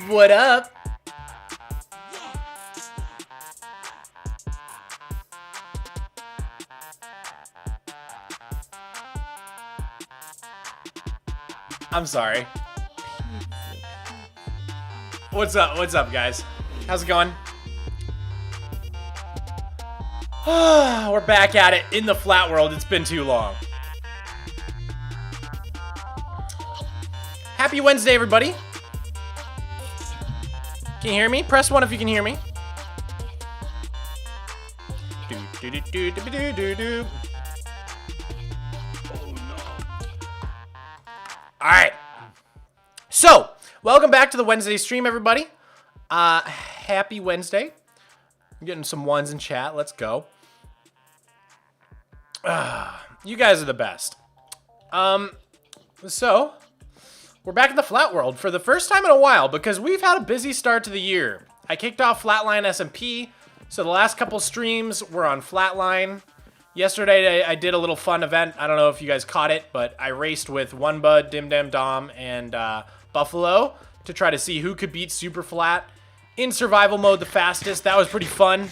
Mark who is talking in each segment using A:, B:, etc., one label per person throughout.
A: What up? I'm sorry. What's up? What's up, guys? How's it going? We're back at it in the flat world. It's been too long. Happy Wednesday, everybody. Can you hear me? Press 1 if you can hear me. Alright. So, welcome back to the Wednesday stream, everybody. Happy Wednesday. I'm getting some ones in chat. Let's go. You guys are the best. So, we're back in the flat world for the first time in a while because we've had a busy start to the year. I kicked off Flatline SMP, so the last couple streams were on Flatline. Yesterday, I did a little fun event. I don't know if you guys caught it, but I raced with One Bud, Dim Dam Dom, and Buffalo to try to see who could beat SUPERFLAT in survival mode the fastest. That was pretty fun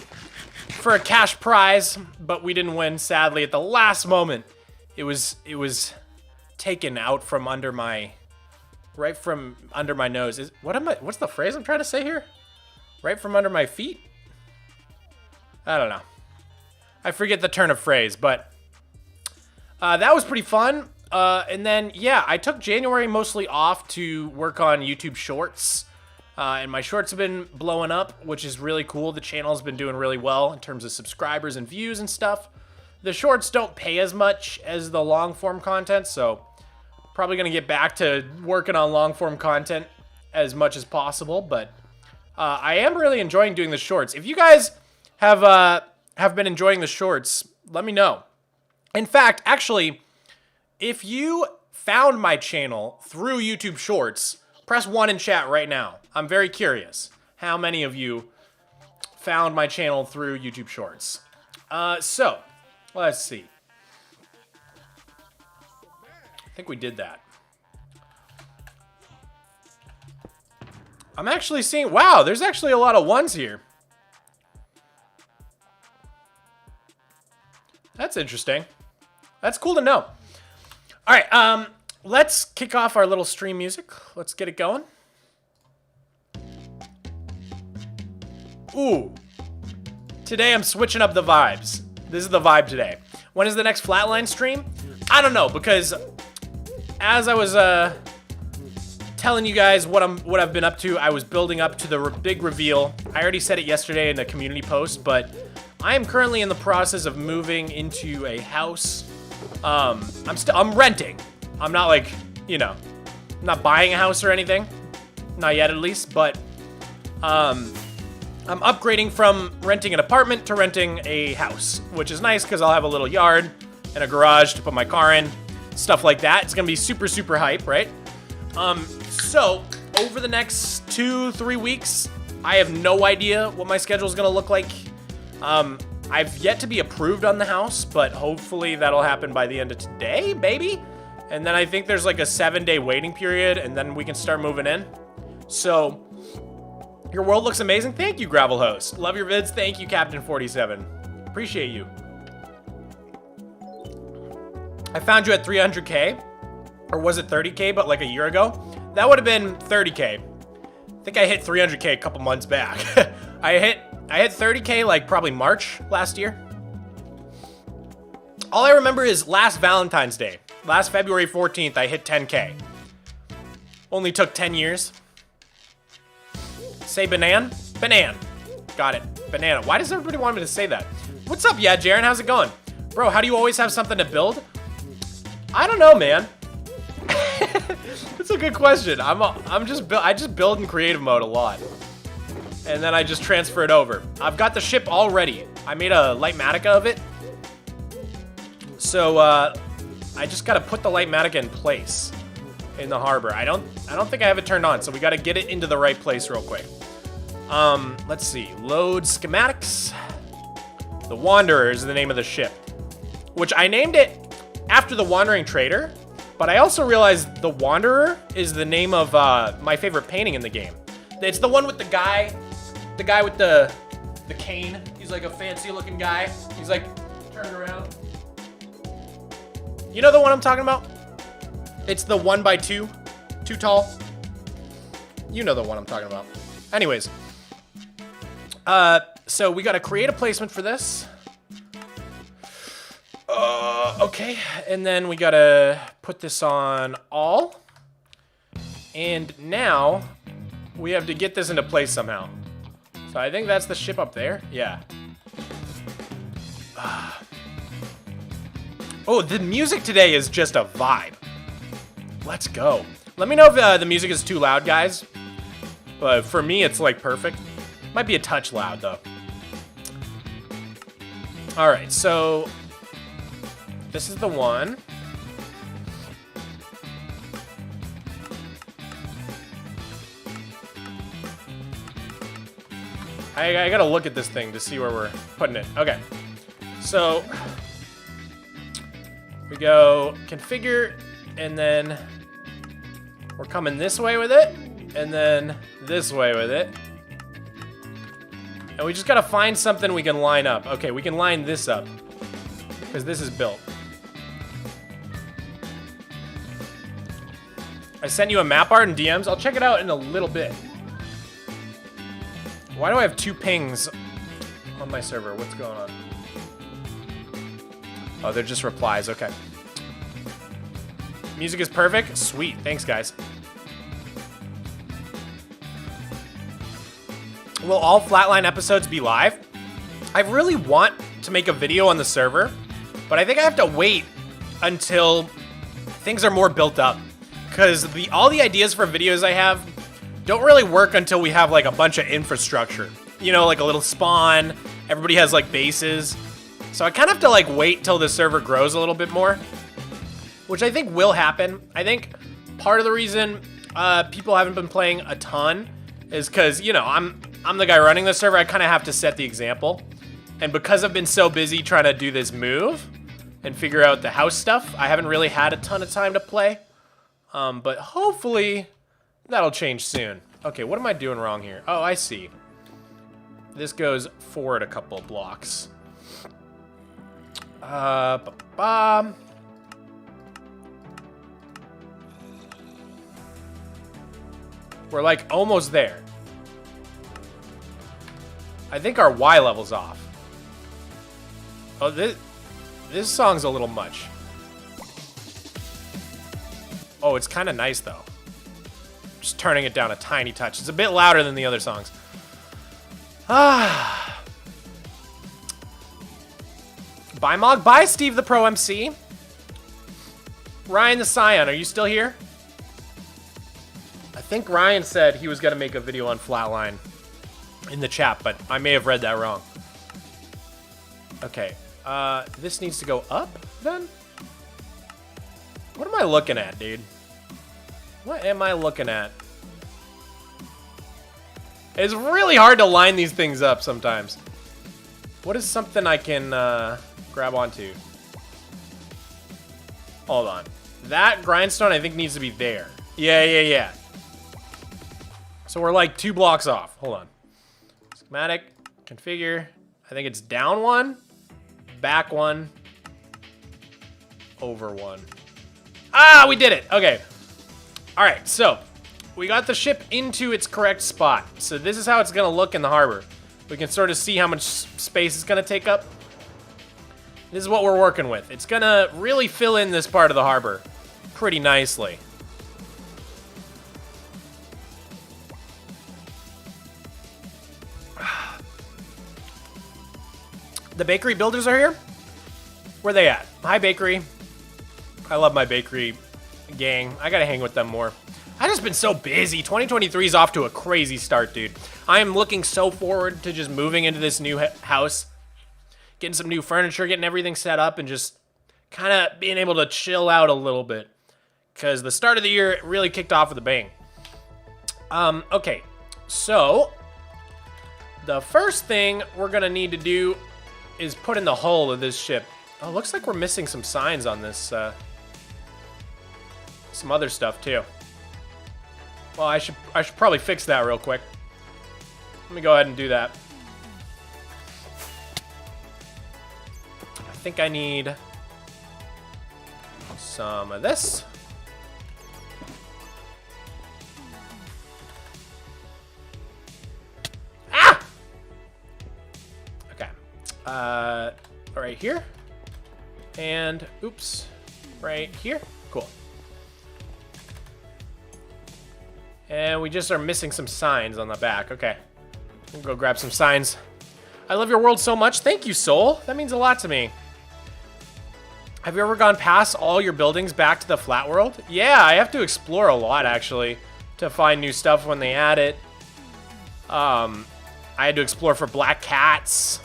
A: for a cash prize, but we didn't win, sadly, at the last moment. It was taken out from under my... Right from under my nose. What's the phrase I'm trying to say here? Right from under my feet? I don't know. I forget the turn of phrase, but that was pretty fun. And then, yeah, I took January mostly off to work on YouTube Shorts. And my shorts have been blowing up, which is really cool. The channel's been doing really well in terms of subscribers and views and stuff. The shorts don't pay as much as the long form content, so probably going to get back to working on long form content as much as possible, but I am really enjoying doing the shorts. If you guys have been enjoying the shorts, let me know. In fact, actually, if you found my channel through YouTube Shorts, press 1 in chat right now. I'm very curious how many of you found my channel through YouTube Shorts. So, let's see. I think we did that. I'm actually seeing... Wow, there's actually a lot of ones here. That's interesting. That's cool to know. All right, let's kick off our little stream music. Let's get it going. Ooh. Today I'm switching up the vibes. This is the vibe today. When is the next Flatline stream? I don't know, because... As I was telling you guys what I've been up to, I was building up to the big reveal. I already said it yesterday in a community post, but I am currently in the process of moving into a house. I'm renting. I'm not like, you know, I'm not buying a house or anything. Not yet, at least, but I'm upgrading from renting an apartment to renting a house, which is nice because I'll have a little yard and a garage to put my car in. Stuff like that. It's gonna be super, super hype, right? So over the next 2-3 weeks, I have no idea what my schedule is gonna look like. I've yet to be approved on the house, but hopefully that'll happen by the end of today, maybe. And then I think there's like a 7-day waiting period, and then we can start moving in. So your world looks amazing. Thank you, Gravel Host. Love your vids. Thank you, Captain 47. Appreciate you. I found you at 300K, or was it 30K, but like a year ago? That would have been 30K. I think I hit 300K a couple months back. I hit 30K like probably March last year. All I remember is last Valentine's Day, last February 14th, I hit 10K. Only took 10 years. Say banan? Banan. Got it. Banana. Why does everybody want me to say that? What's up, yeah, Jaren? How's it going? Bro, how do you always have something to build? I don't know, man. That's a good question. I just build in creative mode a lot. And then I just transfer it over. I've got the ship already. I made a Lightmatica of it. So, I just gotta put the Lightmatica in place. in the harbor. I don't think I have it turned on, so we got to get it into the right place real quick. Let's see. Load schematics. The Wanderer is the name of the ship, which I named it after the Wandering Trader, but I also realized the Wanderer is the name of my favorite painting in the game. It's the one with the guy with the cane. He's like a fancy looking guy. He's like turned around. You know the one I'm talking about? It's the 1x2, too tall. You know the one I'm talking about. Anyways, so we gotta create a placement for this. Okay, and then we gotta put this on all. And now we have to get this into place somehow. So I think that's the ship up there. Yeah. Oh, the music today is just a vibe. Let's go. Let me know if the music is too loud, guys. But for me, it's like perfect. Might be a touch loud, though. All right, so this is the one. I gotta look at this thing to see where we're putting it. Okay, so we go configure, and then we're coming this way with it, and then this way with it. And we just gotta find something we can line up. Okay, we can line this up, because this is built. I sent you a map art and DMs. I'll check it out in a little bit. Why do I have 2 pings on my server? What's going on? Oh, they're just replies. Okay. Music is perfect. Sweet. Thanks, guys. Will all Flatline episodes be live? I really want to make a video on the server, but I think I have to wait until things are more built up. Because all the ideas for videos I have don't really work until we have like a bunch of infrastructure. You know, like a little spawn. Everybody has like bases. So I kind of have to like wait till the server grows a little bit more, which I think will happen. I think part of the reason people haven't been playing a ton is because, you know, I'm the guy running the server. I kind of have to set the example. And because I've been so busy trying to do this move and figure out the house stuff, I haven't really had a ton of time to play. But hopefully that'll change soon. Okay, what am I doing wrong here? Oh, I see. This goes forward a couple blocks. We're like almost there. I think our Y level's off. Oh, this song's a little much. Oh, it's kind of nice though. Just turning it down a tiny touch. It's a bit louder than the other songs. Bye, Mog. Bye, Steve the Pro MC. Ryan the Scion, are you still here? I think Ryan said he was going to make a video on Flatline in the chat, but I may have read that wrong. Okay, this needs to go up then? What am I looking at, dude? What am I looking at? It's really hard to line these things up sometimes. What is something I can grab onto? Hold on. That grindstone I think needs to be there. Yeah. So we're like 2 blocks off. Hold on. Schematic, configure. I think it's down 1, back 1, over 1. Ah, we did it. Okay. All right, so we got the ship into its correct spot. So this is how it's going to look in the harbor. We can sort of see how much space it's going to take up. This is what we're working with. It's going to really fill in this part of the harbor pretty nicely. The bakery builders are here? Where they at? Hi, bakery. I love my bakery gang. I gotta hang with them more. I've just been so busy. 2023 is off to a crazy start, dude. I am looking so forward to just moving into this new house, getting some new furniture, getting everything set up, and just kind of being able to chill out a little bit. because the start of the year really kicked off with a bang. Okay, so the first thing we're gonna need to do is put in the hull of this ship. Oh, looks like we're missing some signs on this, some other stuff too. Well, I should probably fix that real quick. Let me go ahead and do that. I think I need some of this. Ah! Okay. Right here. And, oops, right here. Cool. And we just are missing some signs on the back. Okay. We'll go grab some signs. I love your world so much. Thank you, Soul. That means a lot to me. Have you ever gone past all your buildings back to the flat world? Yeah, I have to explore a lot, actually, to find new stuff when they add it. I had to explore for black cats.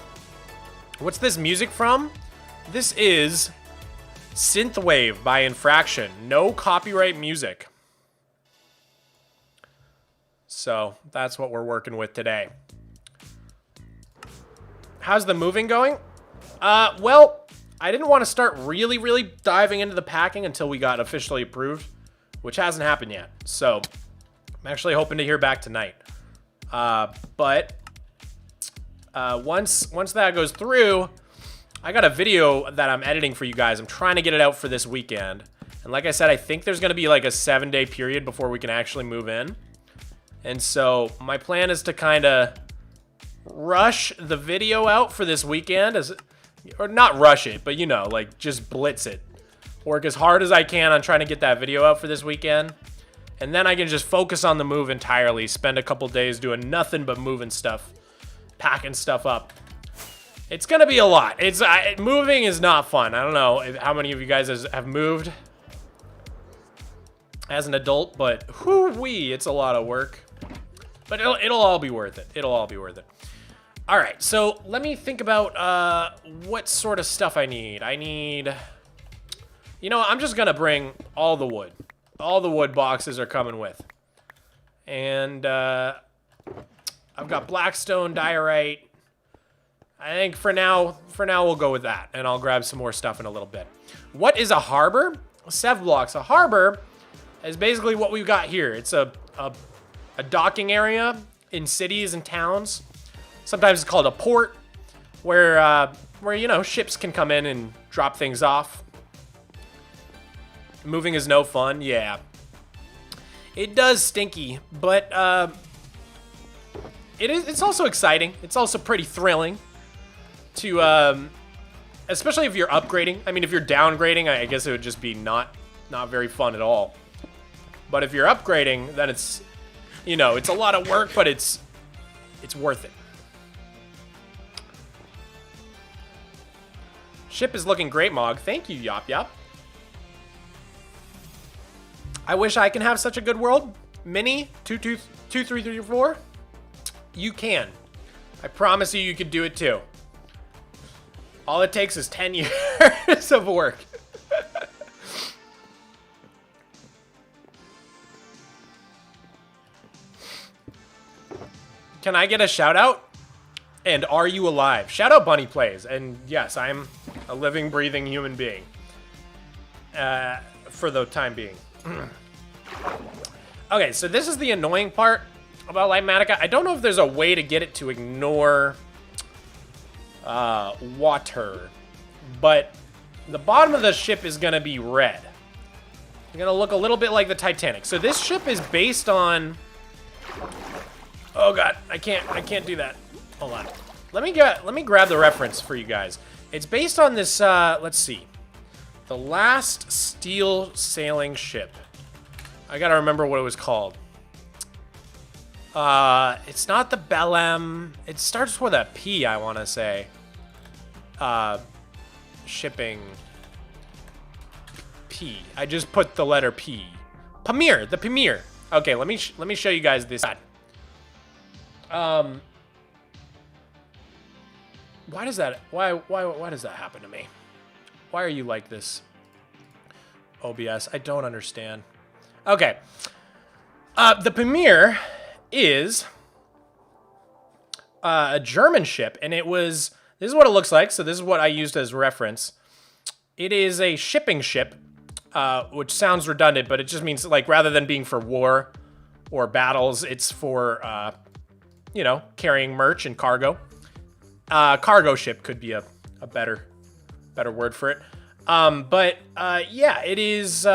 A: What's this music from? This is Synthwave by Infraction. No copyright music. So that's what we're working with today. How's the moving going? Well, I didn't want to start really diving into the packing until we got officially approved, which hasn't happened yet. So I'm actually hoping to hear back tonight. But once that goes through, I got a video that I'm editing for you guys. I'm trying to get it out for this weekend. And like I said, I think there's going to be like a 7-day period before we can actually move in. And so my plan is to kind of rush the video out for this weekend, or not rush it, but you know, like just blitz it. Work as hard as I can on trying to get that video out for this weekend. And then I can just focus on the move entirely, spend a couple days doing nothing but moving stuff, packing stuff up. It's gonna be a lot. Moving is not fun. I don't know how many of you guys have moved as an adult, but whoo-wee, it's a lot of work. But it'll all be worth it. It'll all be worth it. All right, so let me think about what sort of stuff I need. You know, I'm just gonna bring all the wood. All the wood boxes are coming with. And I've got blackstone, diorite. I think for now we'll go with that, and I'll grab some more stuff in a little bit. What is a harbor? Sev blocks. A harbor is basically what we've got here. It's a docking area in cities and towns. Sometimes it's called a port, where you know, ships can come in and drop things off. Moving is no fun, yeah. It does stinky, but it's also exciting. It's also pretty thrilling to, especially if you're upgrading. I mean, if you're downgrading, I guess it would just be not very fun at all. But if you're upgrading, then it's, you know, it's a lot of work, but it's worth it. Ship is looking great, Mog. Thank you, Yop Yop. I wish I can have such a good world. Mini 2334. You can. I promise you could do it too. All it takes is 10 years of work. Can I get a shout out? And are you alive? Shout out Bunny Plays. And yes, I'm a living, breathing human being. For the time being. Okay, so this is the annoying part about Lightmatica. I don't know if there's a way to get it to ignore water, but the bottom of the ship is gonna be red. It's gonna look a little bit like the Titanic. So this ship is based on, oh god, I can't do that. Hold on. Let me grab the reference for you guys. It's based on this let's see. The last steel sailing ship. I gotta remember what it was called. It's not the Bellem. It starts with a P, I want to say. Shipping. P. I just put the letter P. Pamir, the Pamir. Okay, let me show you guys this. Why does that? Why does that happen to me? Why are you like this? OBS. I don't understand. Okay. The Pamir is a German ship, and it was... This is what it looks like, so this is what I used as reference. It is a shipping ship, which sounds redundant, but it just means, like, rather than being for war or battles, it's for, you know, carrying merch and cargo. Cargo ship could be a better word for it. Yeah, it is...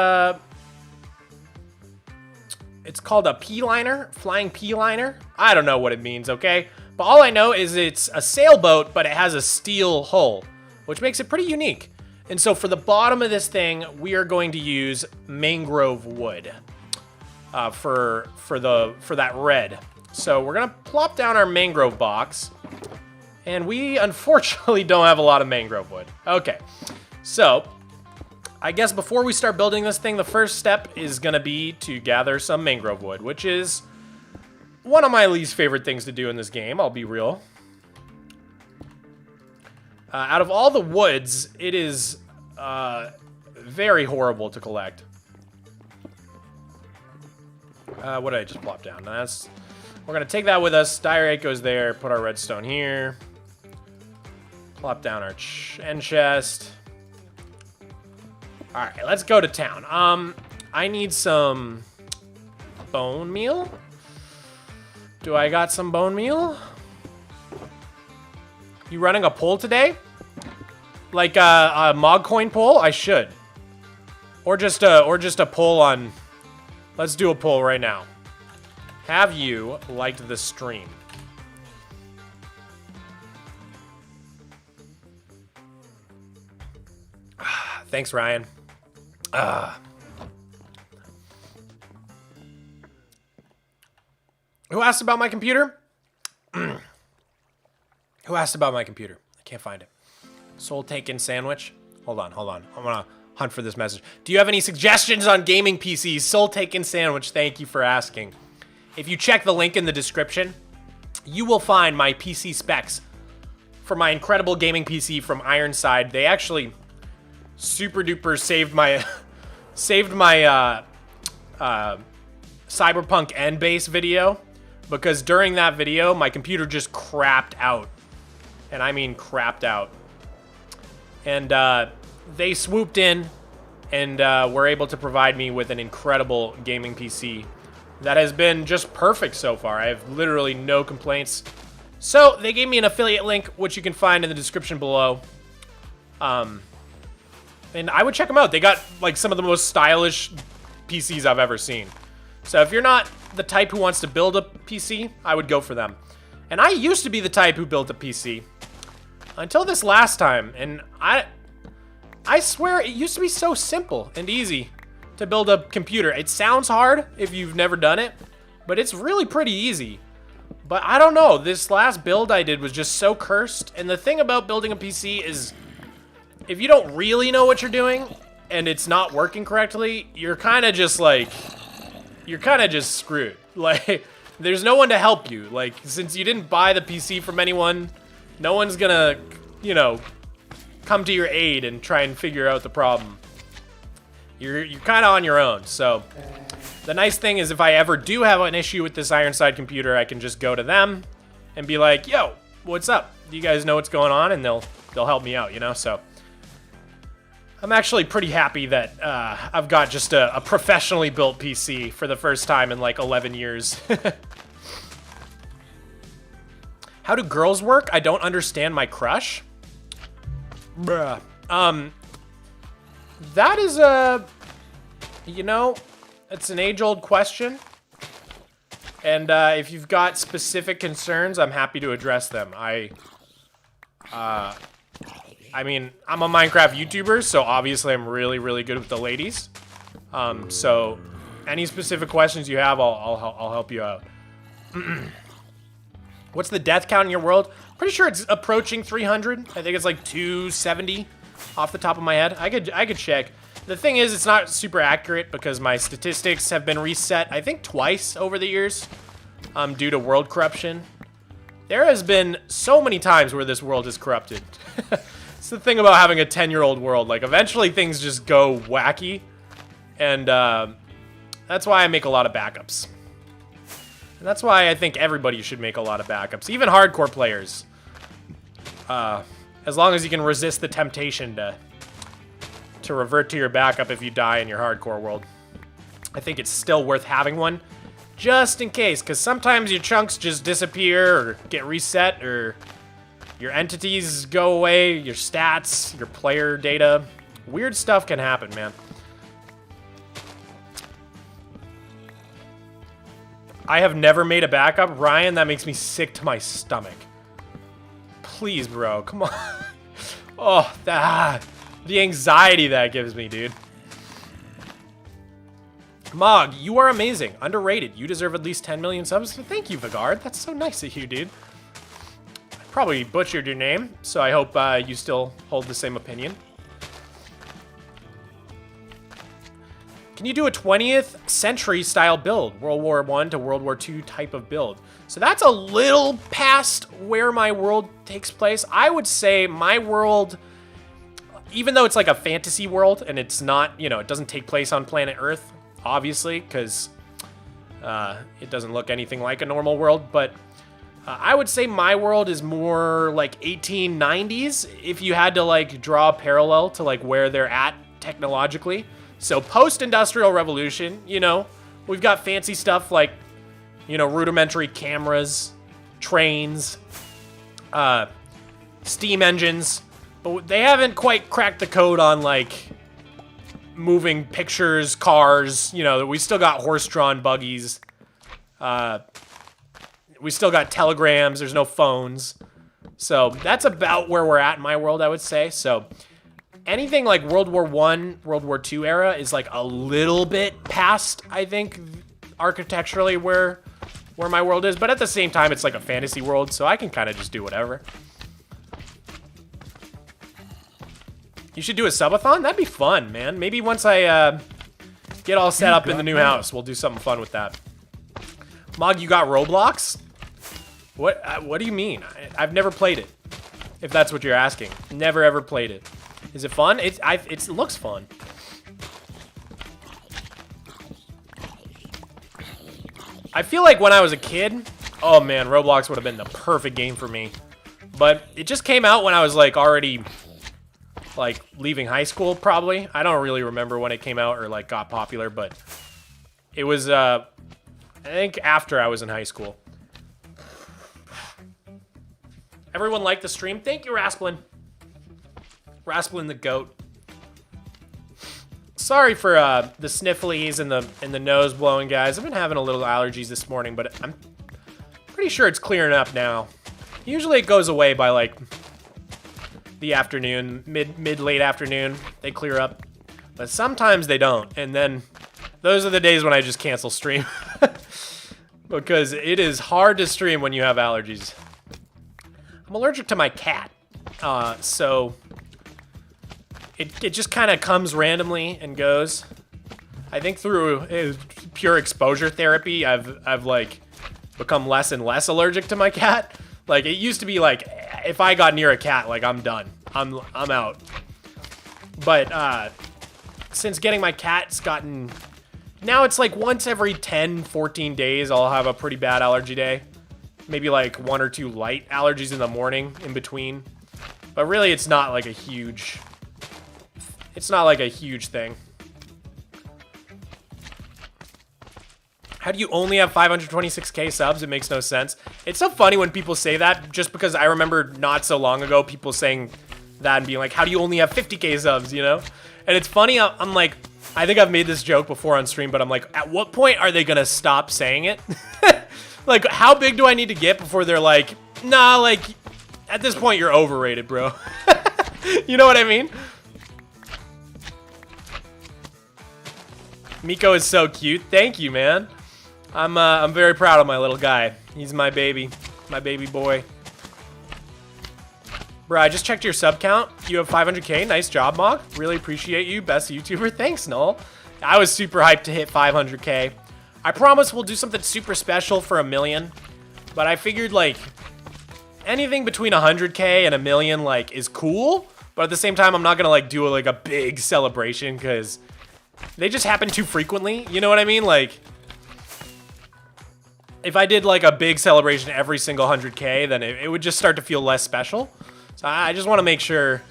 A: It's called a P-liner, flying P-liner. I don't know what it means, okay? But all I know is it's a sailboat, but it has a steel hull, which makes it pretty unique. And so for the bottom of this thing, we are going to use mangrove wood for that red. So we're gonna plop down our mangrove box, and we unfortunately don't have a lot of mangrove wood. Okay, so I guess before we start building this thing, the first step is gonna be to gather some mangrove wood, which is one of my least favorite things to do in this game, I'll be real. Out of all the woods, it is very horrible to collect. What did I just plop down? We're gonna take that with us. Diorite goes there, put our redstone here. Plop down our end chest. All right, let's go to town. I need some bone meal. Do I got some bone meal? You running a poll today? Like a Mogcoin poll? I should. Or just a poll on... Let's do a poll right now. Have you liked the stream? Thanks, Ryan. Who asked about my computer? Who asked about my computer? I can't find it. Soul Taken Sandwich? Hold on. I'm gonna hunt for this message. Do you have any suggestions on gaming PCs? Soul Taken Sandwich, thank you for asking. If you check the link in the description, you will find my PC specs for my incredible gaming PC from Ironside. They actually super duper saved my Cyberpunk Endbase video, because during that video, my computer just crapped out. And I mean crapped out. And they swooped in and were able to provide me with an incredible gaming PC that has been just perfect so far. I have literally no complaints. So they gave me an affiliate link, which you can find in the description below. And I would check them out. They got like some of the most stylish PCs I've ever seen. So if you're not the type who wants to build a PC, I would go for them. And I used to be the type who built a PC until this last time, and I swear it used to be so simple and easy to build a computer. It sounds hard if you've never done it, but it's really pretty easy. But I don't know, this last build I did was just so cursed. And the thing about building a PC is, if you don't really know what you're doing and it's not working correctly, you're kind of just like, you're kind of just screwed. Like, there's no one to help you. Like, since you didn't buy the PC from anyone, no one's gonna, you know, come to your aid and try and figure out the problem. You're kind of on your own. So the nice thing is, if I ever do have an issue with this Ironside computer, I can just go to them and be like, yo, what's up? Do you guys know what's going on? And they'll help me out, you know? So I'm actually pretty happy that I've got just a professionally built PC for the first time in like 11 years. How do girls work? I don't understand my crush. Bruh. That is you know, it's an age-old question. And if you've got specific concerns, I'm happy to address them. I mean, I'm a Minecraft YouTuber, so obviously I'm really, really good with the ladies. So any specific questions you have, I'll help you out. What's the death count in your world? Pretty sure it's approaching 300. I think it's like 270 off the top of my head. I could check. The thing is, it's not super accurate because my statistics have been reset, I think, twice over the years, due to world corruption. There has been so many times where this world is corrupted. It's the thing about having a 10-year-old world. Like, eventually things just go wacky, And that's why I make a lot of backups. And that's why I think everybody should make a lot of backups, even hardcore players. As long as you can resist the temptation to revert to your backup if you die in your hardcore world. I think it's still worth having one, just in case, because sometimes your chunks just disappear or get reset, or your entities go away, your stats, your player data. Weird stuff can happen, man. I have never made a backup. Ryan, that makes me sick to my stomach. Please, bro, come on. Oh, the anxiety that gives me, dude. Mog, you are amazing. Underrated. You deserve at least 10 million subs. Thank you, Vigard. That's so nice of you, dude. I probably butchered your name, so I hope you still hold the same opinion. Can you do a 20th century style build? World War I to World War II type of build. So that's a little past where my world takes place. I would say my world, even though it's like a fantasy world and it's not, you know, it doesn't take place on planet Earth, obviously, because it doesn't look anything like a normal world, but I would say my world is more like 1890s if you had to like draw a parallel to like where they're at technologically. So post-industrial revolution, you know, we've got fancy stuff like, you know, rudimentary cameras, trains, steam engines, but they haven't quite cracked the code on like moving pictures, cars, you know, we still got horse-drawn buggies. We still got telegrams, there's no phones. So that's about where we're at in my world, I would say. So anything like World War I, World War II era is like a little bit past, I think, architecturally where my world is. But at the same time, it's like a fantasy world, so I can kind of just do whatever. You should do a subathon? That'd be fun, man. Maybe once I get all set up in the new house, we'll do something fun with that. Mog, you got Roblox? What do you mean? I've never played it, if that's what you're asking. Never ever played it. Is it fun? It looks fun. I feel like when I was a kid, oh man, Roblox would have been the perfect game for me. But it just came out when I was like already like leaving high school, probably. I don't really remember when it came out or like got popular, but it was I think after I was in high school. Everyone liked the stream. Thank you, Rasplin. Rasplin the goat. Sorry for the snifflies and the nose blowing, guys. I've been having a little allergies this morning, but I'm pretty sure it's clearing up now. Usually it goes away by like the afternoon, mid-late afternoon. They clear up, but sometimes they don't. And then those are the days when I just cancel stream because it is hard to stream when you have allergies. I'm allergic to my cat, so it just kind of comes randomly and goes. I think through pure exposure therapy, I've like become less and less allergic to my cat. Like it used to be like if I got near a cat, like I'm done. I'm out. But since getting my cat, it's gotten, now it's like once every 10, 14 days I'll have a pretty bad allergy day. Maybe like 1 or 2 light allergies in the morning in between. But really it's not like a huge thing. How do you only have 526k subs? It makes no sense. It's so funny when people say that, just because I remember not so long ago people saying that and being like, how do you only have 50k subs, you know? And it's funny, I'm like, I think I've made this joke before on stream, but I'm like, at what point are they gonna stop saying it? Like, how big do I need to get before they're like, nah, like, at this point you're overrated, bro. You know what I mean? Miko is so cute. Thank you, man. I'm very proud of my little guy. He's my baby boy. Bro, I just checked your sub count. You have 500k. Nice job, Mog. Really appreciate you. Best YouTuber. Thanks, Noel. I was super hyped to hit 500k. I promise we'll do something super special for 1 million. But I figured, like, anything between 100k and 1 million, like, is cool. But at the same time, I'm not gonna, like, do, like, a big celebration, because They just happen too frequently. You know what I mean? Like, if I did like a big celebration every single 100K, then it would just start to feel less special. So I just want to make sure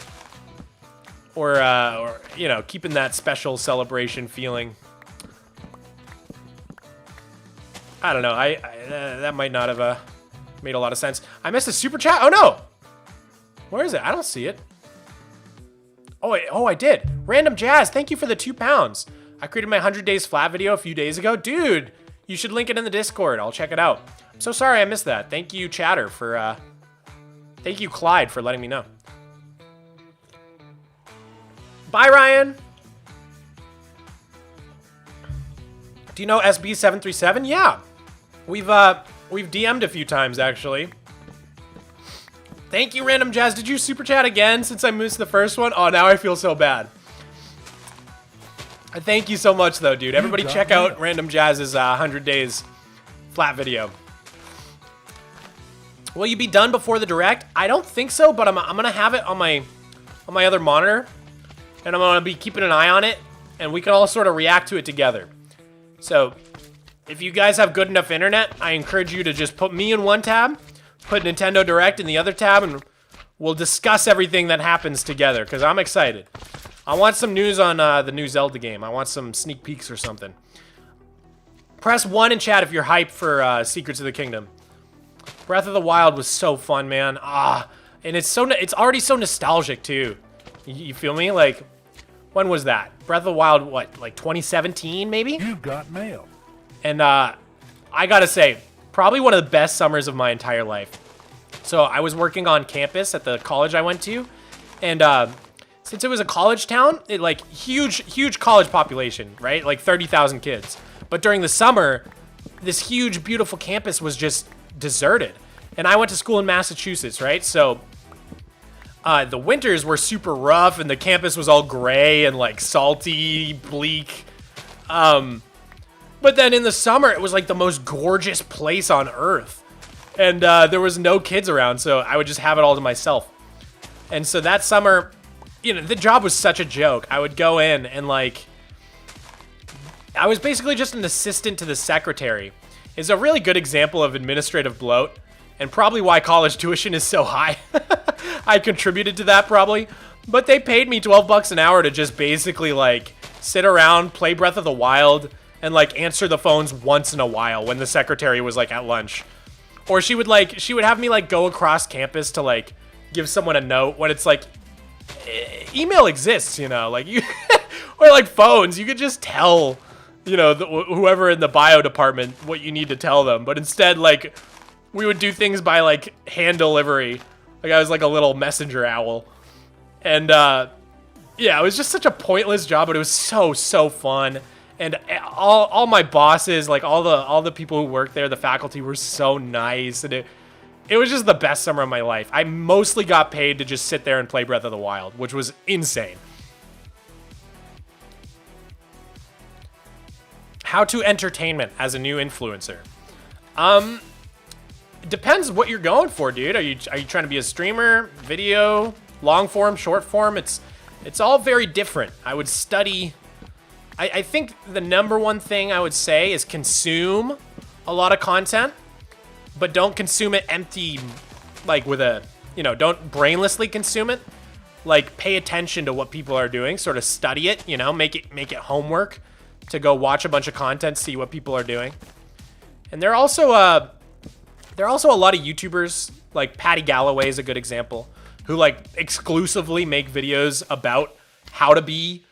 A: or you know, keeping that special celebration feeling. I don't know. That might not have made a lot of sense. I missed a super chat. Oh no! Where is it? I don't see it. Oh, I did. Random Jazz, thank you for the £2. I created my 100 days flat video a few days ago. Dude, you should link it in the Discord. I'll check it out. I'm so sorry I missed that. Thank you, Chatter, for thank you, Clyde, for letting me know. Bye, Ryan. Do you know SB737? Yeah. We've DM'd a few times, actually. Thank you, Random Jazz. Did you super chat again since I missed the first one? Oh, now I feel so bad. Thank you so much, though, dude. Everybody check out Random Jazz's 100 days flat video. Will you be done before the direct? I don't think so, but I'm gonna have it on my other monitor, and I'm gonna be keeping an eye on it, and we can all sort of react to it together. So, if you guys have good enough internet, I encourage you to just put me in one tab, put Nintendo Direct in the other tab, and we'll discuss everything that happens together, because I'm excited. I want some news on the new Zelda game. I want some sneak peeks or something. Press 1 in chat if you're hyped for Secrets of the Kingdom. Breath of the Wild was so fun, man. And it's already so nostalgic, too. You feel me? Like, when was that? Breath of the Wild, what, like 2017, maybe?
B: You got mail.
A: And I gotta say, probably one of the best summers of my entire life. So I was working on campus at the college I went to, and since it was a college town, it like huge college population, right? Like 30,000 kids. But during the summer, this huge, beautiful campus was just deserted. And I went to school in Massachusetts, right? So the winters were super rough, and the campus was all gray and like salty, bleak. But then in the summer, it was like the most gorgeous place on earth. And there was no kids around, so I would just have it all to myself. And so that summer, you know, the job was such a joke. I would go in and like, I was basically just an assistant to the secretary. It's a really good example of administrative bloat, and probably why college tuition is so high. I contributed to that probably. But they paid me $12 an hour to just basically like sit around, play Breath of the Wild, and like answer the phones once in a while when the secretary was like at lunch. Or she would have me like go across campus to like give someone a note when it's like, email exists, you know, like you, or like phones, you could just tell, you know, whoever in the bio department what you need to tell them. But instead, like, we would do things by like hand delivery. Like I was like a little messenger owl. And yeah, it was just such a pointless job, but it was so fun. And all my bosses, like all the people who worked there, the faculty were so nice, and it was just the best summer of my life. I mostly got paid to just sit there and play Breath of the Wild, which was insane. How to entertainment as a new influencer. It depends what you're going for, dude. Are you trying to be a streamer, video, long form, short form? It's all very different. I would study. I think the number one thing I would say is consume a lot of content, but don't consume it empty, like with a, you know, don't brainlessly consume it. Like pay attention to what people are doing, sort of study it, you know, make it homework to go watch a bunch of content, see what people are doing. And there are also a lot of YouTubers, like Patty Galloway is a good example, who like exclusively make videos about how to be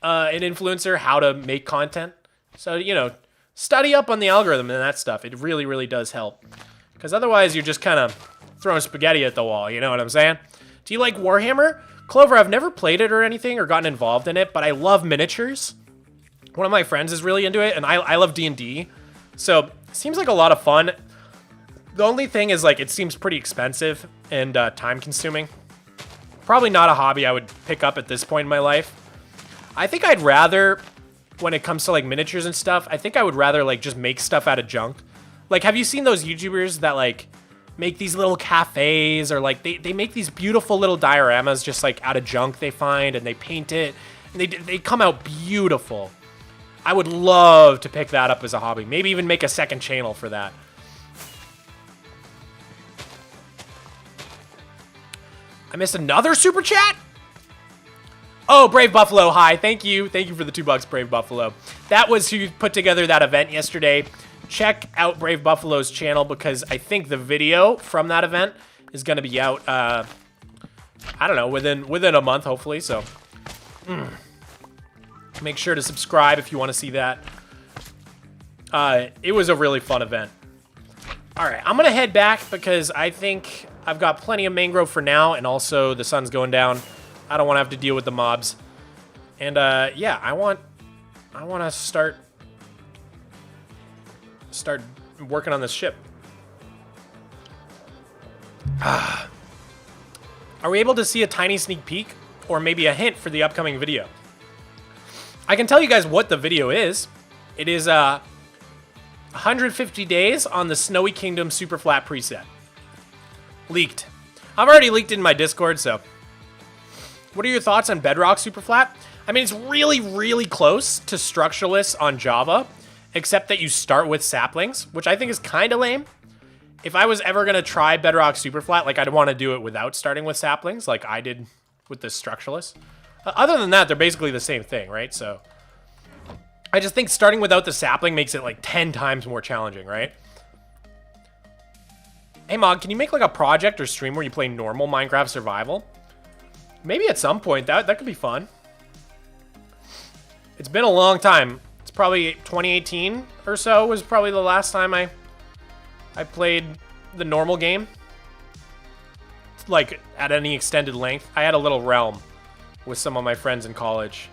A: an influencer, how to make content. So, you know, study up on the algorithm and that stuff. It really, really does help. Because otherwise you're just kind of throwing spaghetti at the wall, you know what I'm saying? Do you like Warhammer? Clover, I've never played it or anything or gotten involved in it, but I love miniatures. One of my friends is really into it, and I love D&D. So, it seems like a lot of fun. The only thing is, like, it seems pretty expensive and time-consuming. Probably not a hobby I would pick up at this point in my life. I think I'd rather, when it comes to, like, miniatures and stuff, I think I would rather, like, just make stuff out of junk. Like, have you seen those YouTubers that, like, make these little cafes, or, like, they make these beautiful little dioramas just, like, out of junk they find, and they paint it, and they come out beautiful. I would love to pick that up as a hobby. Maybe even make a second channel for that. I missed another super chat? Oh, Brave Buffalo, hi. Thank you. Thank you for the $2, Brave Buffalo. That was who put together that event yesterday. Check out Brave Buffalo's channel because I think the video from that event is going to be out, I don't know, within a month, hopefully. So make sure to subscribe if you want to see that. It was a really fun event. All right, I'm going to head back because I think I've got plenty of mangrove for now, and also the sun's going down. I don't want to have to deal with the mobs. And yeah, I want to start working on this ship. Are we able to see a tiny sneak peek or maybe a hint for the upcoming video? I can tell you guys what the video is. It is 150 days on the Snowy Kingdom SUPERFLAT preset. Leaked. I've already leaked it in my Discord, so. What are your thoughts on Bedrock SUPERFLAT? I mean, it's really, really close to Structureless on Java, except that you start with saplings, which I think is kind of lame. If I was ever going to try Bedrock SUPERFLAT, like, I'd want to do it without starting with saplings, like I did with this Structureless. Other than that, they're basically the same thing, right? So, I just think starting without the sapling makes it, like, 10 times more challenging, right? Hey, Mog, can you make, like, a project or stream where you play normal Minecraft survival? Maybe at some point. That could be fun. It's been a long time. It's probably 2018 or so was probably the last time I played the normal game. Like, at any extended length. I had a little realm with some of my friends in college.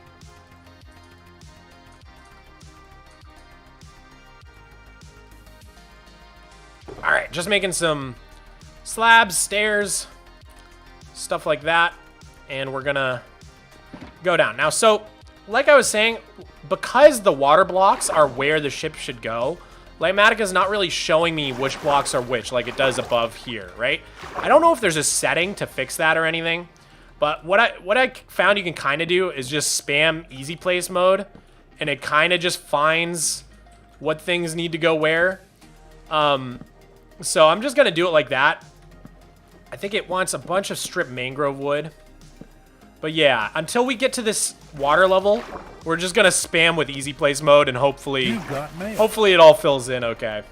A: Alright, just making some slabs, stairs, stuff like that. And we're gonna go down. Now, so, like I was saying, because the water blocks are where the ship should go, Lightmatic is not really showing me which blocks are which, like it does above here, right? I don't know if there's a setting to fix that or anything, but what I found you can kind of do is just spam easy place mode, and it kind of just finds what things need to go where. So I'm just gonna do it like that. I think it wants a bunch of stripped mangrove wood. But yeah, until we get to this water level, we're just gonna spam with easy place mode, and hopefully it all fills in okay.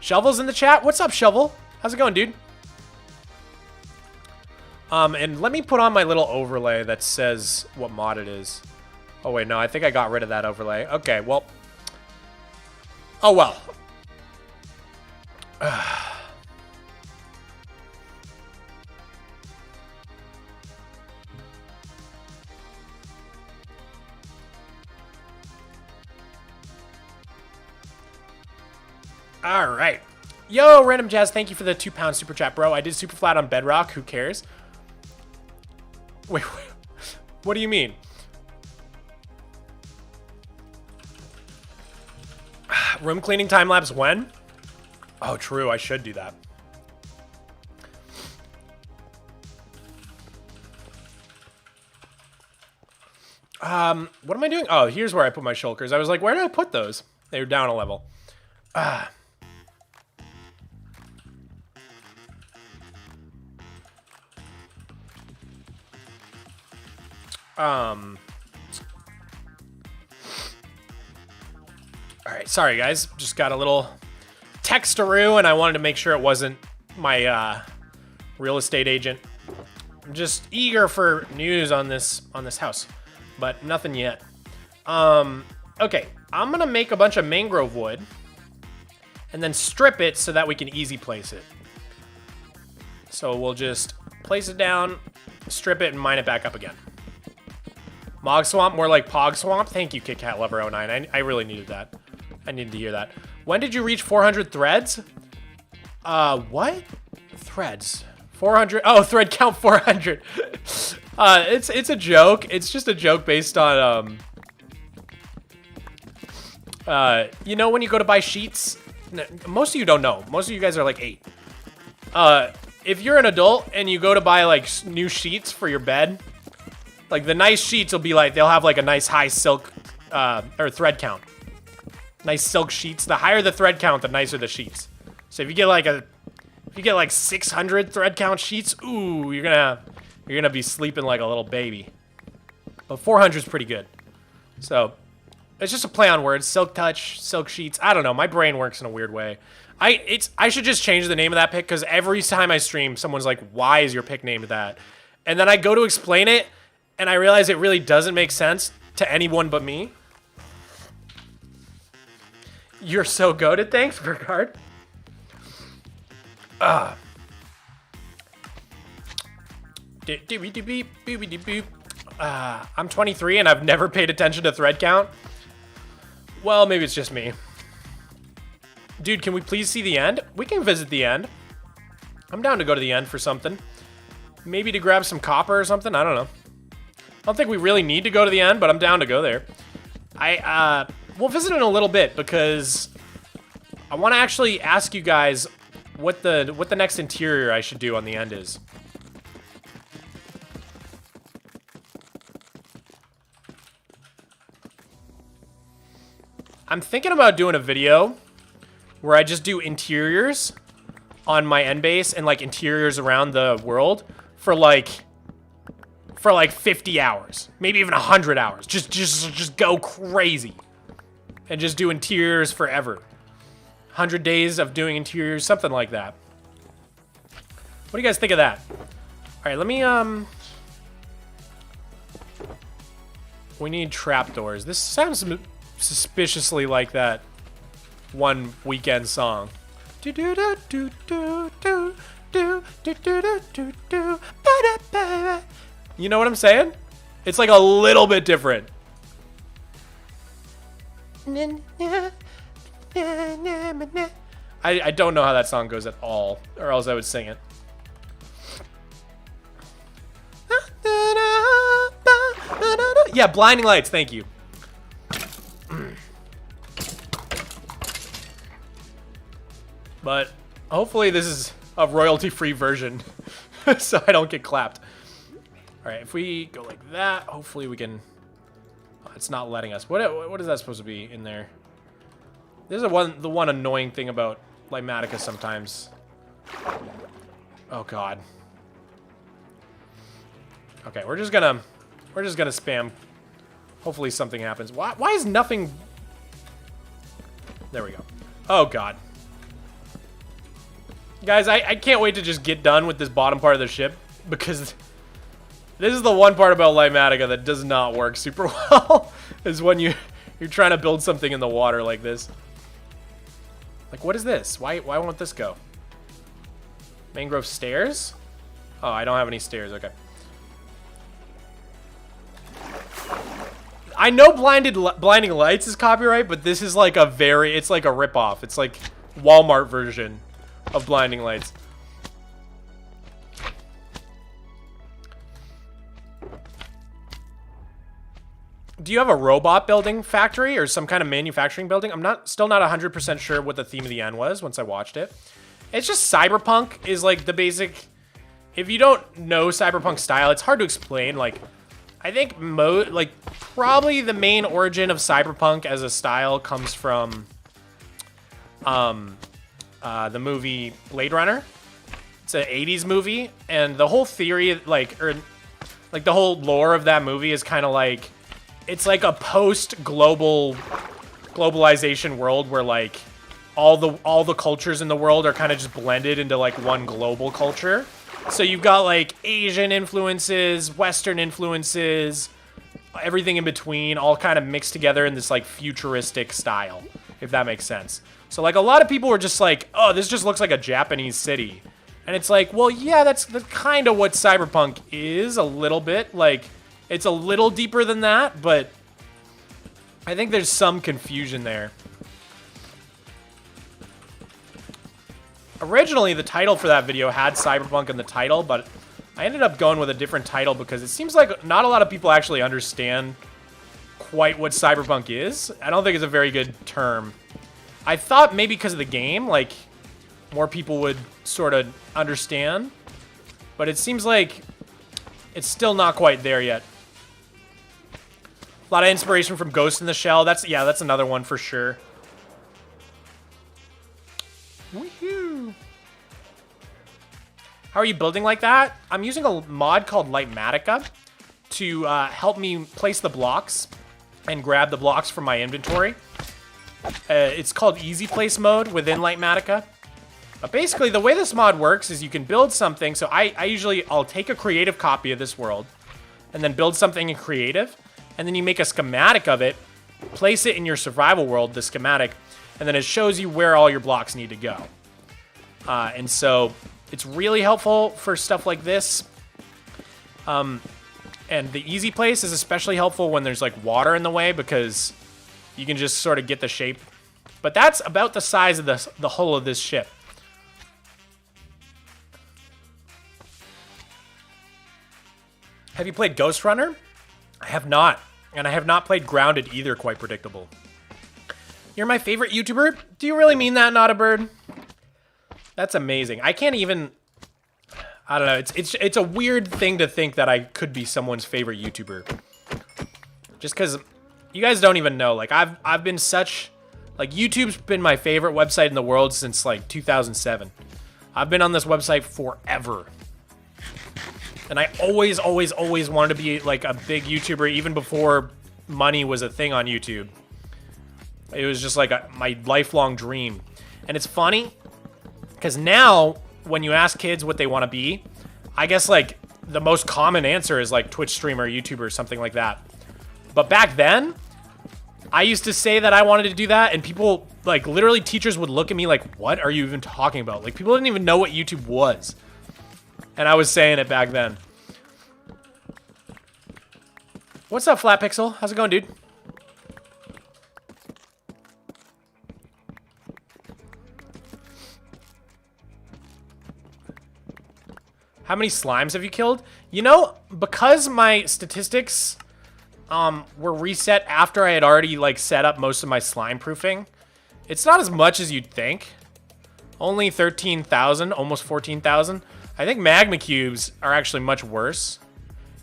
A: Shovel's in the chat. What's up, Shovel? How's it going, dude? And let me put on my little overlay that says what mod it is. Oh wait, no, I think I got rid of that overlay. Okay, well. Oh well. All right. Yo, Random Jazz, thank you for the £2 super chat, bro. I did SUPERFLAT on Bedrock. Who cares? Wait, what do you mean? Room cleaning time lapse when? Oh, true. I should do that. What am I doing? Oh, here's where I put my shulkers. I was like, where did I put those? They were down a level. All right, sorry guys, just got a little textaroo, and I wanted to make sure it wasn't my real estate agent. I'm just eager for news on this house, but nothing yet. Okay, I'm gonna make a bunch of mangrove wood and then strip it so that we can easy place it. So we'll just place it down, strip it, and mine it back up again. Mogswamp, more like Pogswamp. Thank you, KitKatLover09. I really needed that. I needed to hear that. When did you reach 400 threads? What? Threads. 400. Oh, thread count 400. It's a joke. It's just a joke based on you know when you go to buy sheets? Most of you don't know. Most of you guys are like 8. If you're an adult and you go to buy like new sheets for your bed, like the nice sheets will be like, they'll have like a nice high silk or thread count. Nice silk sheets. The higher the thread count, the nicer the sheets. So if you get like 600 thread count sheets, ooh, you're gonna be sleeping like a little baby. But 400 is pretty good. So it's just a play on words. Silk touch, silk sheets. I don't know. My brain works in a weird way. I should just change the name of that pick, because every time I stream, someone's like, "Why is your pick named that?" And then I go to explain it, and I realize it really doesn't make sense to anyone but me. You're so goated. Thanks, Burkhard. I'm 23 and I've never paid attention to thread count. Well, maybe it's just me. Dude, can we please see the end? We can visit the end. I'm down to go to the end for something. Maybe to grab some copper or something. I don't know. I don't think we really need to go to the end, but I'm down to go there. We'll visit in a little bit, because I want to actually ask you guys what the next interior I should do on the end is. I'm thinking about doing a video where I just do interiors on my end base and like interiors around the world for like 50 hours, maybe even 100 hours. Just go crazy and just do interiors forever. 100 days of doing interiors, something like that. What do you guys think of that? All right, let me we need trapdoors. This sounds suspiciously like that one Weekend song. You know what I'm saying? It's like a little bit different. I don't know how that song goes at all, or else I would sing it. Yeah, Blinding Lights, thank you. But hopefully this is a royalty-free version, so I don't get clapped. All right, if we go like that, hopefully we can... Oh, it's not letting us. What is that supposed to be in there? This is the one annoying thing about Lighmatica sometimes. Oh god. Okay, we're just gonna spam. Hopefully something happens. Why is nothing? There we go. Oh god. Guys, I can't wait to just get done with this bottom part of the ship, because this is the one part about Lighmatica that does not work super well, is when you're trying to build something in the water like this. Like, what is this? Why won't this go? Mangrove stairs? Oh, I don't have any stairs. Okay. I know Blinding Lights is copyright, but this is like it's like a ripoff. It's like Walmart version of Blinding Lights. Do you have a robot building factory or some kind of manufacturing building? I'm still not 100% sure what the theme of the end was once I watched it. It's just cyberpunk is like the basic. If you don't know cyberpunk style, it's hard to explain. Like, I think probably the main origin of cyberpunk as a style comes from the movie Blade Runner. It's an 80s movie, and the whole theory, the whole lore of that movie is kind of like, it's like a globalization world where like all the cultures in the world are kind of just blended into like one global culture. So you've got like Asian influences, Western influences, everything in between, all kind of mixed together in this like futuristic style, if that makes sense. So like a lot of people were just like, oh, this just looks like a Japanese city. And it's like, well, yeah, that's kind of what cyberpunk is a little bit. Like, it's a little deeper than that, but I think there's some confusion there. Originally, the title for that video had cyberpunk in the title, but I ended up going with a different title because it seems like not a lot of people actually understand quite what cyberpunk is. I don't think it's a very good term. I thought maybe because of the game, like, more people would sort of understand, but it seems like it's still not quite there yet. A lot of inspiration from Ghost in the Shell. That's another one for sure. Woohoo! How are you building like that? I'm using a mod called Lightmatica to help me place the blocks and grab the blocks from my inventory. It's called Easy Place mode within Lightmatica. But basically, the way this mod works is you can build something. So I'll take a creative copy of this world and then build something in creative. And then you make a schematic of it, place it in your survival world, the schematic, and then it shows you where all your blocks need to go. And so it's really helpful for stuff like this. And the Easy Place is especially helpful when there's like water in the way because you can just sort of get the shape. But that's about the size of the hull of this ship. Have you played Ghost Runner? I have not. And I have not played Grounded either, quite predictable. You're my favorite YouTuber? Do you really mean that, Not a Bird? That's amazing. I can't even... I don't know. It's a weird thing to think that I could be someone's favorite YouTuber. Just because you guys don't even know. Like, I've been such... Like, YouTube's been my favorite website in the world since, like, 2007. I've been on this website forever. And I always wanted to be, like, a big YouTuber even before money was a thing on YouTube. It was just, like, my lifelong dream. And it's funny, because now, when you ask kids what they want to be, I guess, like, the most common answer is, like, Twitch streamer, YouTuber, something like that. But back then, I used to say that I wanted to do that, and people, like, literally teachers would look at me like, what are you even talking about? Like, people didn't even know what YouTube was. And I was saying it back then. What's up, Flat Pixel? How's it going, dude? How many slimes have you killed? You know, because my statistics were reset after I had already, like, set up most of my slime proofing, it's not as much as you'd think. Only 13,000, almost 14,000. I think magma cubes are actually much worse.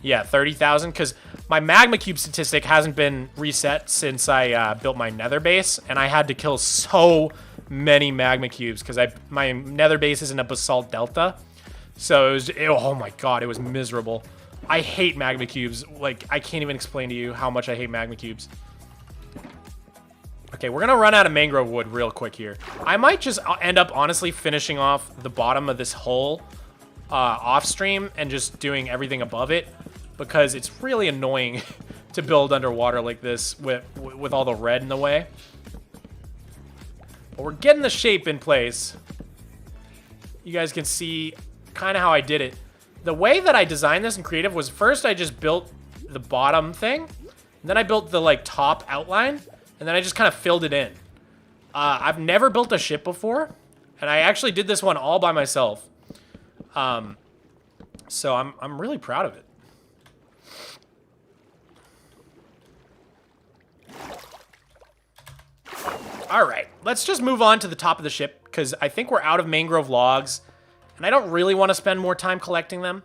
A: Yeah, 30,000, because my magma cube statistic hasn't been reset since I built my nether base, and I had to kill so many magma cubes because my nether base is in a basalt delta. So it was, oh my god, it was miserable. I hate magma cubes. Like, I can't even explain to you how much I hate magma cubes. Okay, we're gonna run out of mangrove wood real quick here. I might just end up honestly finishing off the bottom of this hole off stream and just doing everything above it because it's really annoying to build underwater like this with all the red in the way. But we're getting the shape in place. You guys can see kind of how I did it. The way that I designed this in creative was first I just built the bottom thing, and then I built the like top outline, and then I just kind of filled it in. I've never built a ship before, and I actually did this one all by myself. So I'm really proud of it. All right, let's just move on to the top of the ship because I think we're out of mangrove logs, and I don't really want to spend more time collecting them.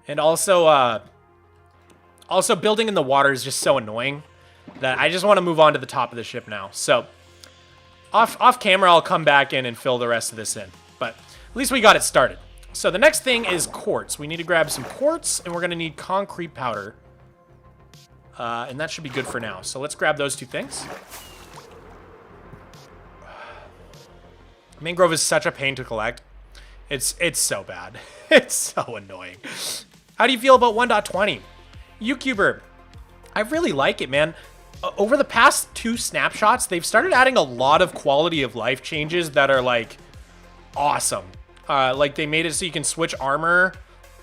A: And also building in the water is just so annoying that I just want to move on to the top of the ship now. So off camera, I'll come back in and fill the rest of this in, but at least we got it started. So the next thing is quartz. We need to grab some quartz, and we're going to need concrete powder. And that should be good for now. So let's grab those two things. Mangrove is such a pain to collect. It's so bad. It's so annoying. How do you feel about 1.20? YouTuber, I really like it, man. Over the past 2 snapshots, they've started adding a lot of quality of life changes that are, like, awesome. Like, they made it so you can switch armor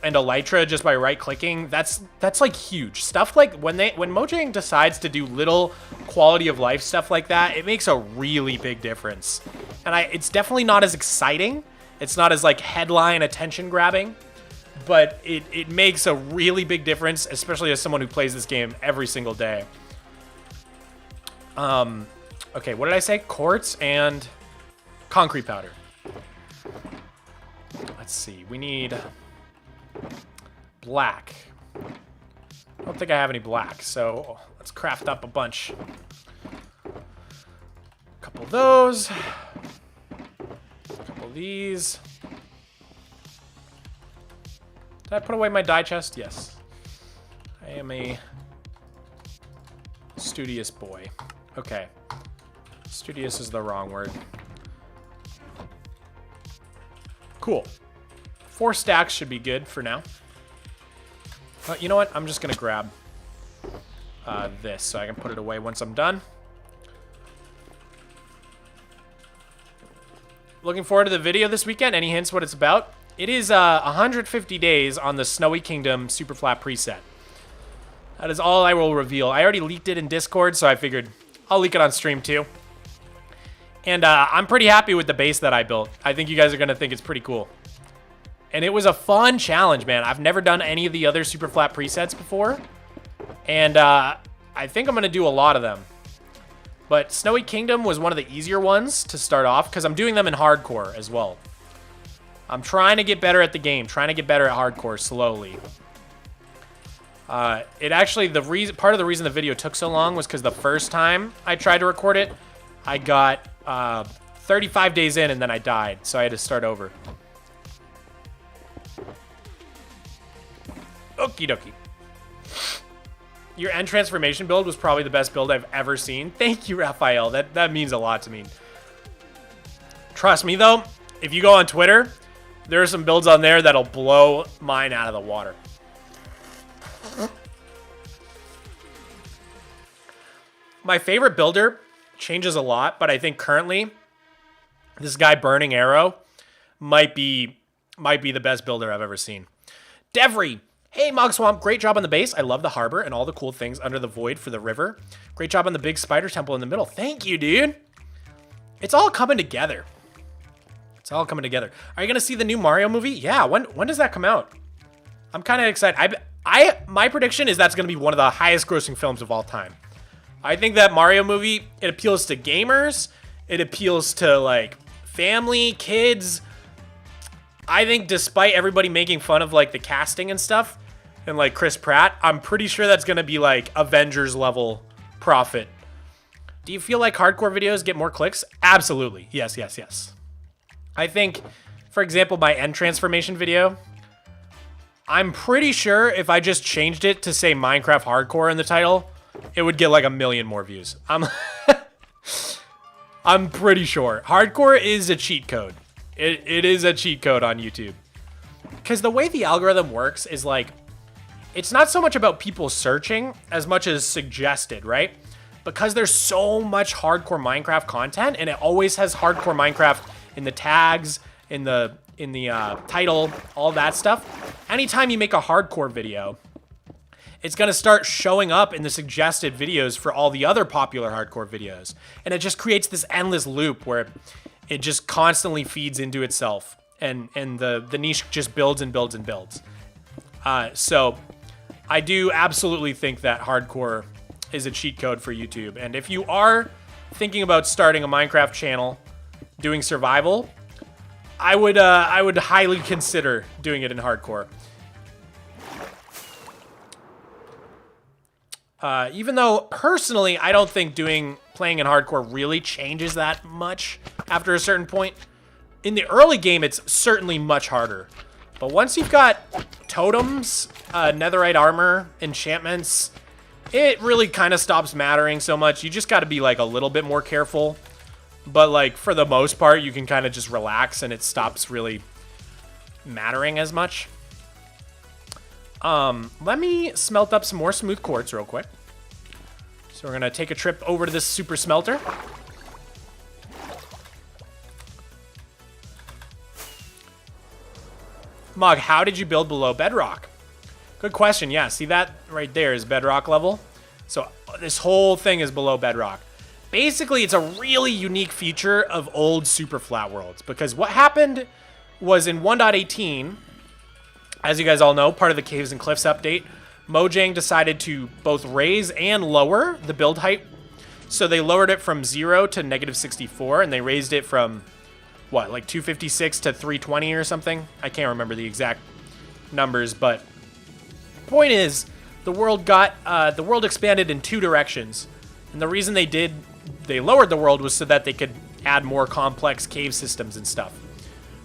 A: and elytra just by right-clicking. That's like, huge. Stuff like, when Mojang decides to do little quality of life stuff like that, it makes a really big difference. And it's definitely not as exciting. It's not as, like, headline attention-grabbing. But it makes a really big difference, especially as someone who plays this game every single day. Okay, what did I say? Quartz and concrete powder. Let's see. We need black. I don't think I have any black, so let's craft up a bunch. A couple of those. A couple of these. Did I put away my die chest? Yes. I am a studious boy. Okay. Studious is the wrong word. Cool. 4 stacks should be good for now. You know what? I'm just going to grab this so I can put it away once I'm done. Looking forward to the video this weekend. Any hints what it's about? It is 150 days on the Snowy Kingdom SUPERFLAT preset. That is all I will reveal. I already leaked it in Discord, so I figured I'll leak it on stream too. And I'm pretty happy with the base that I built. I think you guys are going to think it's pretty cool. And it was a fun challenge, man. I've never done any of the other SUPERFLAT presets before. And I think I'm going to do a lot of them. But Snowy Kingdom was one of the easier ones to start off because I'm doing them in hardcore as well. I'm trying to get better at the game, trying to get better at hardcore slowly. It actually, part of the reason the video took so long was because the first time I tried to record it, I got 35 days in and then I died, so I had to start over. Okie dokie. Your end transformation build was probably the best build I've ever seen. Thank you, Raphael. That means a lot to me. Trust me, though, if you go on Twitter, there are some builds on there that'll blow mine out of the water. My favorite builder changes a lot, but I think currently this guy Burning Arrow might be the best builder I've ever seen. Devry, hey Mogswamp, great job on the base. I love the harbor and all the cool things under the void for the river. Great job on the big spider temple in the middle. Thank you, dude. It's all coming together. It's all coming together. Are you gonna see the new Mario movie? Yeah. When does that come out? I'm kind of excited. My prediction is that's gonna be one of the highest grossing films of all time. I think that Mario movie, it appeals to gamers. It appeals to like family, kids. I think despite everybody making fun of like the casting and stuff and like Chris Pratt, I'm pretty sure that's gonna be like Avengers level profit. Do you feel like hardcore videos get more clicks? Absolutely. Yes, yes, yes. I think, for example, my end transformation video, I'm pretty sure if I just changed it to say Minecraft Hardcore in the title, it would get like 1 million more views. I'm pretty sure. Hardcore is a cheat code. It is a cheat code on YouTube. Because the way the algorithm works is like, it's not so much about people searching as much as suggested, right? Because there's so much hardcore Minecraft content and it always has hardcore Minecraft in the tags, in the title, all that stuff. Anytime you make a hardcore video, it's going to start showing up in the suggested videos for all the other popular hardcore videos. And it just creates this endless loop where it just constantly feeds into itself. And the niche just builds and builds and builds. So I do absolutely think that hardcore is a cheat code for YouTube. And if you are thinking about starting a Minecraft channel, doing survival, I would highly consider doing it in hardcore. Even though personally, I don't think playing in hardcore really changes that much after a certain point. In the early game, it's certainly much harder. But once you've got totems, netherite armor, enchantments, it really kind of stops mattering so much. You just got to be like a little bit more careful. But like for the most part, you can kind of just relax and it stops really mattering as much. Let me smelt up some more smooth quartz real quick. So we're gonna take a trip over to this super smelter. Mog, how did you build below bedrock? Good question. Yeah, see that right there is bedrock level. So this whole thing is below bedrock. Basically, it's a really unique feature of old SUPERFLAT worlds because what happened was in 1.18, as you guys all know, part of the Caves and Cliffs update, Mojang decided to both raise and lower the build height. So they lowered it from 0 to -64, and they raised it from, what, like 256 to 320 or something? I can't remember the exact numbers, but point is, the world expanded in 2 directions. And the reason they lowered the world was so that they could add more complex cave systems and stuff.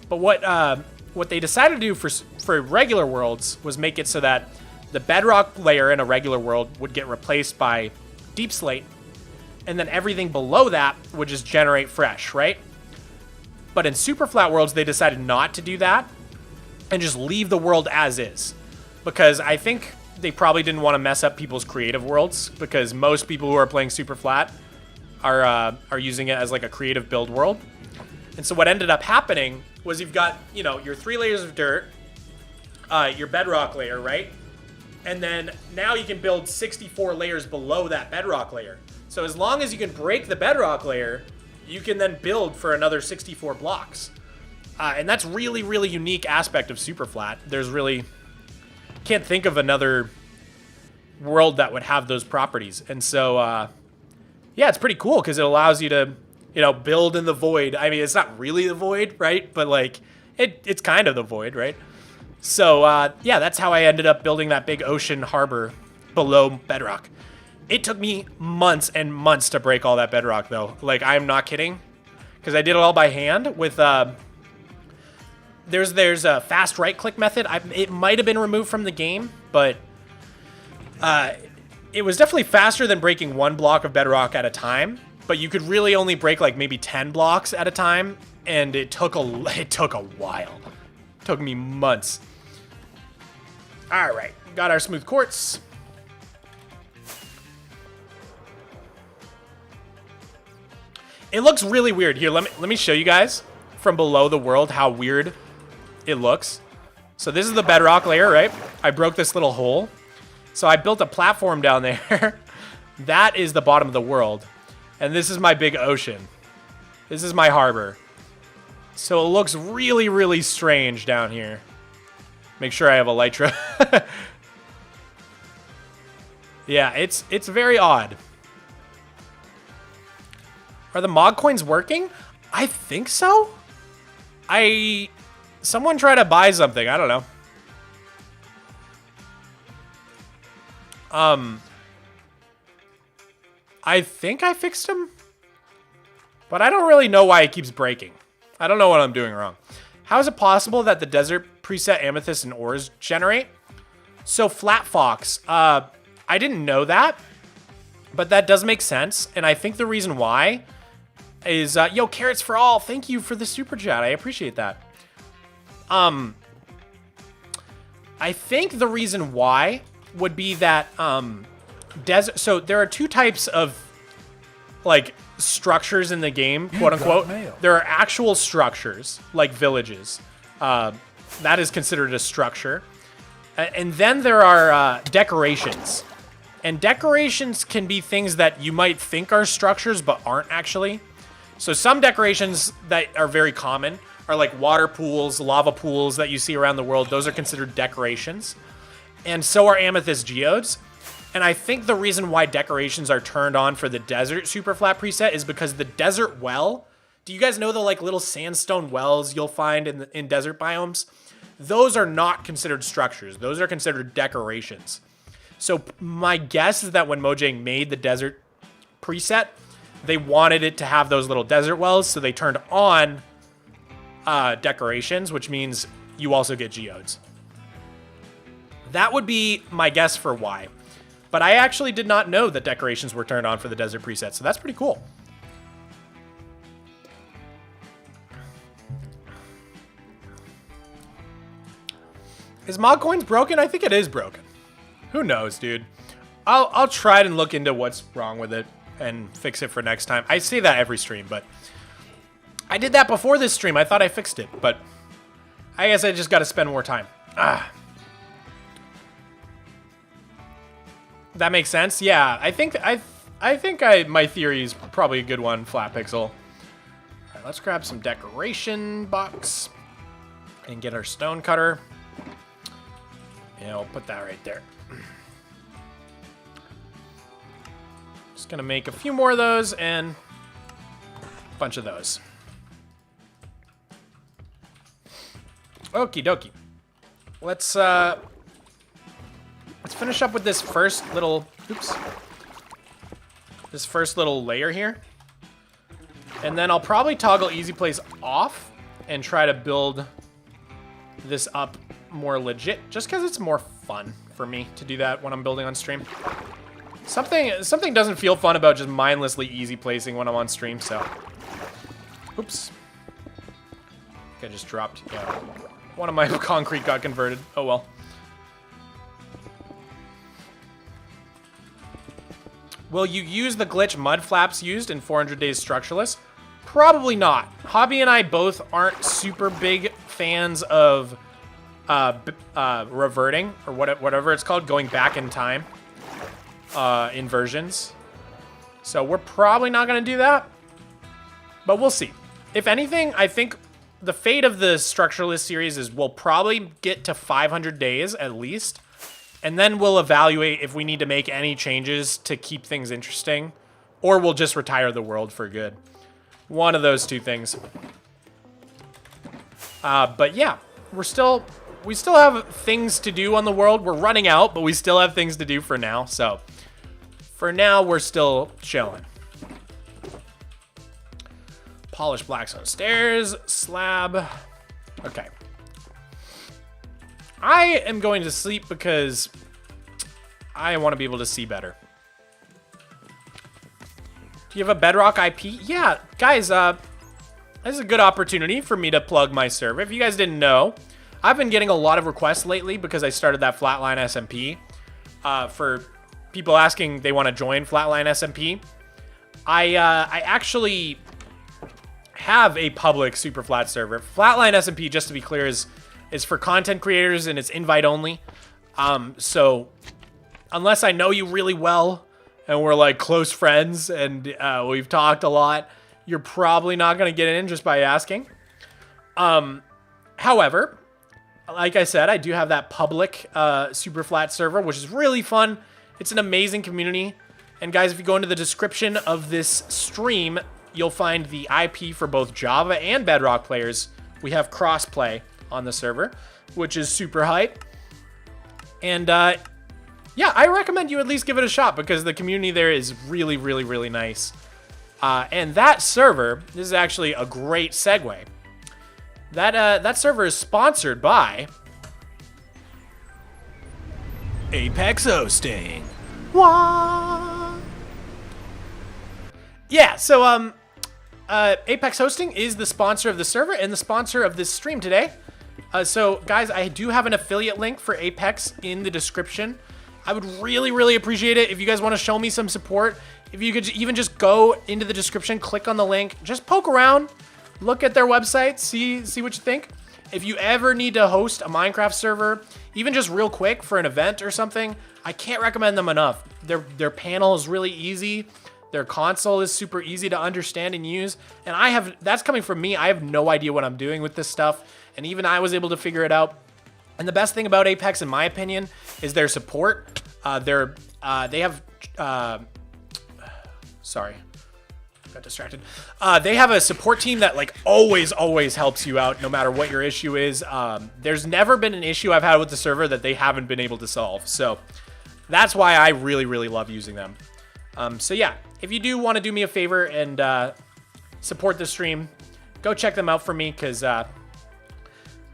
A: But what they decided to do for regular worlds was make it so that the bedrock layer in a regular world would get replaced by deep slate, and then everything below that would just generate fresh, right? But in super flat worlds, they decided not to do that and just leave the world as is, because I think they probably didn't want to mess up people's creative worlds, because most people who are playing super flat are using it as like a creative build world. And so what ended up happening was you've got, you know, your 3 layers of dirt, your bedrock layer, right? And then now you can build 64 layers below that bedrock layer. So as long as you can break the bedrock layer, you can then build for another 64 blocks. And that's really, really unique aspect of SUPERFLAT. There's really, can't think of another world that would have those properties. And so, yeah, it's pretty cool because it allows you to, you know, build in the void. I mean, it's not really the void, right? But like, it's kind of the void, right? So, yeah, that's how I ended up building that big ocean harbor below bedrock. It took me months and months to break all that bedrock, though. Like, I'm not kidding, because I did it all by hand with, there's a fast right-click method. It might have been removed from the game, but it was definitely faster than breaking 1 block of bedrock at a time. But you could really only break like maybe 10 blocks at a time, and it took a while. It took me months. All right, got our smooth quartz. It looks really weird. Here, let me show you guys from below the world how weird it looks. So this is the bedrock layer, right? I broke this little hole. So I built a platform down there. That is the bottom of the world. And this is my big ocean. This is my harbor. So it looks really, really strange down here. Make sure I have elytra. Yeah, it's very odd. Are the Mog coins working? I think so. Someone try to buy something. I don't know. I think I fixed him, but I don't really know why it keeps breaking. I don't know what I'm doing wrong. How is it possible that the desert preset amethyst and ores generate? So Flat Fox, I didn't know that, but that does make sense. And I think the reason why is, yo, carrots for all. Thank you for the super chat. I appreciate that. I think the reason why would be that, desert. So there are 2 types of like structures in the game, quote unquote. There are actual structures like villages. That is considered a structure. And then there are decorations. And decorations can be things that you might think are structures but aren't actually. So some decorations that are very common are like water pools, lava pools that you see around the world. Those are considered decorations. And so are amethyst geodes. And I think the reason why decorations are turned on for the desert SUPERFLAT preset is because the desert well, do you guys know the like little sandstone wells you'll find in desert biomes? Those are not considered structures. Those are considered decorations. So my guess is that when Mojang made the desert preset, they wanted it to have those little desert wells, so they turned on decorations, which means you also get geodes. That would be my guess for why. But I actually did not know that decorations were turned on for the desert preset, so that's pretty cool. Is Mog Coins broken? I think it is broken. Who knows, dude? I'll try and look into what's wrong with it and fix it for next time. I say that every stream, but I did that before this stream. I thought I fixed it, but I guess I just got to spend more time. That makes sense. Yeah, I think my theory is probably a good one, Flat Pixel. All right, let's grab some decoration box and get our stone cutter. Yeah, we'll put that right there. Just gonna make a few more of those and a bunch of those. Okie dokie. Let's finish up with this first little, oops, this first little layer here. And then I'll probably toggle easy place off and try to build this up more legit, just because it's more fun for me to do that when I'm building on stream. Something doesn't feel fun about just mindlessly easy placing when I'm on stream, so. Oops. I just dropped, yeah. One of my concrete got converted. Oh well. Will you use the glitch mud flaps used in 400 Days Structureless? Probably not. Hobby and I both aren't super big fans of reverting, or whatever it's called, going back in time inversions. So we're probably not going to do that, but we'll see. If anything, I think the fate of the Structureless series is we'll probably get to 500 days at least, and then we'll evaluate if we need to make any changes to keep things interesting, or we'll just retire the world for good. One of those two things. But yeah, we still have things to do on the world. We're running out, but we still have things to do for now. So for now, we're still chilling. Polished blackstone stairs, slab. Okay. I am going to sleep because I want to be able to see better. Do you have a Bedrock IP? Yeah, guys, this is a good opportunity for me to plug my server. If you guys didn't know, I've been getting a lot of requests lately because I started that Flatline SMP. For people asking they want to join Flatline SMP. I actually have a public SUPERFLAT server. Flatline SMP, just to be clear, is for content creators and it's invite only. So unless I know you really well and we're like close friends and we've talked a lot, you're probably not going to get in just by asking. However, like I said, I do have that public SUPERFLAT server, which is really fun. It's an amazing community. And guys, if you go into the description of this stream, you'll find the IP for both Java and Bedrock players. We have crossplay on the server, which is super hype. And yeah, I recommend you at least give it a shot because the community there is really, really, really nice. And that server, this is actually a great segue. That server is sponsored by Apex Hosting. What? Yeah, so Apex Hosting is the sponsor of the server and the sponsor of this stream today. So guys, I do have an affiliate link for Apex in the description. I would really, really appreciate it if you guys want to show me some support. If you could even just go into the description, click on the link, just poke around, look at their website, see what you think. If you ever need to host a Minecraft server, even just real quick for an event or something, I can't recommend them enough. Their panel is really easy. Their console is super easy to understand and use. And that's coming from me. I have no idea what I'm doing with this stuff. And even I was able to figure it out. And the best thing about Apex, in my opinion, is their support. They have, sorry, got distracted. They have a support team that like always helps you out no matter what your issue is. There's never been an issue I've had with the server that they haven't been able to solve. So that's why I really, really love using them. So yeah, if you do want to do me a favor and support the stream, go check them out for me because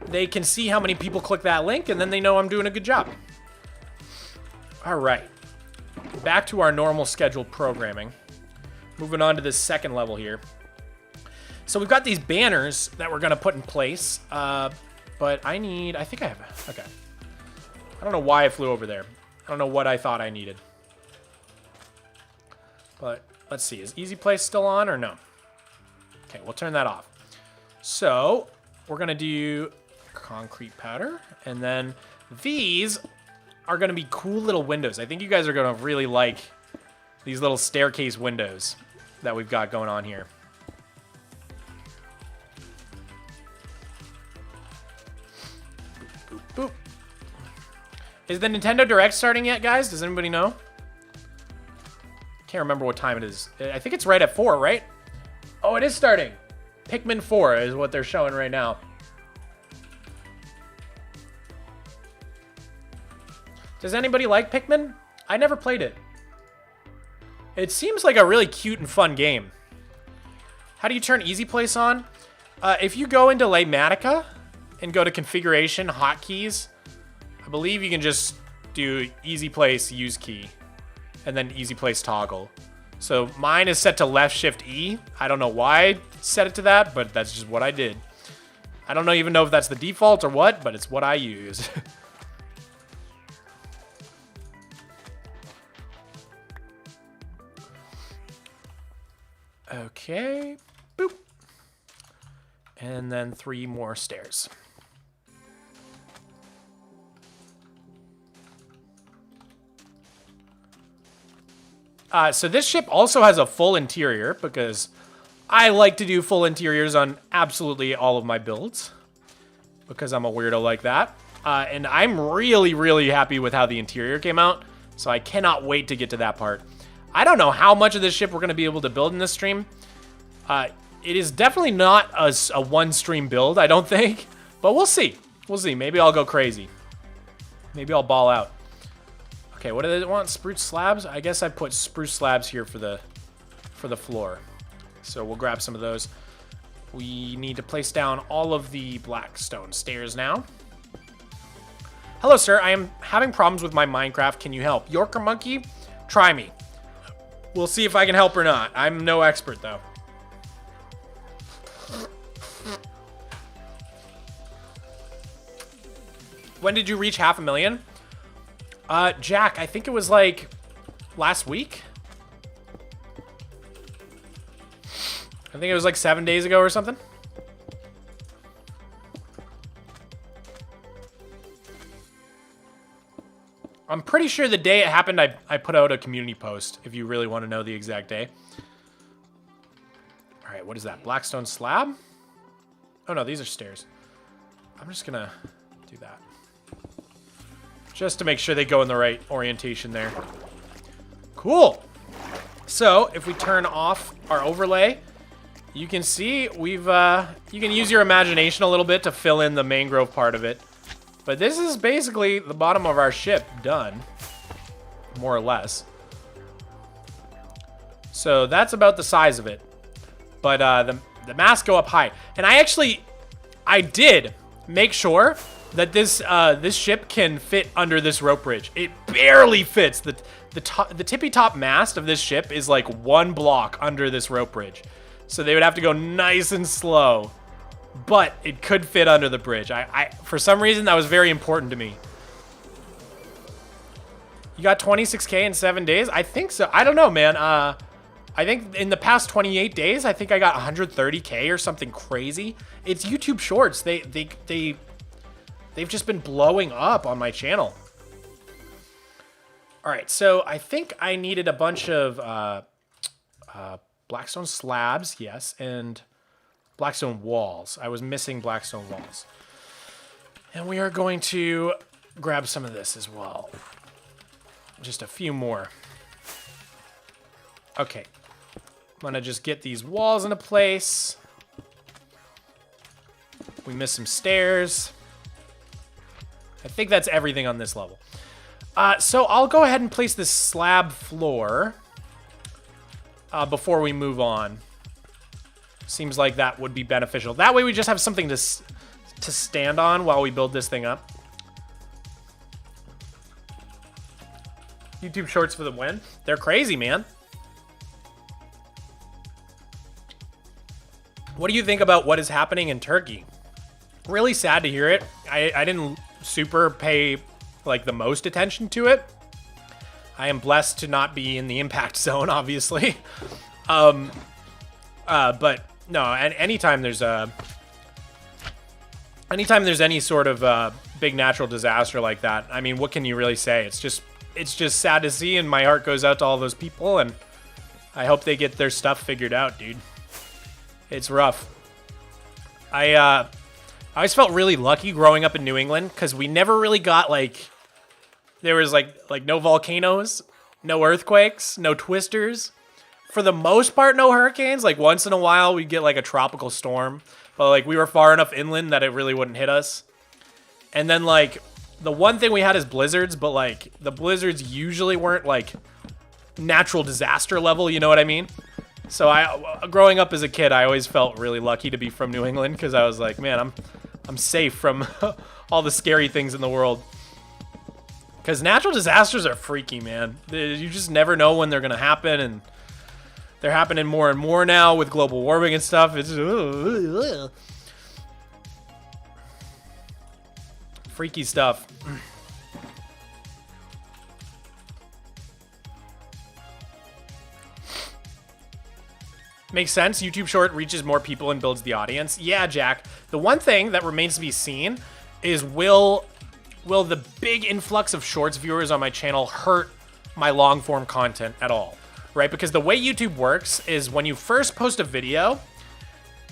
A: they can see how many people click that link and then they know I'm doing a good job. All right, back to our normal scheduled programming. Moving on to this second level here. So we've got these banners that we're gonna put in place, but I think I have, okay. I don't know why I flew over there. I don't know what I thought I needed. But let's see, is easy place still on or no? Okay, we'll turn that off. So we're gonna do concrete powder, and then these are gonna be cool little windows. I think you guys are gonna really like these little staircase windows that we've got going on here. Boop, boop, boop. Is the Nintendo Direct starting yet, guys? Does anybody know? Can't remember what time it is. I think it's right at 4, right? Oh, it is starting. Pikmin 4 is what they're showing right now. Does anybody like Pikmin? I never played it. It seems like a really cute and fun game. How do you turn Easy Place on? If you go into Laymatica and go to Configuration, Hotkeys, I believe you can just do Easy Place, Use Key, and then Easy Place Toggle. So mine is set to Left Shift E. I don't know why I set it to that, but that's just what I did. I don't even know if that's the default or what, but it's what I use. Okay, boop. And then 3 more stairs. So this ship also has a full interior because I like to do full interiors on absolutely all of my builds because I'm a weirdo like that. And I'm really, really happy with how the interior came out. So I cannot wait to get to that part. I don't know how much of this ship we're going to be able to build in this stream. It is definitely not a one-stream build, I don't think. But we'll see. We'll see. Maybe I'll go crazy. Maybe I'll ball out. Okay, what do they want? Spruce slabs? I guess I put spruce slabs here for the floor. So we'll grab some of those. We need to place down all of the black stone stairs now. Hello, sir. I am having problems with my Minecraft. Can you help? Yorker Monkey, try me. We'll see if I can help or not. I'm no expert, though. When did you reach 500,000? Jack, I think it was like last week. I think it was like 7 days ago or something. I'm pretty sure the day it happened, I put out a community post, if you really want to know the exact day. All right, what is that? Blackstone slab? Oh, no, these are stairs. I'm just going to do that. Just to make sure they go in the right orientation there. Cool. So, if we turn off our overlay, you can see we've, you can use your imagination a little bit to fill in the mangrove part of it. But this is basically the bottom of our ship done, more or less. So that's about the size of it. But the masts go up high. And I did make sure that this ship can fit under this rope bridge. It barely fits. The tippy top mast of this ship is like 1 block under this rope bridge. So they would have to go nice and slow. But it could fit under the bridge. For some reason, that was very important to me. You got 26K in 7 days? I think so. I don't know, man. I think in the past 28 days, I think I got 130K or something crazy. It's YouTube Shorts. They've just been blowing up on my channel. All right, so I think I needed a bunch of Blackstone slabs, yes, and Blackstone walls. I was missing Blackstone walls. And we are going to grab some of this as well. Just a few more. Okay. I'm going to just get these walls into place. We missed some stairs. I think that's everything on this level. So I'll go ahead and place this slab floor before we move on. Seems like that would be beneficial. That way we just have something to stand on while we build this thing up. YouTube Shorts for the win. They're crazy, man. What do you think about what is happening in Turkey? Really sad to hear it. I didn't super pay like the most attention to it. I am blessed to not be in the impact zone, obviously. But no, and anytime there's any sort of big natural disaster like that, I mean, what can you really say? It's just sad to see, and my heart goes out to all those people, and I hope they get their stuff figured out, dude. It's rough. I always felt really lucky growing up in New England because we never really got there was like no volcanoes, no earthquakes, no twisters. For the most part, no hurricanes. Like once in a while, we'd get like a tropical storm, but like we were far enough inland that it really wouldn't hit us. And then like The one thing we had is blizzards, but like the blizzards usually weren't like natural disaster level, you know what I mean? So growing up as a kid, I always felt really lucky to be from New England because I was like, man, I'm safe from all the scary things in the world. Because natural disasters are freaky, man. You just never know when they're gonna happen, and they're happening more and more now with global warming and stuff. It's freaky stuff. Makes sense. YouTube Short reaches more people and builds the audience. Yeah, Jack. The one thing that remains to be seen is will the big influx of Shorts viewers on my channel hurt my long form content at all, right? Because the way YouTube works is when you first post a video,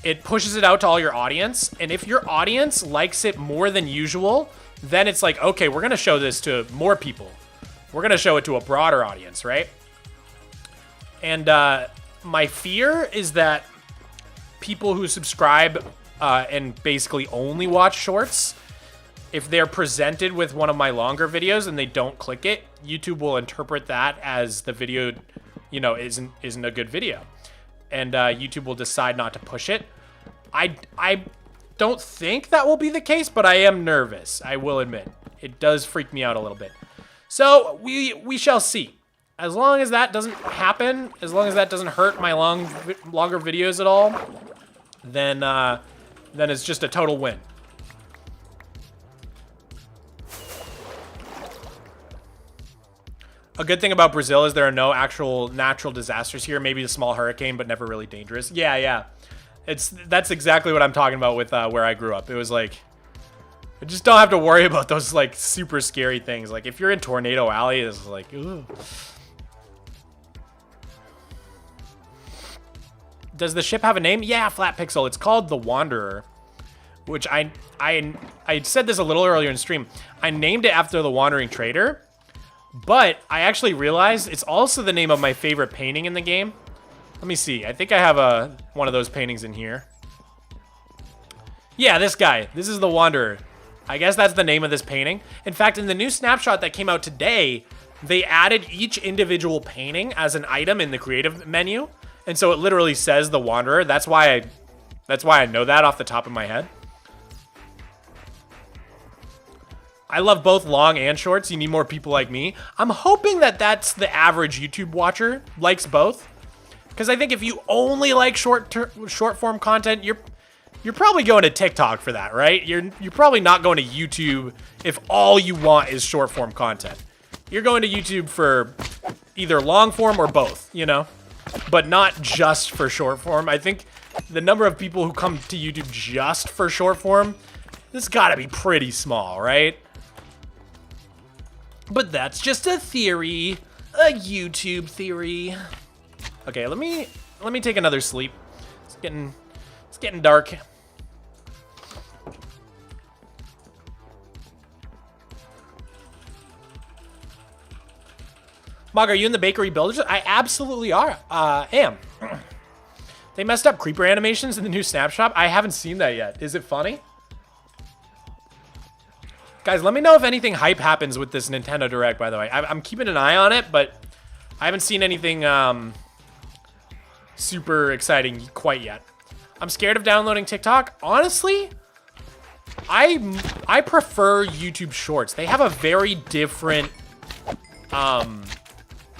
A: it pushes it out to all your audience. And if your audience likes it more than usual, then it's like, okay, we're going to show this to more people. We're going to show it to a broader audience, right? And my fear is that people who subscribe and basically only watch shorts, if they're presented with one of my longer videos and they don't click it, YouTube will interpret that as the video, you know, isn't a good video. And YouTube will decide not to push it. I don't think that will be the case, but I am nervous, I will admit. It does freak me out a little bit. So we shall see. As long as that doesn't happen, as long as that doesn't hurt my longer videos at all, then it's just a total win. A good thing about Brazil is there are no actual natural disasters here. Maybe a small hurricane, but never really dangerous. Yeah. That's exactly what I'm talking about with where I grew up. It was like, I just don't have to worry about those like super scary things. Like if you're in Tornado Alley, it's like, ooh. Does the ship have a name? Yeah, Flat Pixel. It's called the Wanderer, which I said this a little earlier in stream. I named it after the Wandering Trader, but I actually realized it's also the name of my favorite painting in the game. Let me see. I think I have one of those paintings in here. Yeah, this guy. This is the Wanderer. I guess that's the name of this painting. In fact, in the new snapshot that came out today, they added each individual painting as an item in the creative menu. And so it literally says the Wanderer. That's why I know that off the top of my head. I love both long and shorts. You need more people like me. I'm hoping that that's the average YouTube watcher likes both. Because I think if you only like short form content, you're probably going to TikTok for that, right? You're probably not going to YouTube if all you want is short form content. You're going to YouTube for either long form or both, you know? But not just for short form. I think the number of people who come to YouTube just for short form, this gotta be pretty small, right? But that's just a theory, a YouTube theory. Okay, let me take another sleep. It's getting dark. Mog, are you in the bakery builders? I absolutely am. They messed up creeper animations in the new snapshot. I haven't seen that yet. Is it funny? Guys, let me know if anything hype happens with this Nintendo Direct, by the way. I'm keeping an eye on it, but I haven't seen anything super exciting quite yet. I'm scared of downloading TikTok. Honestly, I prefer YouTube Shorts. They have a very different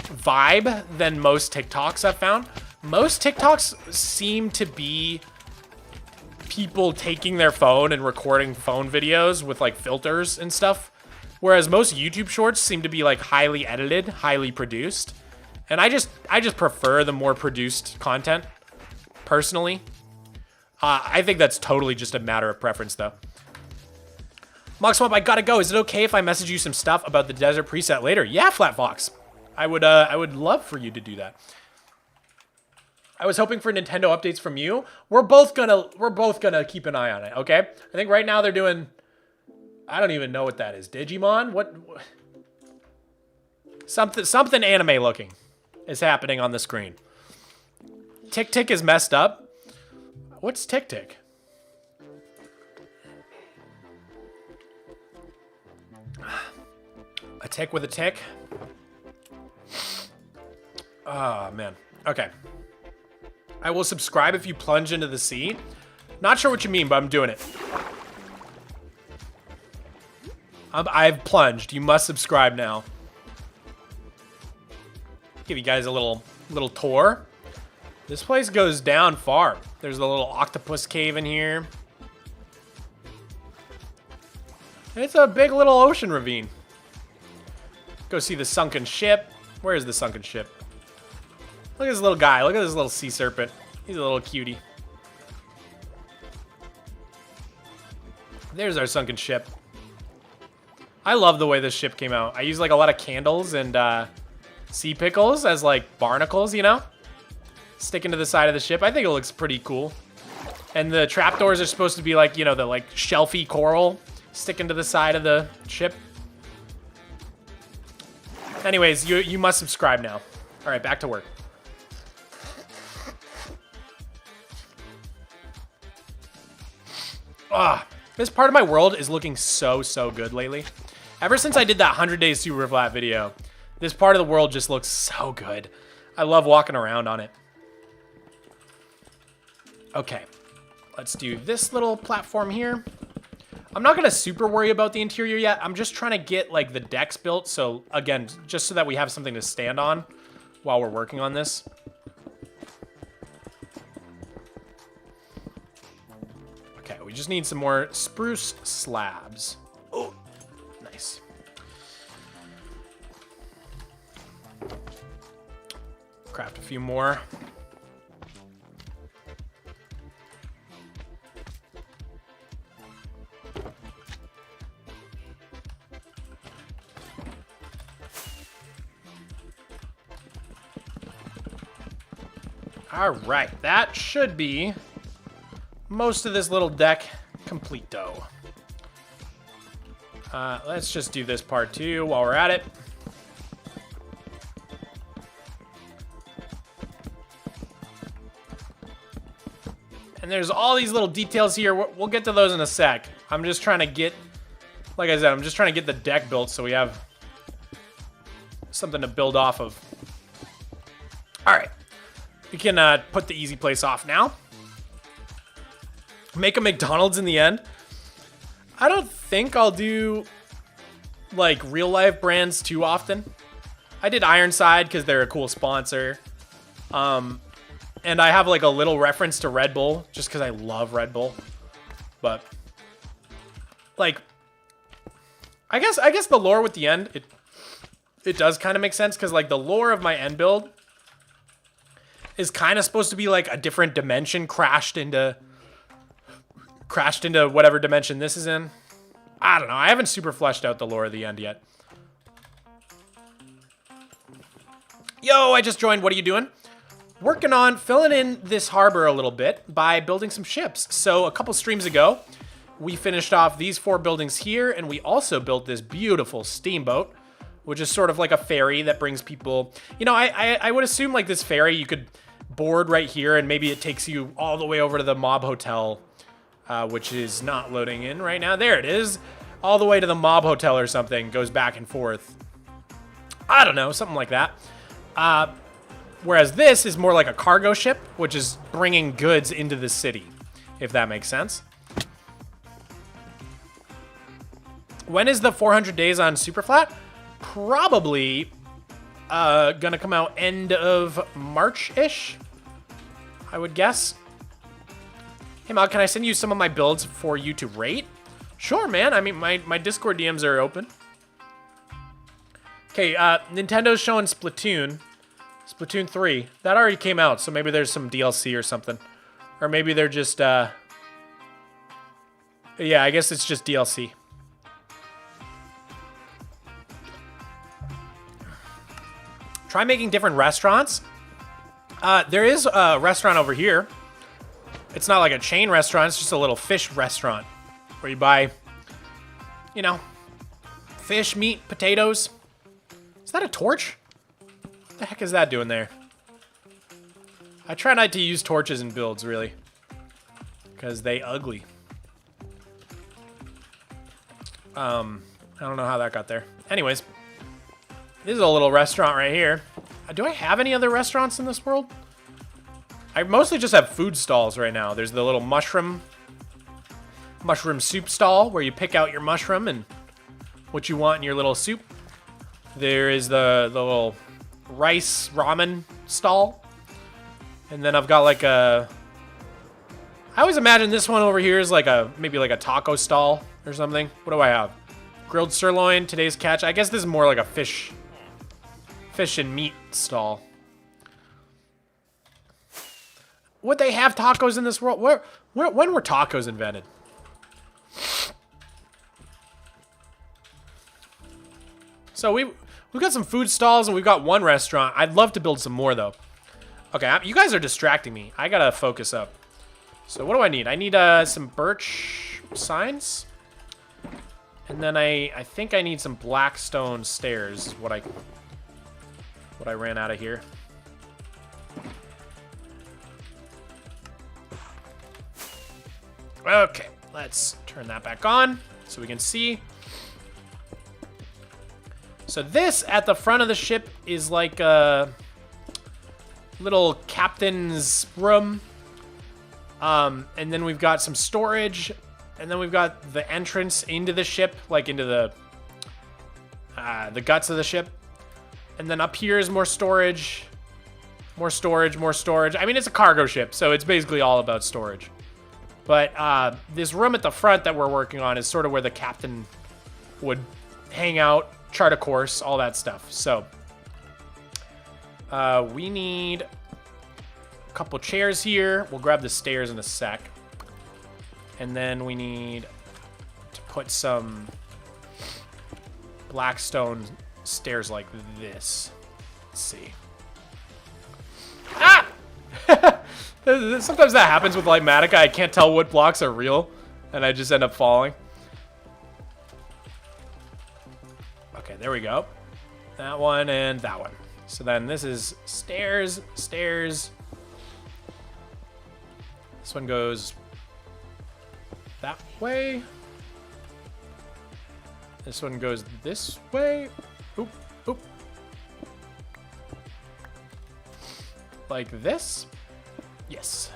A: vibe than most TikToks I've found. Most TikToks seem to be people taking their phone and recording phone videos with like filters and stuff, whereas most YouTube Shorts seem to be like highly edited, highly produced. And I just prefer the more produced content personally. I think that's totally just a matter of preference though. Mogswamp, I gotta go. Is it okay if I message you some stuff about the desert preset later? Yeah, Flat Fox. I would love for you to do that. I was hoping for Nintendo updates from you. We're both gonna keep an eye on it, okay? I think right now they're doing, I don't even know what that is. Digimon? What? Something anime looking is happening on the screen. Tick Tick is messed up. What's Tick Tick? A tick with a tick. Oh, man. Okay. I will subscribe if you plunge into the sea. Not sure what you mean, but I'm doing it. I've plunged. You must subscribe now. Give you guys a little tour. This place goes down far. There's a little octopus cave in here. It's a big little ocean ravine. Go see the sunken ship. Where is the sunken ship? Look at this little guy. Look at this little sea serpent. He's a little cutie. There's our sunken ship. I love the way this ship came out. I use like a lot of candles and sea pickles as like barnacles, you know? Sticking to the side of the ship. I think it looks pretty cool. And the trapdoors are supposed to be like, you know, the like shelfy coral sticking to the side of the ship. Anyways, you must subscribe now. All right, back to work. Ah, this part of my world is looking so good lately. Ever since I did that 100 Days SUPERFLAT video, this part of the world just looks so good. I love walking around on it. Okay, let's do this little platform here. I'm not gonna super worry about the interior yet. I'm just trying to get like the decks built. So again, just so that we have something to stand on while we're working on this. Okay, we just need some more spruce slabs. Oh, nice. Craft a few more. All right, that should be most of this little deck complete-o. Let's just do this part too while we're at it. And there's all these little details here. We'll get to those in a sec. I'm just trying to get, like I said, I'm just trying to get the deck built so we have something to build off of. All right. We can put the easy place off now. Make a McDonald's in the end. I don't think I'll do like real life brands too often. I did Ironside because they're a cool sponsor. And I have like a little reference to Red Bull just because I love Red Bull. But like, I guess the lore with the end, it does kind of make sense because like the lore of my end build is kind of supposed to be like a different dimension crashed into whatever dimension this is in. I don't know. I haven't super fleshed out the lore of the end yet. Yo, I just joined. What are you doing? Working on filling in this harbor a little bit by building some ships. So a couple streams ago, we finished off these 4 buildings here, and we also built this beautiful steamboat, which is sort of like a ferry that brings people. You know, I would assume like this ferry you could board right here, and maybe it takes you all the way over to the Mob Hotel, which is not loading in right now. There it is. All the way to the Mob Hotel or something. Goes back and forth. I don't know, something like that. Whereas this is more like a cargo ship, which is bringing goods into the city, if that makes sense. When is the 400 days on SUPERFLAT? Probably gonna come out end of March-ish, I would guess. Hey, Mog, can I send you some of my builds for you to rate? Sure, man. I mean, my Discord DMs are open. Okay, Nintendo's showing Splatoon 3. That already came out, so maybe there's some DLC or something. Or maybe they're just, yeah, I guess it's just DLC. Try making different restaurants. There is a restaurant over here. It's not like a chain restaurant, it's just a little fish restaurant where you buy, you know, fish, meat, potatoes. Is that a torch? What the heck is that doing there? I try not to use torches in builds, really, because they ugly. I don't know how that got there. Anyways, This is a little restaurant right here. Do I have any other restaurants in this world? I mostly just have food stalls right now. There's the little mushroom soup stall where you pick out your mushroom and what you want in your little soup. There is the little rice ramen stall. And then I've got like a... I always imagine this one over here is like maybe like a taco stall or something. What do I have? Grilled sirloin, today's catch. I guess this is more like a fish and meat stall. Would they have tacos in this world? When were tacos invented? So we've got some food stalls and we've got one restaurant. I'd love to build some more though. Okay, you guys are distracting me. I gotta focus up. So what do I need? I need some birch signs. And then I think I need some black stone stairs is what I ran out of here. Okay, let's turn that back on so we can see. So this at the front of the ship is like a little captain's room. And then we've got some storage, and then we've got the entrance into the ship, like into the guts of the ship. And then up here is more storage, more storage, more storage. I mean, it's a cargo ship, so it's basically all about storage. But this room at the front that we're working on is sort of where the captain would hang out, chart a course, all that stuff. So we need a couple chairs here. We'll grab the stairs in a sec. And then we need to put some black stone stairs like this. Let's see. Ah! Sometimes that happens with Lightmatica. I can't tell what blocks are real, and I just end up falling. Okay, there we go. That one and that one. So then this is stairs, stairs. This one goes that way. This one goes this way. Oop, oop. Like this. Yes.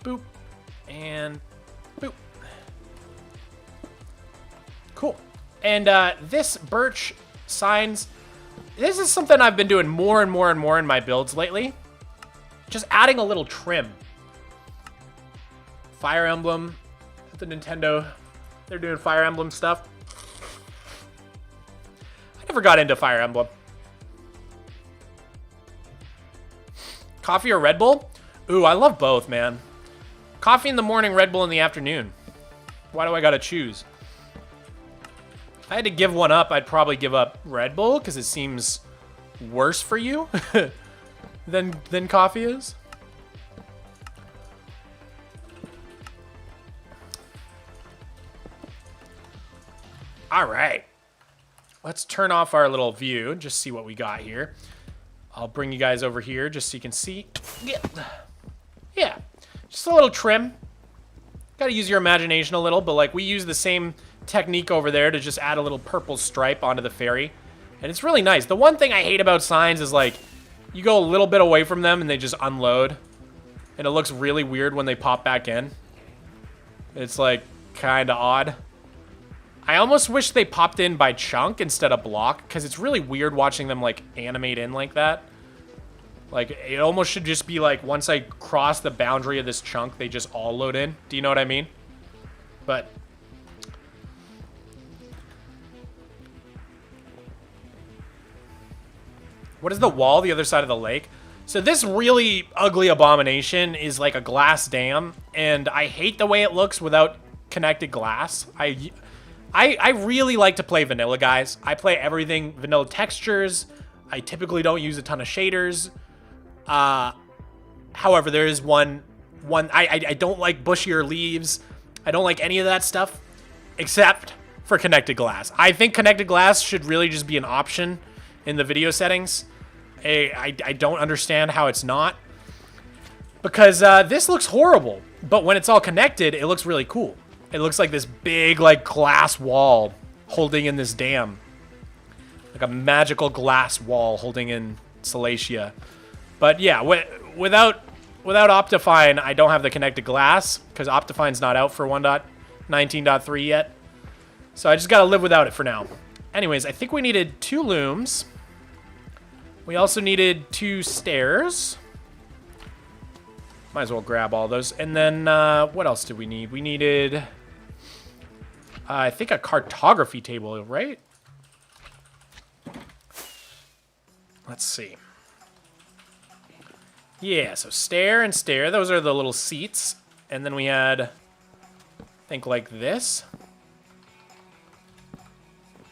A: Boop. And boop. Cool. And this birch signs, this is something I've been doing more and more and more in my builds lately. Just adding a little trim. Fire Emblem, the Nintendo, they're doing Fire Emblem stuff. I never got into Fire Emblem. Coffee or Red Bull? Ooh, I love both, man. Coffee in the morning, Red Bull in the afternoon. Why do I gotta choose? If I had to give one up, I'd probably give up Red Bull because it seems worse for you than coffee is. All right. Let's turn off our little view and just see what we got here. I'll bring you guys over here just so you can see. Yeah, just a little trim. Gotta use your imagination a little, but like we use the same technique over there to just add a little purple stripe onto the ferry. And it's really nice. The one thing I hate about signs is like, you go a little bit away from them and they just unload. And it looks really weird when they pop back in. It's like kind of odd. I almost wish they popped in by chunk instead of block, because it's really weird watching them like animate in like that. Like it almost should just be like once I cross the boundary of this chunk, they just all load in. Do you know what I mean? But what is the wall the other side of the lake? So this really ugly abomination is like a glass dam, and I hate the way it looks without connected glass. I really like to play vanilla, guys. I play everything vanilla textures. I typically don't use a ton of shaders. However, there is one I don't like bushier leaves. I don't like any of that stuff except for connected glass. I think connected glass should really just be an option in the video settings. I don't understand how it's not, because this looks horrible, but when it's all connected, it looks really cool. It looks like this big, like, glass wall holding in this dam. like a magical glass wall holding in Salacia. But yeah, without Optifine, I don't have the connected glass because Optifine's not out for 1.19.3 yet. So I just gotta live without it for now. Anyways, I think we needed 2 looms. We also needed 2 stairs. Might as well grab all those. And then, what else did we need? We needed, I think, a cartography table, right? Let's see. Yeah, so stair and stair. Those are the little seats. And then we had, I think, like this.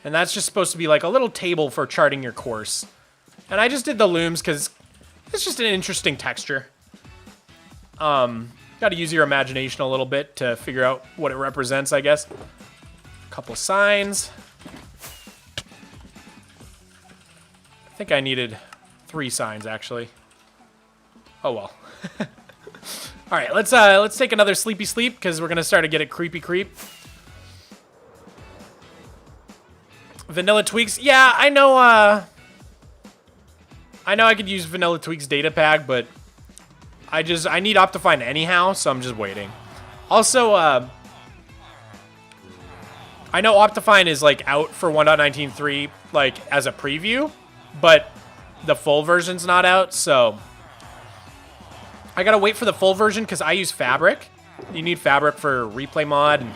A: And that's just supposed to be like a little table for charting your course. And I just did the looms because it's just an interesting texture. Got to use your imagination a little bit to figure out what it represents, I guess. A couple signs. I think I needed 3 signs, actually. Oh, well. All right, let's take another sleepy sleep because we're going to start to get it creepy creep. Vanilla Tweaks. Yeah, I know I could use Vanilla Tweaks data pack, but I need Optifine anyhow, so I'm just waiting. Also, I know Optifine is like out for 1.19.3 like as a preview, but the full version's not out, so I gotta wait for the full version because I use Fabric. You need Fabric for replay mod and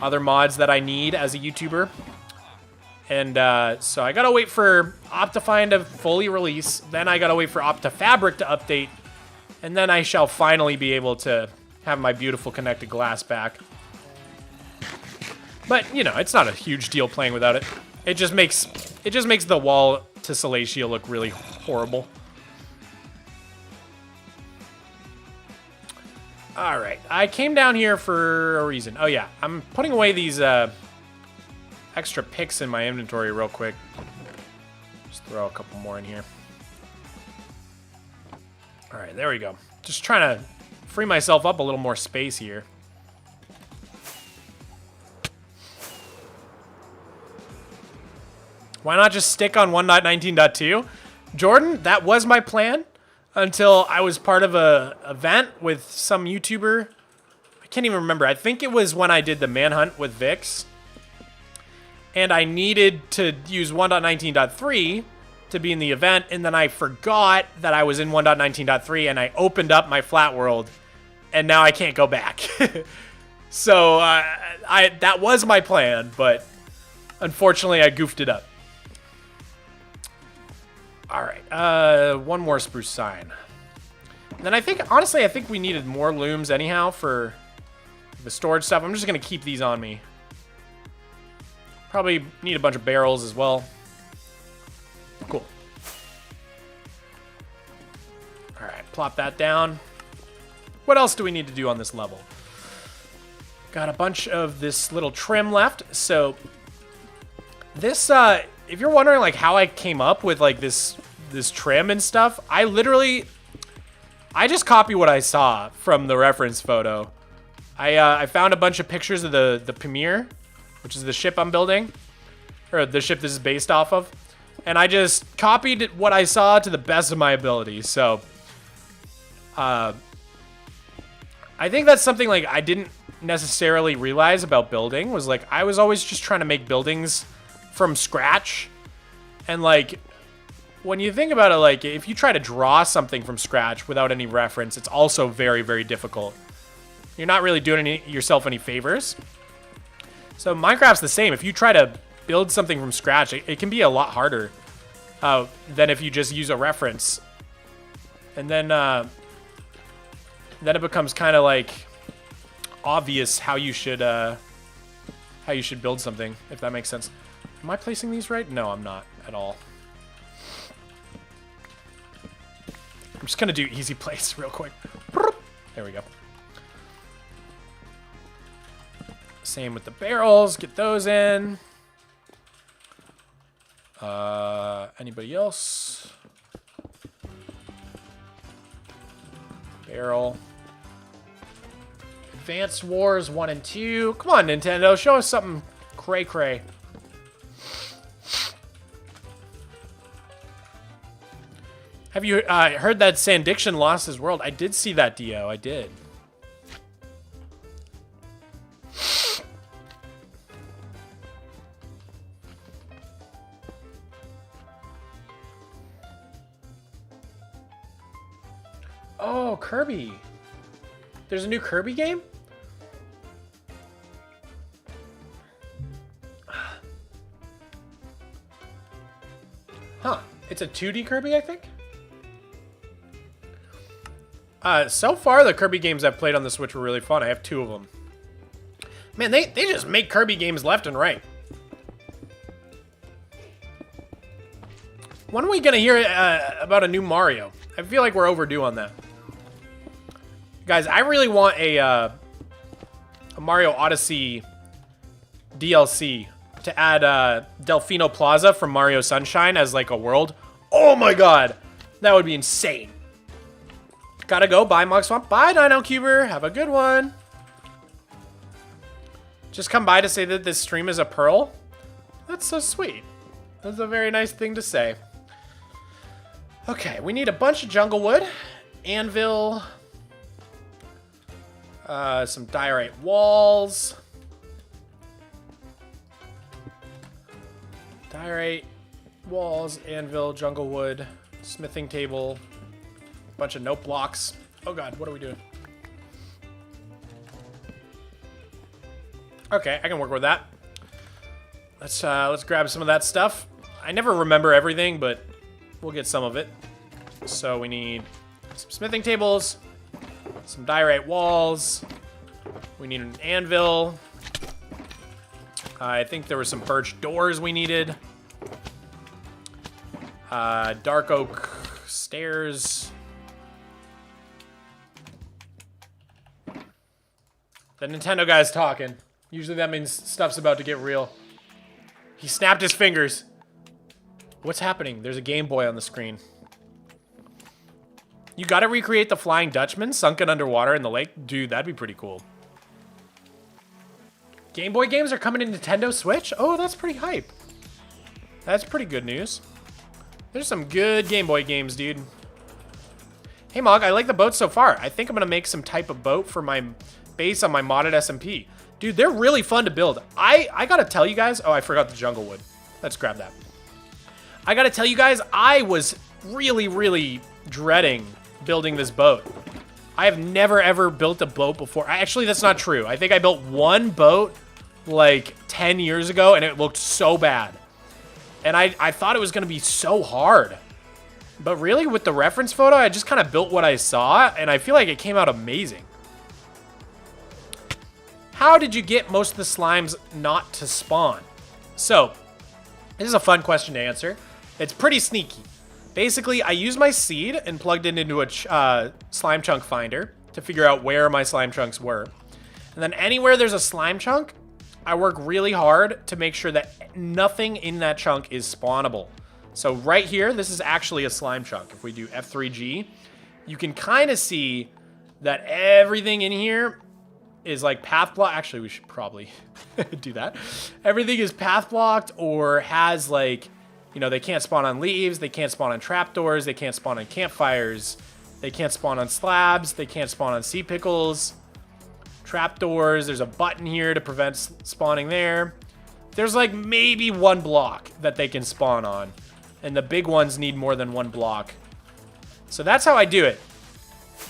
A: other mods that I need as a YouTuber. And so I gotta wait for Optifine to fully release, then I gotta wait for OptiFabric to update, and then I shall finally be able to have my beautiful connected glass back. But, you know, it's not a huge deal playing without it. It just makes the wall to Salacia look really horrible. Alright, I came down here for a reason. Oh yeah, I'm putting away these extra picks in my inventory real quick. Just throw a couple more in here. All right, there we go. Just trying to free myself up a little more space here. Why not just stick on 1.19.2? Jordan, that was my plan until I was part of a event with some YouTuber. I can't even remember. I think it was when I did the manhunt with Vix. And I needed to use 1.19.3 to be in the event, and then I forgot that I was in 1.19.3, and I opened up my flat world, and now I can't go back. So that was my plan, but unfortunately I goofed it up. All right, one more spruce sign. And then I think, honestly, I think we needed more looms anyhow for the storage stuff. I'm just gonna keep these on me. Probably need a bunch of barrels as well. Cool. All right, plop that down. What else do we need to do on this level? Got a bunch of this little trim left. So this, if you're wondering like how I came up with like this trim and stuff, I just copy what I saw from the reference photo. I found a bunch of pictures of the Premier, which is the ship I'm building, or the ship this is based off of. And I just copied what I saw to the best of my ability. So, I think that's something like I didn't necessarily realize about building, was like I was always just trying to make buildings from scratch. And like, when you think about it, like if you try to draw something from scratch without any reference, it's also very, very difficult. You're not really doing yourself any favors. So Minecraft's the same. If you try to build something from scratch, it can be a lot harder than if you just use a reference. And then it becomes kind of like obvious how you should build something, if that makes sense. Am I placing these right? No, I'm not at all. I'm just gonna do easy place real quick. There we go. Same with the barrels. Get those in. Anybody else? Barrel. Advanced Wars 1 and 2. Come on, Nintendo. Show us something cray-cray. Have you heard that Sandiction lost his world? I did see that, Dio. I did. Oh, Kirby. There's a new Kirby game? Huh. It's a 2D Kirby, I think? So far, the Kirby games I've played on the Switch were really fun. I have 2 of them. Man, they just make Kirby games left and right. When are we gonna hear about a new Mario? I feel like we're overdue on that. Guys, I really want a Mario Odyssey DLC to add Delfino Plaza from Mario Sunshine as like a world. Oh my god, that would be insane. Gotta go. Bye, Mogswamp. Bye, Dino Cuber. Have a good one. Just come by to say that this stream is a pearl. That's so sweet. That's a very nice thing to say. Okay, we need a bunch of jungle wood, anvil, some diorite walls, anvil, jungle wood, smithing table, bunch of note blocks. Oh god, what are we doing? Okay, I can work with that. Let's grab some of that stuff. I never remember everything, but we'll get some of it. So we need some smithing tables, some diorite walls. We need an anvil. I think there were some birch doors we needed. Dark oak stairs. The Nintendo guy's talking. Usually that means stuff's about to get real. He snapped his fingers. What's happening? There's a Game Boy on the screen. You gotta recreate the Flying Dutchman sunken underwater in the lake? Dude, that'd be pretty cool. Game Boy games are coming to Nintendo Switch? Oh, that's pretty hype. That's pretty good news. There's some good Game Boy games, dude. Hey, Mog, I like the boat so far. I think I'm gonna make some type of boat for my base on my modded SMP. Dude, they're really fun to build. I gotta tell you guys... Oh, I forgot the jungle wood. Let's grab that. I gotta tell you guys, I was really, really dreading building this boat. I have never, ever built a boat before. Actually, that's not true. I think I built one boat like 10 years ago, and it looked so bad. And I thought it was gonna be so hard. But really, with the reference photo, I just kind of built what I saw, and I feel like it came out amazing. How did you get most of the slimes not to spawn? So, this is a fun question to answer. It's pretty sneaky. Basically, I used my seed and plugged it into a slime chunk finder to figure out where my slime chunks were. And then anywhere there's a slime chunk, I work really hard to make sure that nothing in that chunk is spawnable. So right here, this is actually a slime chunk. If we do F3G, you can kind of see that everything in here is like path block. Actually, we should probably do that. Everything is path blocked or has like, you know, they can't spawn on leaves, they can't spawn on trapdoors, they can't spawn on campfires, they can't spawn on slabs, they can't spawn on sea pickles, trapdoors. There's a button here to prevent spawning there. There's like maybe one block that they can spawn on, and the big ones need more than one block. So that's how I do it.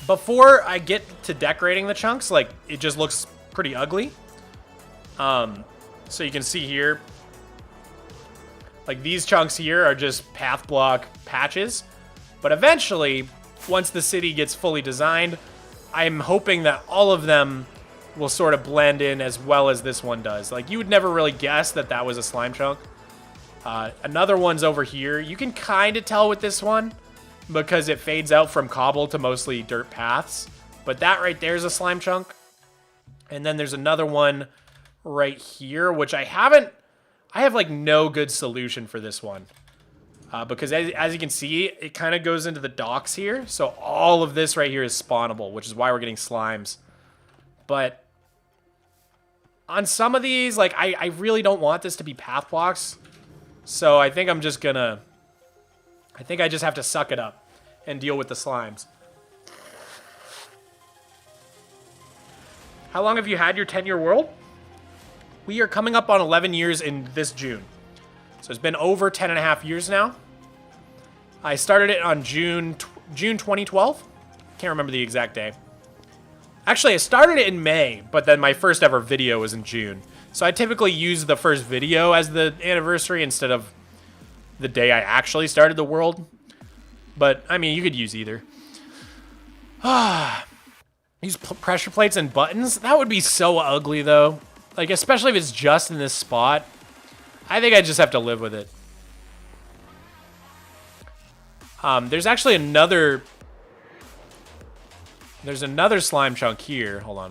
A: Before I get to decorating the chunks, like, it just looks pretty ugly. So you can see here, like, these chunks here are just path block patches. But eventually, once the city gets fully designed, I'm hoping that all of them will sort of blend in as well as this one does. Like, you would never really guess that that was a slime chunk. Another one's over here. You can kind of tell with this one, because it fades out from cobble to mostly dirt paths. But that right there is a slime chunk. And then there's another one right here, which I have like no good solution for this one. Because as you can see, it kind of goes into the docks here. So all of this right here is spawnable, which is why we're getting slimes. But on some of these, like, I really don't want this to be path blocks. So I think I'm just gonna... I think I just have to suck it up and deal with the slimes. How long have you had your 10-year world? We are coming up on 11 years in this June. So it's been over 10 and a half years now. I started it on June 2012. Can't remember the exact day. Actually, I started it in May, but then my first ever video was in June. So I typically use the first video as the anniversary instead of the day I actually started the world. But, I mean, you could use either. Use pressure plates and buttons? That would be so ugly, though. Like, especially if it's just in this spot. I think I just have to live with it. There's actually another... There's another slime chunk here. Hold on.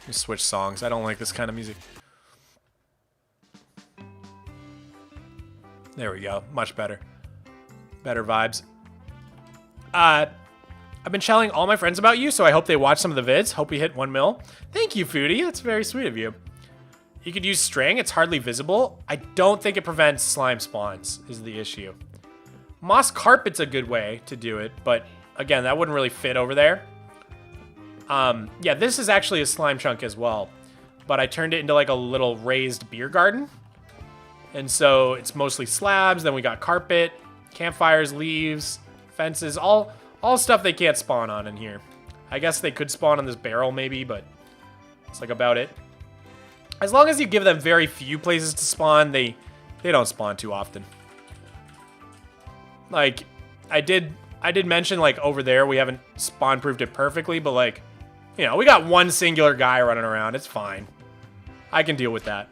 A: Let me switch songs. I don't like this kind of music. There we go. Much better. Better vibes. I've been telling all my friends about you, so I hope they watch some of the vids. Hope we hit 1 mil. Thank you, Foodie. That's very sweet of you. You could use string. It's hardly visible. I don't think it prevents slime spawns, is the issue. Moss carpet's a good way to do it, but again, that wouldn't really fit over there. Yeah, this is actually a slime chunk as well, but I turned it into like a little raised beer garden. And so it's mostly slabs, then we got carpet, campfires, leaves, fences, all stuff they can't spawn on in here. I guess they could spawn on this barrel maybe, but it's like about it. As long as you give them very few places to spawn, they don't spawn too often. Like, I did mention, like, over there, we haven't spawn-proofed it perfectly, but, like, you know, we got one singular guy running around. It's fine. I can deal with that.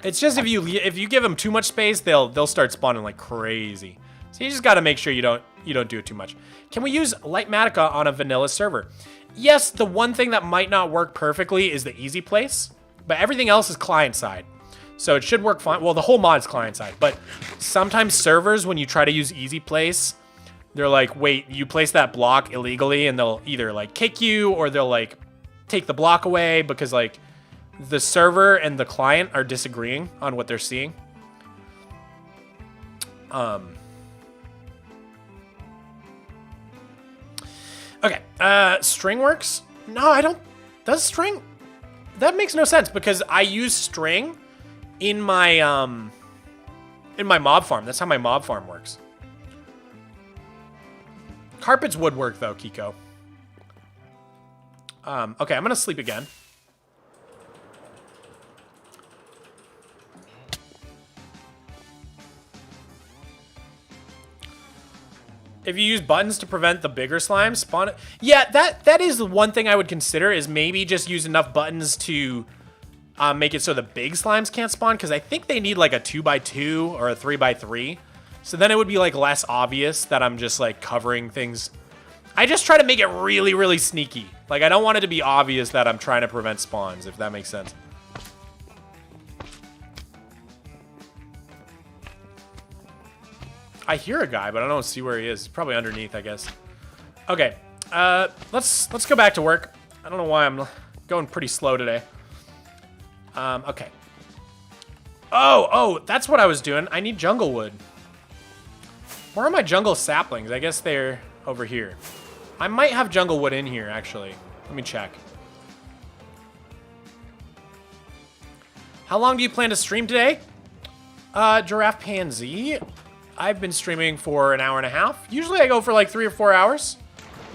A: It's just if you give them too much space, they'll start spawning like crazy. So you just got to make sure you don't do it too much. Can we use Lightmatica on a vanilla server? Yes, the one thing that might not work perfectly is the easy place, but everything else is client side. So it should work fine. Well, the whole mod is client side, but sometimes servers, when you try to use easy place, they're like, wait, you placed that block illegally, and they'll either like kick you or they'll like take the block away because like the server and the client are disagreeing on what they're seeing. Okay, string works? No, I don't. Does string? That makes no sense because I use string in my mob farm. That's how my mob farm works. Carpets would work though, Kiko. Okay, I'm gonna sleep again. If you use buttons to prevent the bigger slime spawn, yeah, that is the one thing I would consider is maybe just use enough buttons to make it so the big slimes can't spawn, because I think they need like a 2x2 or a 3x3. So then it would be like less obvious that I'm just like covering things. I just try to make it really, really sneaky. Like I don't want it to be obvious that I'm trying to prevent spawns, if that makes sense. I hear a guy, but I don't see where he is. He's probably underneath, I guess. Okay, let's go back to work. I don't know why I'm going pretty slow today. Okay. Oh, that's what I was doing. I need jungle wood. Where are my jungle saplings? I guess they're over here. I might have jungle wood in here, actually. Let me check. How long do you plan to stream today? Giraffe Pansy. I've been streaming for an hour and a half. Usually I go for like 3 or 4 hours.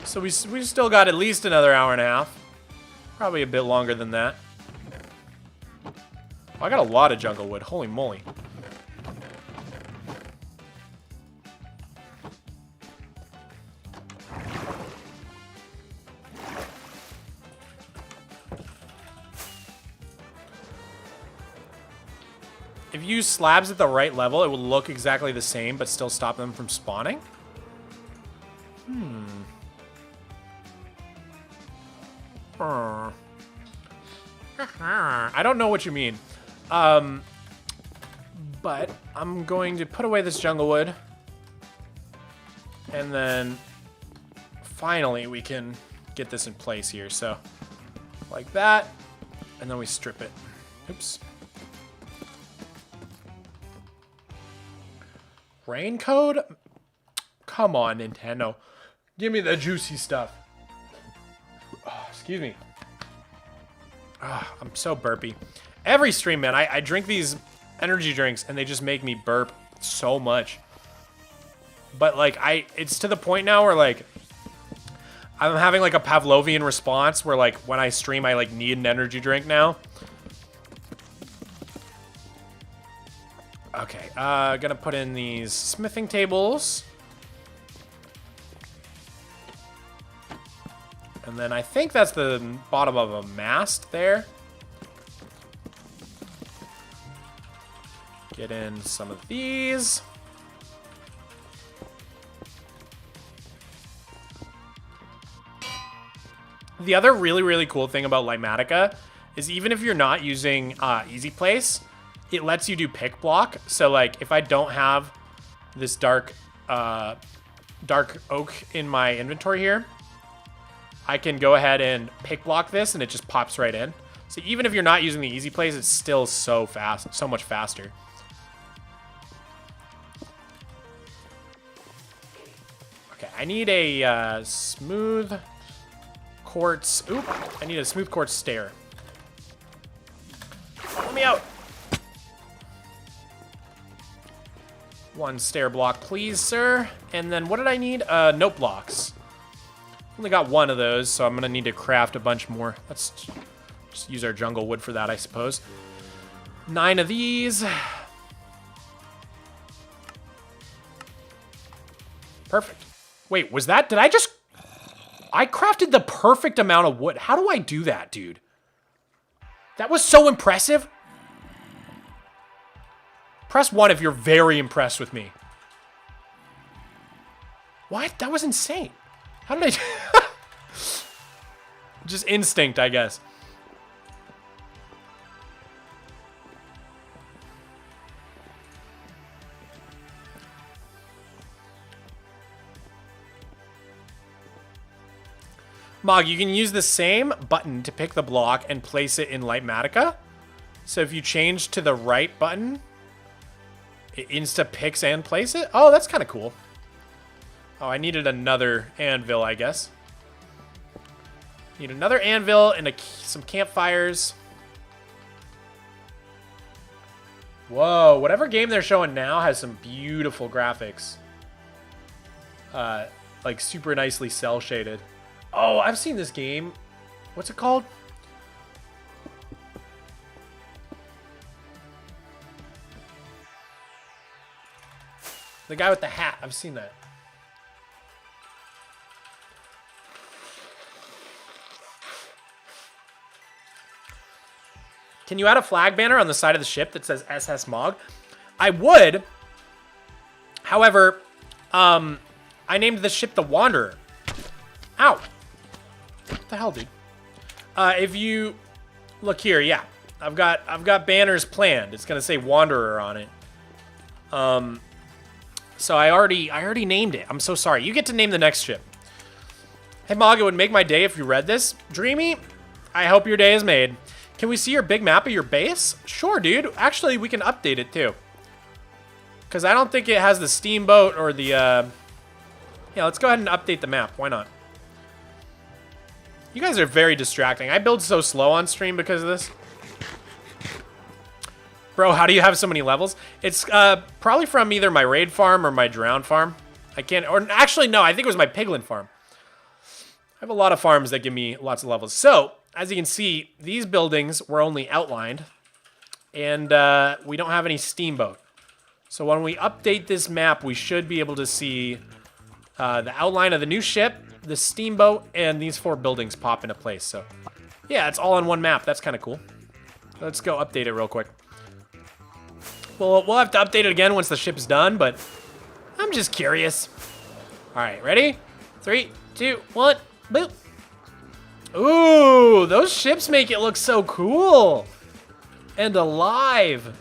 A: So we still got at least another hour and a half. Probably a bit longer than that. Oh, I got a lot of jungle wood. Holy moly. If you use slabs at the right level, it will look exactly the same, but still stop them from spawning? I don't know what you mean. But I'm going to put away this jungle wood. And then finally we can get this in place here. So like that. And then we strip it. Oops. Rain code? Come on, Nintendo. Give me the juicy stuff. Oh, excuse me. Oh, I'm so burpy. Every stream, man, I drink these energy drinks and they just make me burp so much. But like, it's to the point now where like, I'm having like a Pavlovian response where like, when I stream, I like need an energy drink now. Okay, gonna put in these smithing tables. And then I think that's the bottom of a mast there. Get in some of these. The other really, really cool thing about Lightmatica is even if you're not using Easy Place, it lets you do pick block. So like if I don't have this dark oak in my inventory here, I can go ahead and pick block this and it just pops right in. So even if you're not using the Easy Place, it's still so fast, so much faster. Okay, I need a smooth quartz. Oop, I need a smooth quartz stair. Let me out. One stair block, please, sir. And then what did I need? Note blocks. Only got one of those, so I'm gonna need to craft a bunch more. Let's just use our jungle wood for that, I suppose. 9 of these. Perfect. Wait, was that, did I just, I crafted the perfect amount of wood. How do I do that, dude? That was so impressive. Press 1 if you're very impressed with me. What? That was insane. How did I... Just instinct, I guess. Mog, you can use the same button to pick the block and place it in Lightmatica. So if you change to the right button, it insta-picks and place it. Oh, that's kind of cool. Oh, I needed another anvil, I guess. Need another anvil and some campfires. Whoa, whatever game they're showing now has some beautiful graphics. Like super nicely cel-shaded. Oh, I've seen this game. What's it called? The guy with the hat. I've seen that. Can you add a flag banner on the side of the ship that says SS Mog? I would. However, I named the ship the Wanderer. Ow. What the hell, dude? If you look here, yeah. I've got banners planned. It's gonna say Wanderer on it. So I already named it. I'm so sorry. You get to name the next ship. Hey Mog, it would make my day if you read this. Dreamy, I hope your day is made. Can we see your big map of your base? Sure, dude. Actually, we can update it too. Because I don't think it has the steamboat or the... Yeah, let's go ahead and update the map. Why not? You guys are very distracting. I build so slow on stream because of this. Bro, how do you have so many levels? It's probably from either my raid farm or my drowned farm. I can't... Or actually, no. I think it was my piglin farm. I have a lot of farms that give me lots of levels. So... As you can see, these buildings were only outlined, and we don't have any steamboat. So when we update this map, we should be able to see the outline of the new ship, the steamboat, and these 4 buildings pop into place. So yeah, it's all on one map. That's kind of cool. Let's go update it real quick. Well, we'll have to update it again once the ship is done, but I'm just curious. All right, ready? 3, 2, 1, boop. Ooh, those ships make it look so cool and alive.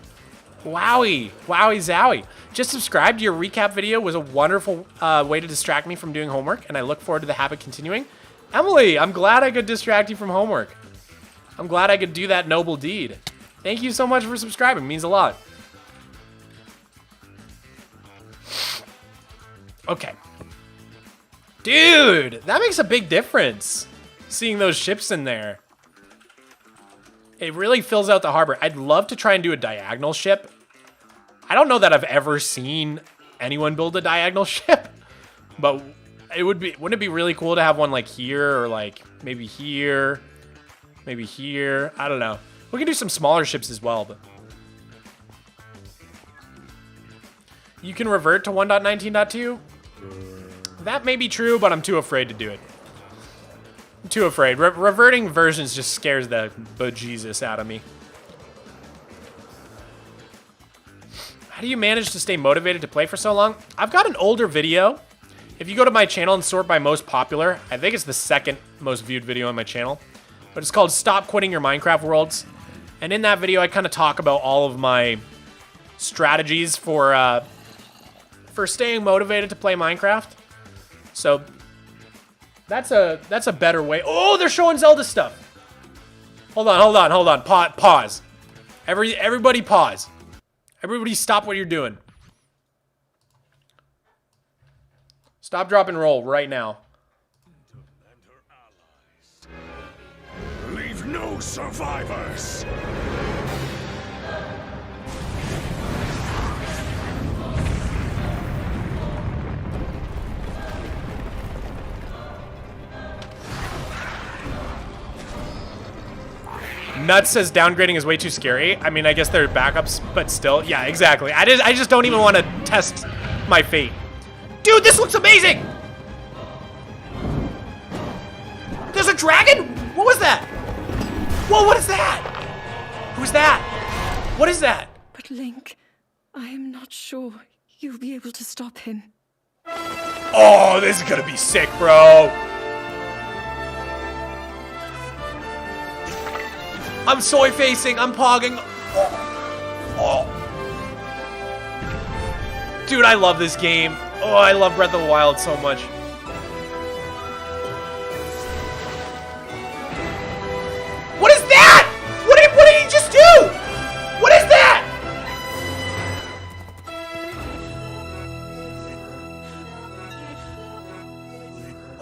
A: Wowie, wowie zowie. Just subscribed. Your recap video was a wonderful way to distract me from doing homework, and I look forward to the habit continuing. Emily, I'm glad I could distract you from homework. I'm glad I could do that noble deed. Thank you so much for subscribing. It means a lot. Okay, Dude, that makes a big difference. Seeing those ships in there. It really fills out the harbor. I'd love to try and do a diagonal ship. I don't know that I've ever seen anyone build a diagonal ship, but wouldn't it be really cool to have one like here or like maybe here, maybe here? I don't know. We can do some smaller ships as well, but you can revert to 1.19.2? That may be true, but I'm too afraid to do it. I'm too afraid. Reverting versions just scares the bejesus out of me. How do you manage to stay motivated to play for so long? I've got an older video. If you go to my channel and sort by most popular, I think it's the second most viewed video on my channel. But it's called Stop Quitting Your Minecraft Worlds. And in that video, I kind of talk about all of my strategies for staying motivated to play Minecraft. So that's a better way. Oh, they're showing Zelda stuff. Hold on. Pause. Everybody pause. Everybody stop what you're doing. Stop, drop, and roll right now.
B: Leave no survivors.
A: Nuts says downgrading is way too scary. I mean, I guess they're backups, but still. Yeah, exactly. I just don't even want to test my fate. Dude, this looks amazing! There's a dragon? What was that? Whoa, what is that? Who's that? What is that?
C: But Link, I am not sure you'll be able to stop him.
A: Oh, this is gonna be sick, bro. I'm soy facing, I'm pogging. Oh. Dude, I love this game. Oh, I love Breath of the Wild so much. What is that? What did he just do? What is that?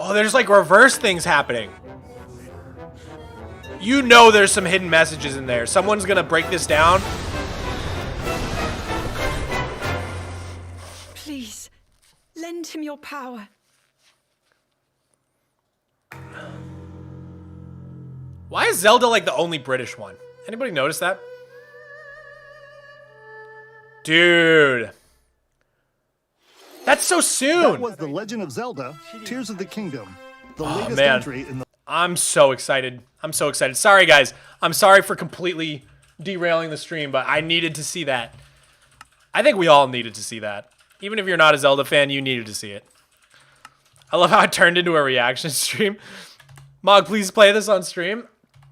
A: Oh, there's like reverse things happening. You know there's some hidden messages in there. Someone's gonna break this down.
C: Please, lend him your power.
A: Why is Zelda like the only British one? Anybody notice that? Dude. That's so soon.
D: That was The Legend of Zelda, Tears of the Kingdom. The latest
A: man.
D: entry in the...
A: I'm so excited. I'm so excited. Sorry, guys. I'm sorry for completely derailing the stream, but I needed to see that. I think we all needed to see that. Even if you're not a Zelda fan, you needed to see it. I love how it turned into a reaction stream. Mog, please play this on stream.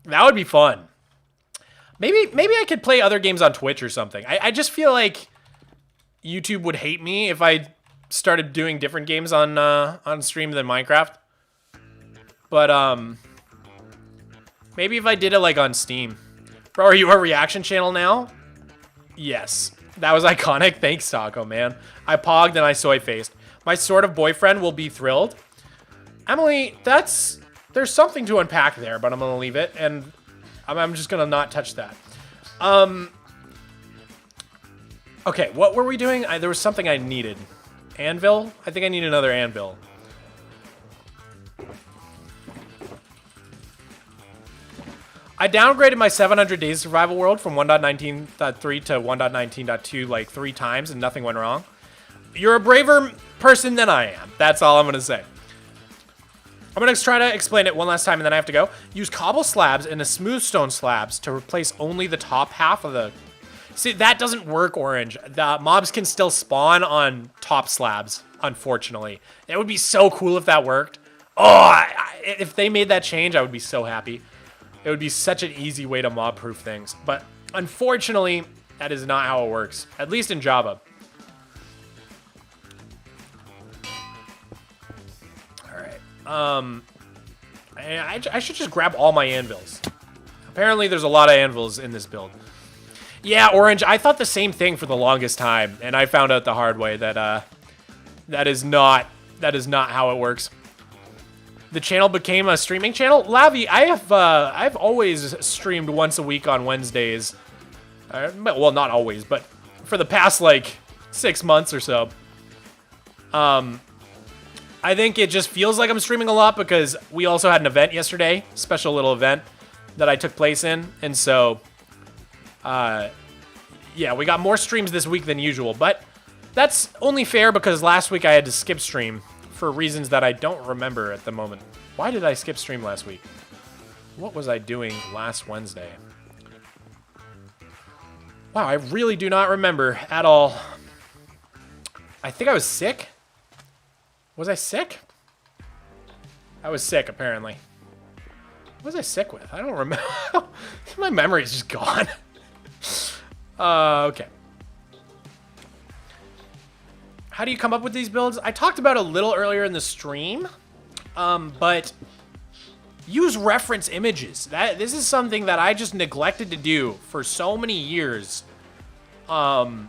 A: That would be fun. Maybe I could play other games on Twitch or something. I just feel like YouTube would hate me if I started doing different games on stream than Minecraft. But maybe if I did it like on Steam. Bro, are you a reaction channel now? Yes. That was iconic. Thanks, Sako, man. I pogged and I soy-faced. My sort of boyfriend will be thrilled. Emily, there's something to unpack there, but I'm gonna leave it, and I'm just gonna not touch that. Okay, what were we doing? There was something I needed. Anvil? I think I need another anvil. I downgraded my 700 Days Survival World from 1.19.3 to 1.19.2 like 3 times and nothing went wrong. You're a braver person than I am. That's all I'm going to say. I'm going to try to explain it one last time and then I have to go. Use cobble slabs and the smooth stone slabs to replace only the top half of the... See, that doesn't work, Orange. The mobs can still spawn on top slabs, unfortunately. It would be so cool if that worked. Oh, if they made that change, I would be so happy. It would be such an easy way to mob-proof things. But unfortunately, that is not how it works. At least in Java. Alright. I should just grab all my anvils. Apparently, there's a lot of anvils in this build. Yeah, Orange, I thought the same thing for the longest time. And I found out the hard way that that is not how it works. the channel became a streaming channel. Lavi, I've always streamed once a week on Wednesdays. Well, not always, but for the past like 6 months or so. I think it just feels like I'm streaming a lot because we also had an event yesterday, special little event that I took place in, and so yeah, we got more streams this week than usual, but that's only fair because last week I had to skip stream for reasons that I don't remember at the moment. Why did I skip stream last week? What was I doing last Wednesday? Wow, I really do not remember at all. I think I was sick. Was I sick? I was sick, apparently. What was I sick with? I don't remember. My memory is just gone. Okay. How do you come up with these builds? I talked about it a little earlier in the stream, but use reference images. This is something that I just neglected to do for so many years. And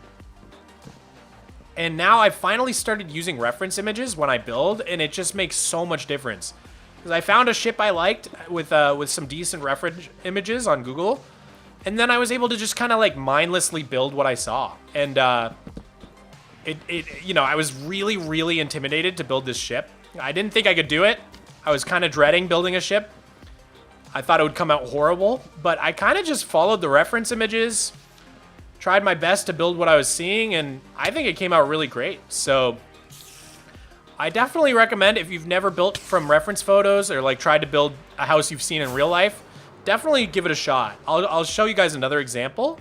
A: now I finally started using reference images when I build, and it just makes so much difference. Because I found a ship I liked with some decent reference images on Google, and then I was able to just kind of like mindlessly build what I saw. And you know, I was really, really intimidated to build this ship. I didn't think I could do it. I was kind of dreading building a ship. I thought it would come out horrible, but I kind of just followed the reference images, tried my best to build what I was seeing, and I think it came out really great. So I definitely recommend, if you've never built from reference photos or like tried to build a house you've seen in real life, definitely give it a shot. I'll show you guys another example.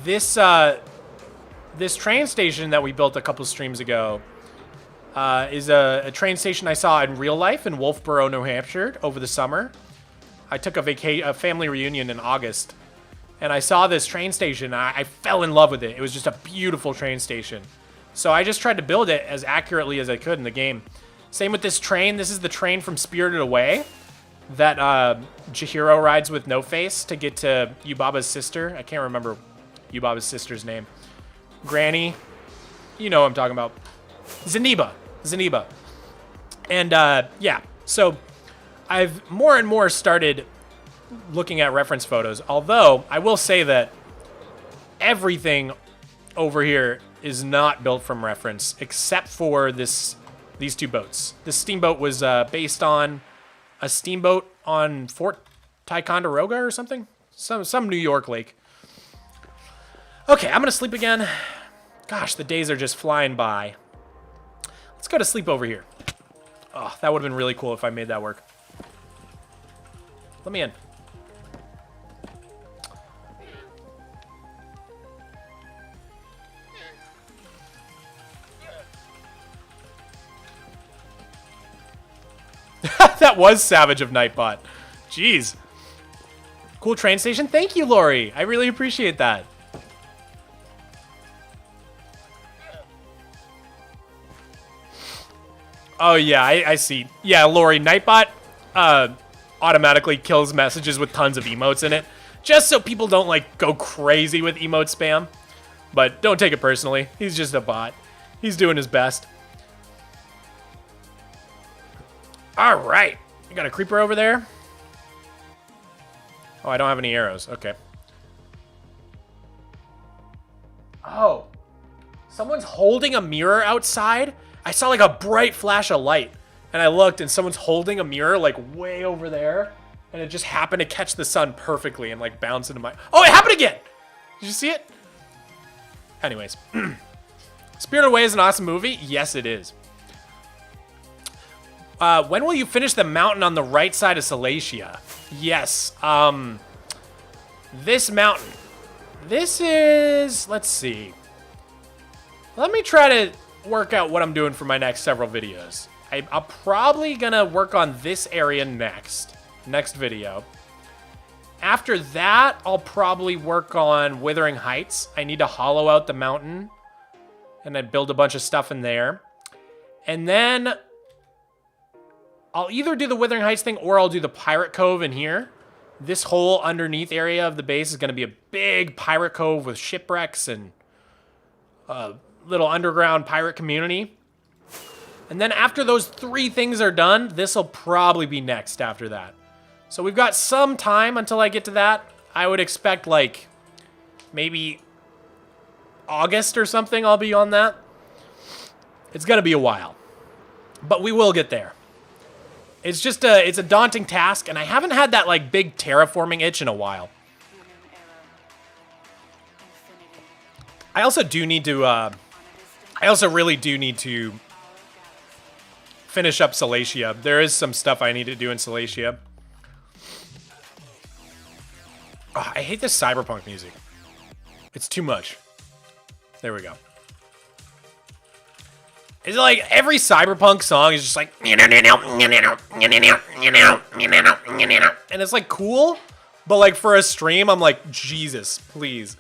A: This train station that we built a couple streams ago is a train station I saw in real life in Wolfboro, New Hampshire over the summer. I took a family reunion in August, and I saw this train station. I fell in love with it. It was just a beautiful train station. So I just tried to build it as accurately as I could in the game. Same with this train. This is the train from Spirited Away that Chihiro rides with No Face to get to Yubaba's sister. I can't remember Yubaba's sister's name. Granny. You know what I'm talking about. Zeniba. And yeah, so I've more and more started looking at reference photos, although I will say that everything over here is not built from reference except for these two boats. This steamboat was based on a steamboat on Fort Ticonderoga or something, some New York lake. Okay, I'm gonna sleep again. Gosh, the days are just flying by. Let's go to sleep over here. Oh, that would have been really cool if I made that work. Let me in. That was Savage of Nightbot. Jeez. Cool train station. Thank you, Lori. I really appreciate that. Oh, yeah, I see. Yeah, Lori, Nightbot automatically kills messages with tons of emotes in it, just so people don't, like, go crazy with emote spam. But don't take it personally. He's just a bot. He's doing his best. All right. You got a creeper over there? Oh, I don't have any arrows. Okay. Oh. Someone's holding a mirror outside? I saw like a bright flash of light, and I looked, and someone's holding a mirror like way over there, and it just happened to catch the sun perfectly and like bounce into my... Oh, it happened again! Did you see it? Anyways. Spirited Away is an awesome movie? Yes, it is. When will you finish the mountain on the right side of Salacia? Yes. This mountain. This is... Let's see. Let me try to work out what I'm doing for my next several videos. I'm probably gonna work on this area next video. After that, I'll probably work on Withering Heights. I need to hollow out the mountain and then build a bunch of stuff in there. And then I'll either do the Withering Heights thing or I'll do the Pirate Cove in here. This whole underneath area of the base is gonna be a big pirate cove with shipwrecks and little underground pirate community. And then after those 3 things are done, this will probably be next after that. So we've got some time until I get to that. I would expect like maybe August or something I'll be on that. It's gonna be a while, but we will get there. It's just it's a daunting task, and I haven't had that like big terraforming itch in a while. I also do need to, I also really do need to finish up Salacia. There is some stuff I need to do in Salacia. Oh, I hate this cyberpunk music. It's too much. There we go. It's like every cyberpunk song is just like, and it's like cool, but like for a stream, I'm like, Jesus, please.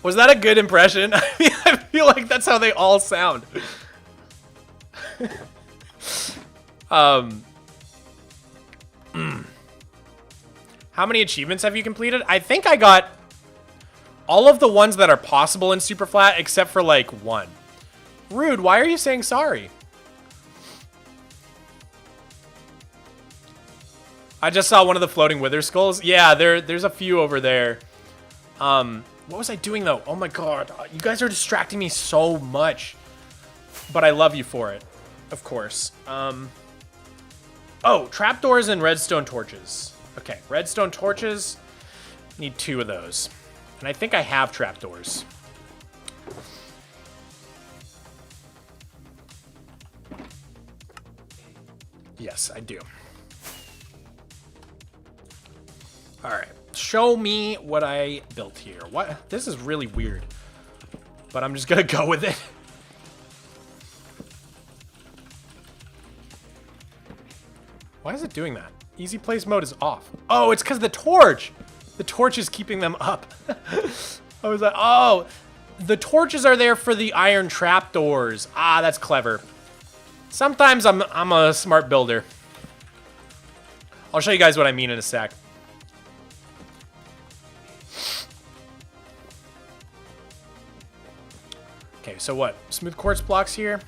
A: Was that a good impression? I feel like that's how they all sound. How many achievements have you completed? I think I got all of the ones that are possible in SUPERFLAT except for like 1. Rude, why are you saying sorry? I just saw one of the floating wither skulls. Yeah, there's a few over there. What was I doing though? Oh my god, you guys are distracting me so much. But I love you for it, of course. Oh, trapdoors and redstone torches. Okay, redstone torches. Need 2 of those. And I think I have trapdoors. Yes, I do. All right, show me what I built here. What? This is really weird, but I'm just gonna go with it. Why is it doing that? Easy place mode is off. Oh, it's because the torch. The torch is keeping them up. I was like, oh, the torches are there for the iron trapdoors. Ah, that's clever. Sometimes I'm a smart builder. I'll show you guys what I mean in a sec. Okay, so what? Smooth quartz blocks here.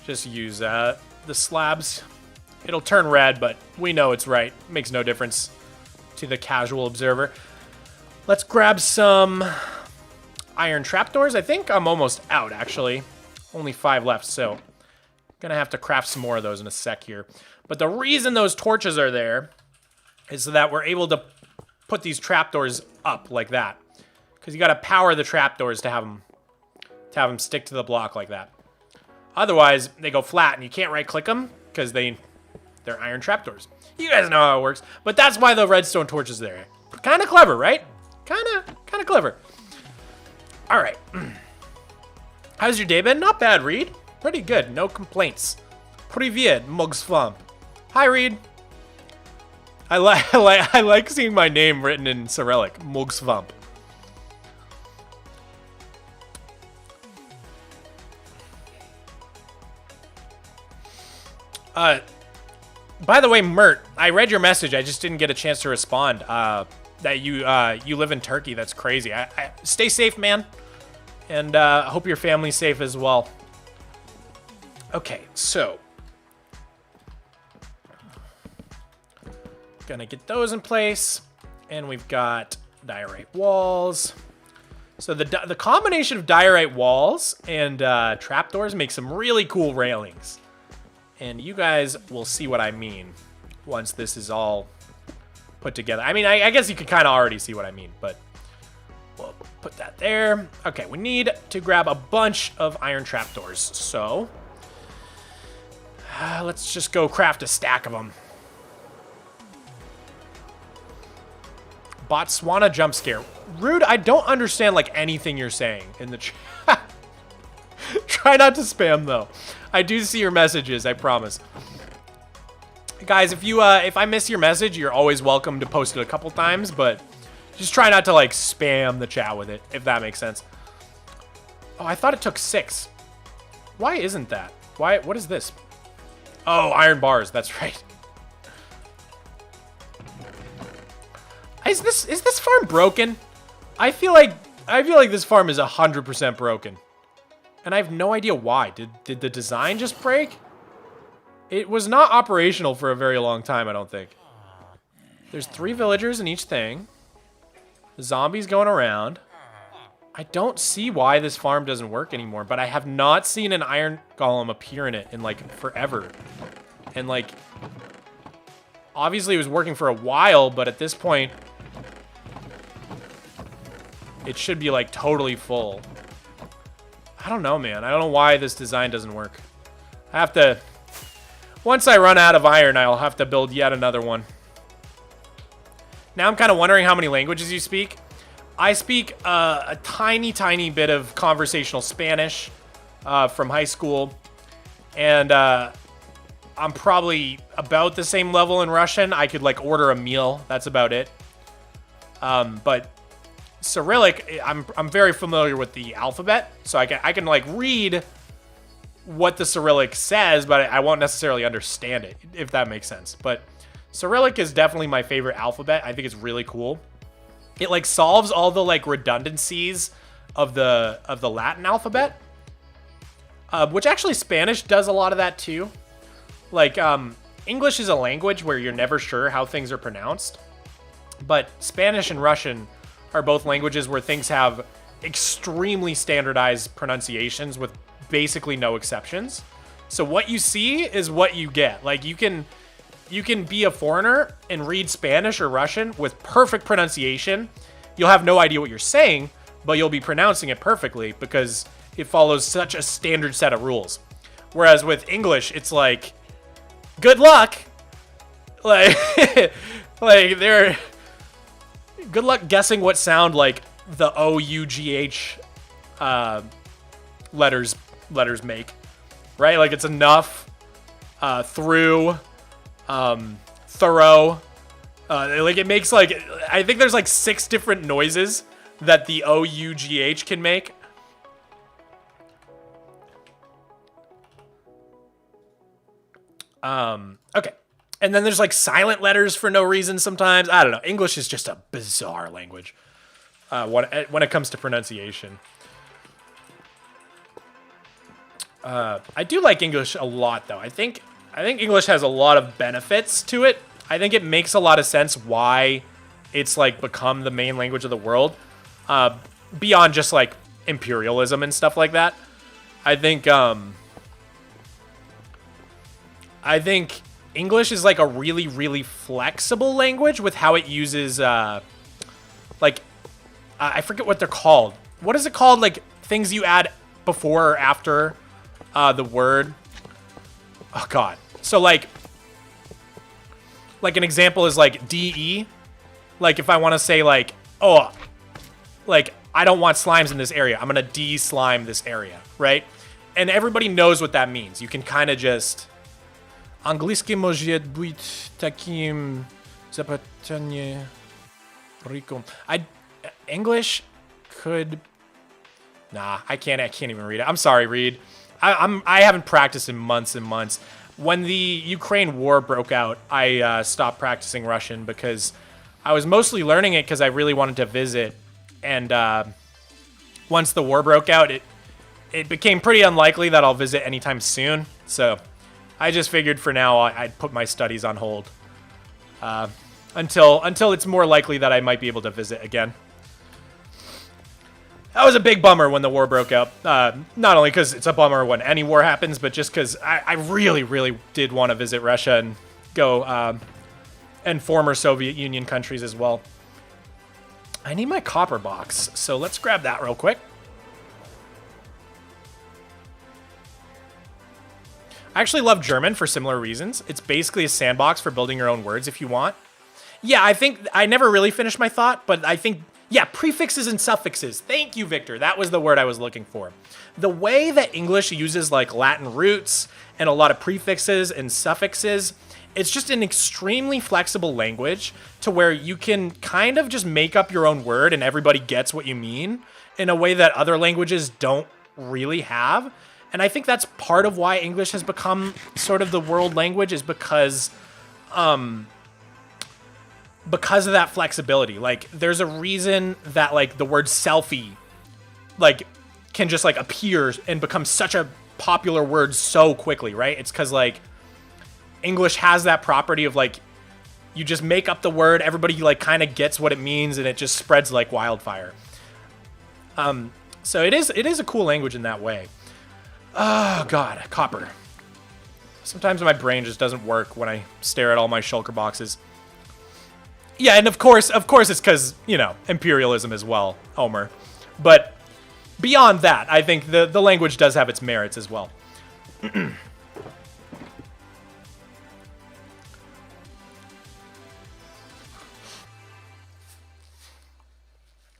A: Just use the slabs. It'll turn red, but we know it's right. Makes no difference to the casual observer. Let's grab some iron trapdoors. I think I'm almost out, actually. Only 5 left, so gonna have to craft some more of those in a sec here. But the reason those torches are there is so that we're able to put these trapdoors up like that. Because you gotta power the trapdoors to have them stick to the block like that. Otherwise, they go flat and you can't right-click them because they're iron trapdoors. You guys know how it works. But that's why the redstone torch is there. Kind of clever, right? Kind of clever. All right. How's your day been? Not bad, Reed. Pretty good. No complaints. Привет, Mogswamp. Hi, Reed. I like seeing my name written in Cyrillic. Mogswamp. By the way, Mert, I read your message. I just didn't get a chance to respond. That you live in Turkey. That's crazy. I stay safe, man, and hope your family's safe as well. Okay, so gonna get those in place, and we've got diorite walls. So the combination of diorite walls and trapdoors makes some really cool railings. And you guys will see what I mean once this is all put together. I mean, I guess you could kind of already see what I mean, but we'll put that there. Okay, we need to grab a bunch of iron trapdoors. So let's just go craft a stack of them. Botswana jump scare. Rude, I don't understand like anything you're saying in the chat. Try not to spam though. I do see your messages, I promise. Guys, if I miss your message, you're always welcome to post it a couple times, but just try not to like spam the chat with it, if that makes sense. Oh, I thought it took 6. Why isn't that? What is this? Oh, iron bars, that's right. Is this farm broken? I feel like I feel like this farm is 100% broken. And I have no idea why. Did the design just break? It was not operational for a very long time, I don't think. There's 3 villagers in each thing. Zombies going around. I don't see why this farm doesn't work anymore, but I have not seen an iron golem appear in it in, like, forever. And, like, obviously it was working for a while, but at this point, it should be, like, totally full. I don't know, man. I don't know why this design doesn't work. I have to... Once I run out of iron, I'll have to build yet another one. Now I'm kind of wondering how many languages you speak. I speak a tiny, tiny bit of conversational Spanish from high school. And I'm probably about the same level in Russian. I could, like, order a meal. That's about it. But Cyrillic, I'm very familiar with the alphabet. So I can like, read what the Cyrillic says, but I won't necessarily understand it, if that makes sense. But Cyrillic is definitely my favorite alphabet. I think it's really cool. It, like, solves all the, like, redundancies of the Latin alphabet, which actually Spanish does a lot of that too. Like, English is a language where you're never sure how things are pronounced, but Spanish and Russian are both languages where things have extremely standardized pronunciations with basically no exceptions. So what you see is what you get. Like, you can be a foreigner and read Spanish or Russian with perfect pronunciation. You'll have no idea what you're saying, but you'll be pronouncing it perfectly because it follows such a standard set of rules. Whereas with English, it's like, good luck. Like, good luck guessing what sound, like, the O-U-G-H letters make, right? Like, it's enough, through, thorough, like, it makes, like, I think there's, like, 6 different noises that the O-U-G-H can make. Okay. And then there's, like, silent letters for no reason sometimes. I don't know. English is just a bizarre language when it comes to pronunciation. I do like English a lot, though. I think English has a lot of benefits to it. I think it makes a lot of sense why it's, like, become the main language of the world, beyond just, like, imperialism and stuff like that. I think English is, like, a really, really flexible language with how it uses, like, I forget what they're called. What is it called? Like, things you add before or after the word. Oh, God. So, like an example is, like, DE. Like, if I want to say, like, oh, like, I don't want slimes in this area. I'm going to de-slime this area, right? And everybody knows what that means. You can kind of just... Anglicky może być takim zapytanie rico. English could... Nah, I can't even read it. I'm sorry, Reed. I haven't practiced in months and months. When the Ukraine war broke out, I stopped practicing Russian because I was mostly learning it because I really wanted to visit. And once the war broke out, it became pretty unlikely that I'll visit anytime soon. So I just figured for now I'd put my studies on hold until it's more likely that I might be able to visit again. That was a big bummer when the war broke out. Not only because it's a bummer when any war happens, but just because I really, really did want to visit Russia and go and former Soviet Union countries as well. I need my copper box, so let's grab that real quick. I actually love German for similar reasons. It's basically a sandbox for building your own words if you want. Yeah, I think I never really finished my thought, but I think... Yeah, prefixes and suffixes. Thank you, Victor. That was the word I was looking for. The way that English uses, like, Latin roots and a lot of prefixes and suffixes, it's just an extremely flexible language to where you can kind of just make up your own word and everybody gets what you mean in a way that other languages don't really have. And I think that's part of why English has become sort of the world language, is because because of that flexibility. Like, there's a reason that, like, the word selfie, like, can just, like, appear and become such a popular word so quickly, right? It's because, like, English has that property of, like, you just make up the word, everybody, like, kind of gets what it means, and it just spreads like wildfire. So it is a cool language in that way. Oh, God, copper. Sometimes my brain just doesn't work when I stare at all my shulker boxes. Yeah, and of course it's because, you know, imperialism as well, Homer. But beyond that, I think the language does have its merits as well.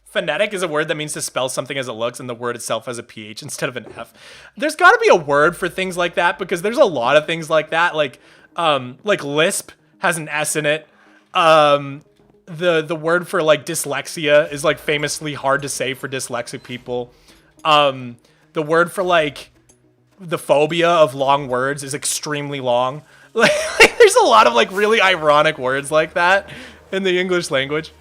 A: Phonetic is a word that means to spell something as it looks, and the word itself has a PH instead of an F. There's got to be a word for things like that, because there's a lot of things like that. Like Lisp has an S in it. The word for, like, dyslexia is, like, famously hard to say for dyslexic people. The word for, like, the phobia of long words is extremely long. Like, there's a lot of, like, really ironic words like that in the English language.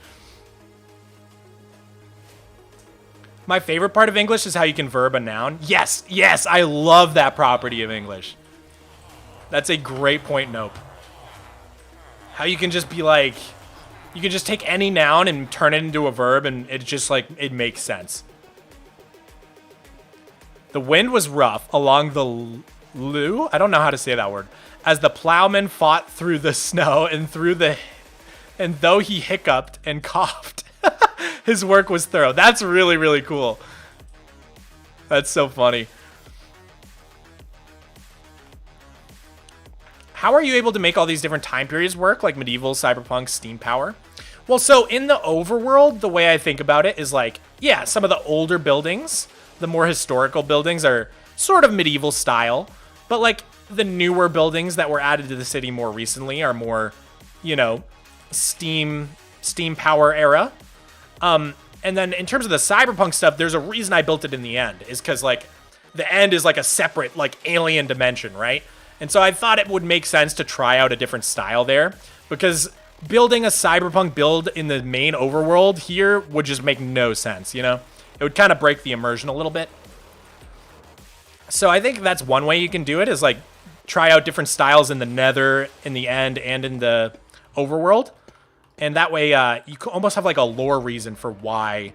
A: My favorite part of English is how you can verb a noun. Yes, I love that property of English. That's a great point, Nope. How you can just be like, you can just take any noun and turn it into a verb, and it just, like, it makes sense. The wind was rough along the Loo. I don't know how to say that word. As the plowman fought through the snow and though he hiccuped and coughed, his work was thorough. That's really, really cool. That's so funny. How are you able to make all these different time periods work, like medieval, cyberpunk, steam power? Well, so in the overworld, the way I think about it is, like, yeah, some of the older buildings, the more historical buildings are sort of medieval style, but, like, the newer buildings that were added to the city more recently are more, you know, steam power era. And then in terms of the cyberpunk stuff, there's a reason I built it in the end, is because, like, the end is like a separate, like, alien dimension, right? And so I thought it would make sense to try out a different style there, because building a cyberpunk build in the main overworld here would just make no sense, you know? It would kind of break the immersion a little bit. So I think that's one way you can do it, is, like, try out different styles in the nether, in the end, and in the overworld. And that way, you almost have, like, a lore reason for why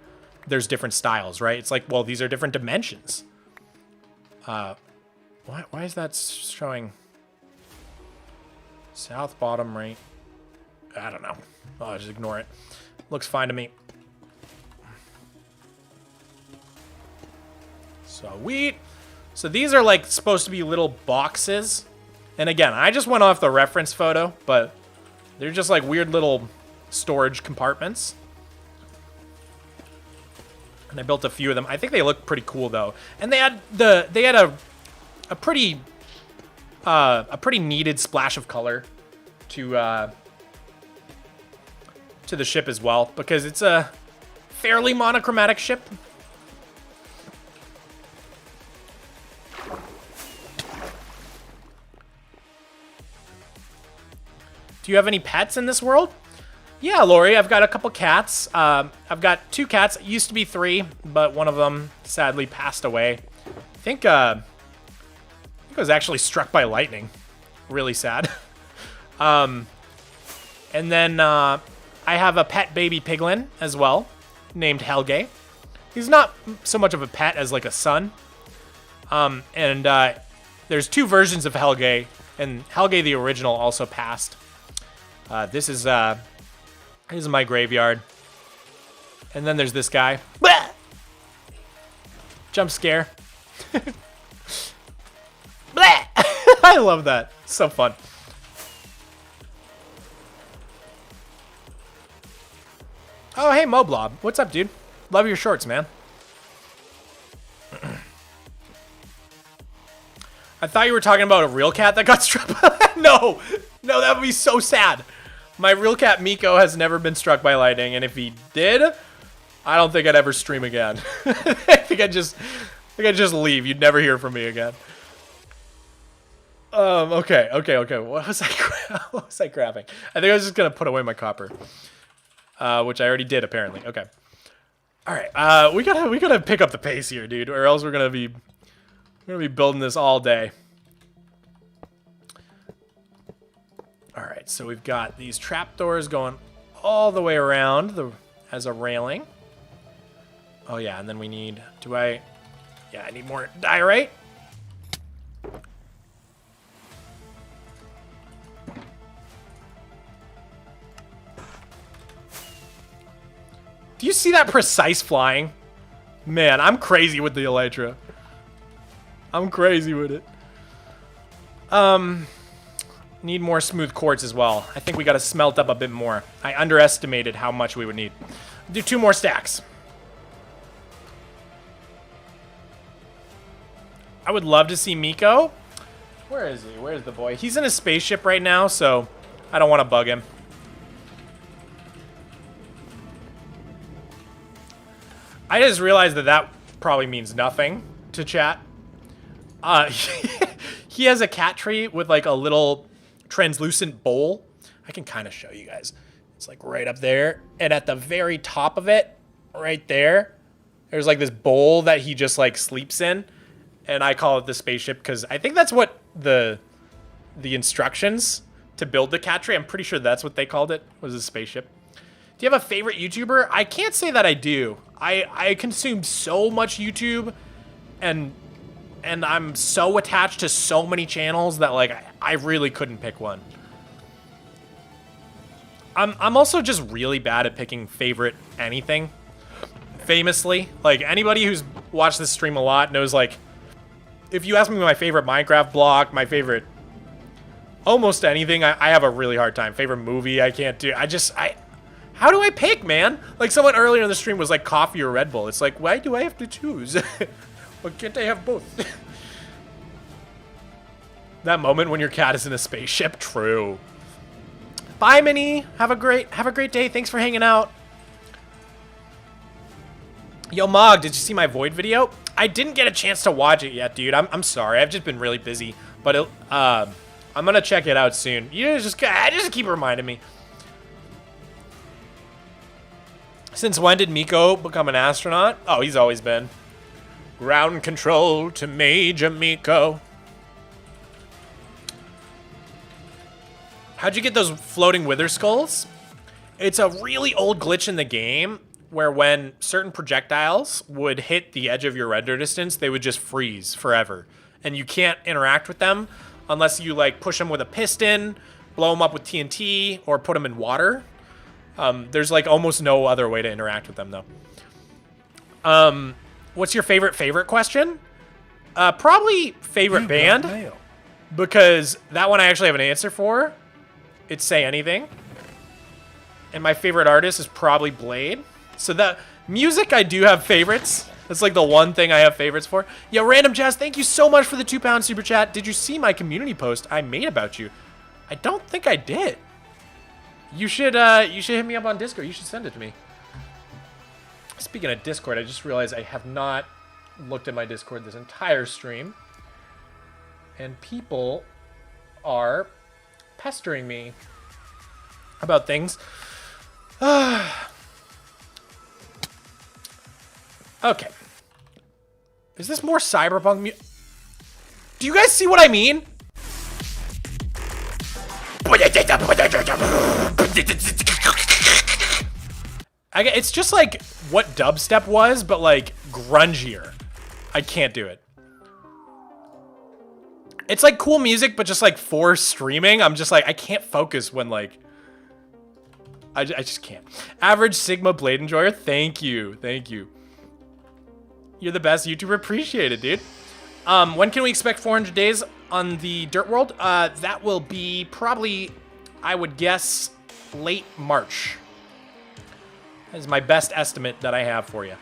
A: there's different styles, right? It's like, well, these are different dimensions. Why is that showing south bottom right? I don't know. I'll just ignore it. Looks fine to me. Sweet. So these are, like, supposed to be little boxes. And again, I just went off the reference photo, but they're just, like, weird little storage compartments. And I built a few of them. I think they look pretty cool, though. And they had a pretty needed splash of color to the ship as well, because it's a fairly monochromatic ship. Do you have any pets in this world? Yeah, Lori, I've got a couple cats. I've got 2 cats. It used to be 3, but one of them sadly passed away. I think it was actually struck by lightning. Really sad. And then I have a pet baby piglin as well, named Helge. He's not so much of a pet as, like, a son. And there's 2 versions of Helge, and Helge the original also passed. This is my graveyard. And then there's this guy. Blah! Jump scare. Blah! I love that. So fun. Oh, hey, Moblob. What's up, dude? Love your shorts, man. I thought you were talking about a real cat that got struck by... No, that would be so sad. My real cat Miko has never been struck by lightning, and if he did, I don't think I'd ever stream again. I think I'd just leave. You'd never hear from me again. Okay. What was I grabbing? I think I was just gonna put away my copper. which I already did apparently. Okay. All right. We gotta pick up the pace here, dude, or else we're gonna be building this all day. All right. So we've got these trapdoors going all the way around as a railing. Oh yeah, and then we need. Yeah, I need more diorite. Do you see that precise flying? Man, I'm crazy with the elytra. I'm crazy with it. Need more smooth quartz as well. I think we gotta smelt up a bit more. I underestimated how much we would need. Do 2 more stacks. I would love to see Miko. Where is he? Where's the boy? He's in a spaceship right now, so I don't want to bug him. I just realized that probably means nothing to chat. He has a cat tree with like a little translucent bowl. I can kind of show you guys. It's like right up there. And at the very top of it, right there, there's like this bowl that he just like sleeps in. And I call it the spaceship because I think that's what the instructions to build the cat tree, I'm pretty sure that's what they called it, was a spaceship. Do you have a favorite YouTuber? I can't say that I do. I consume so much YouTube and I'm so attached to so many channels that like I really couldn't pick one. I'm also just really bad at picking favorite anything. Famously, like anybody who's watched this stream a lot knows like if you ask me my favorite Minecraft block, my favorite almost anything, I have a really hard time. Favorite movie, I can't do. How do I pick, man? Like someone earlier in the stream was like coffee or Red Bull. It's like, why do I have to choose? Why can't I have both? That moment when your cat is in a spaceship, true. Bye, Minnie. Have a great day. Thanks for hanging out. Yo, Mog, did you see my Void video? I didn't get a chance to watch it yet, dude. I'm sorry. I've just been really busy. But I'm gonna check it out soon. You just keep reminding me. Since when did Miko become an astronaut? Oh, he's always been. Ground control to Major Miko. How'd you get those floating wither skulls? It's a really old glitch in the game where when certain projectiles would hit the edge of your render distance, they would just freeze forever. And you can't interact with them unless you like push them with a piston, blow them up with TNT, or put them in water. There's like almost no other way to interact with them though. What's your favorite question? Probably favorite band, because that one I actually have an answer for. It's Say Anything. And my favorite artist is probably Blade. So that music, I do have favorites. That's like the one thing I have favorites for. Yeah, Random Jazz, thank you so much for the £2 super chat. Did you see my community post I made about you? I don't think I did. You should hit me up on Discord. You should send it to me. Speaking of Discord, I just realized I have not looked at my Discord this entire stream. And people are pestering me about things. Okay. Is this more cyberpunk Do you guys see what I mean? It's just like what dubstep was, but like grungier. I can't do it. It's like cool music, but just like for streaming, I'm just like, I can't focus when like, I just can't. Average Sigma Blade Enjoyer, thank you. Thank you. You're the best YouTuber. Appreciate it, dude. When can we expect 400 days on the Dirt World? That will be probably, I would guess, late March. That is my best estimate that I have for you.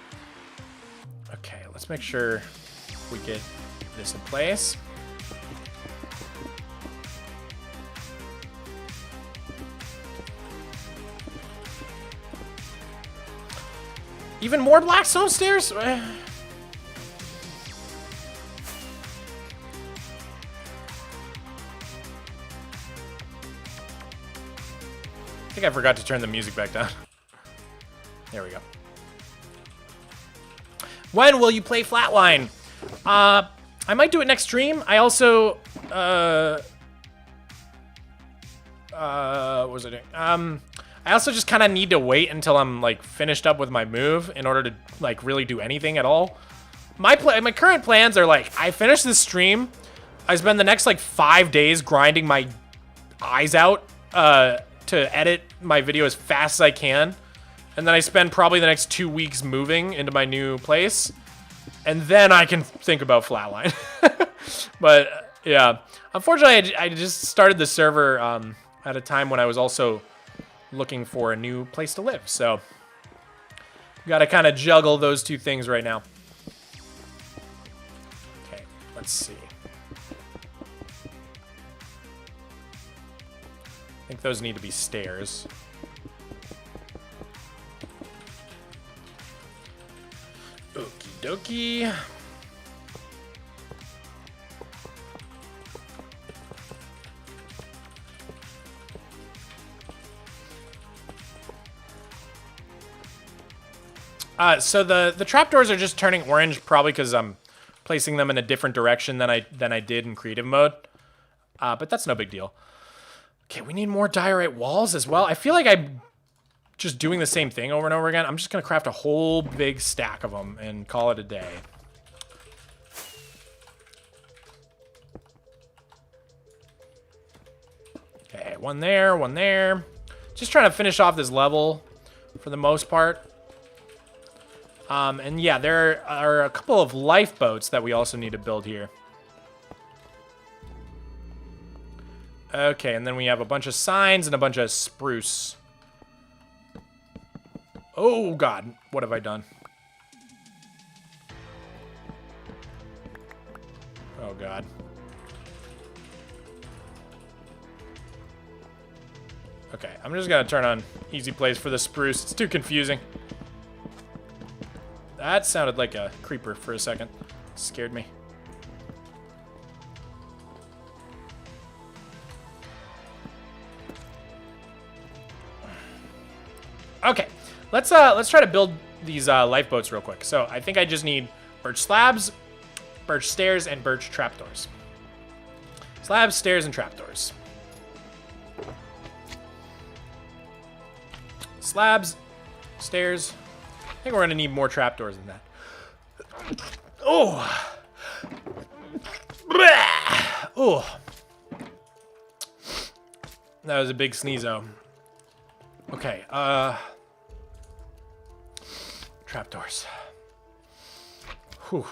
A: Okay, let's make sure we get this in place. Even more Blackstone stairs? I think I forgot to turn the music back down. There we go. When will you play Flatline? I might do it next stream. I also, what was I doing? I also just kind of need to wait until I'm like finished up with my move in order to like really do anything at all. My current plans are like, I finish this stream, I spend the next like 5 days grinding my eyes out to edit my video as fast as I can. And then I spend probably the next 2 weeks moving into my new place. And then I can think about Flatline. But yeah, unfortunately, I just started the server at a time when I was also looking for a new place to live. So got to kind of juggle those two things right now. Okay, let's see. I think those need to be stairs. Okie dokie. So the trapdoors are just turning orange, probably because I'm placing them in a different direction than I did in creative mode. But that's no big deal. Okay, we need more diorite walls as well. I feel like I'm just doing the same thing over and over again. I'm just gonna craft a whole big stack of them and call it a day. Okay, one there, one there. Just trying to finish off this level for the most part. And yeah, there are a couple of lifeboats that we also need to build here. Okay, and then we have a bunch of signs and a bunch of spruce. Oh god, what have I done? Oh god. Okay, I'm just gonna turn on easy plays for the spruce. It's too confusing. That sounded like a creeper for a second. Scared me. Okay, let's try to build these lifeboats real quick. So I think I just need birch slabs, birch stairs, and birch trapdoors. Slabs, stairs, and trapdoors. Slabs, stairs. I think we're gonna need more trapdoors than that. Oh. Oh. That was a big sneeze-o. Okay, trapdoors. Whew.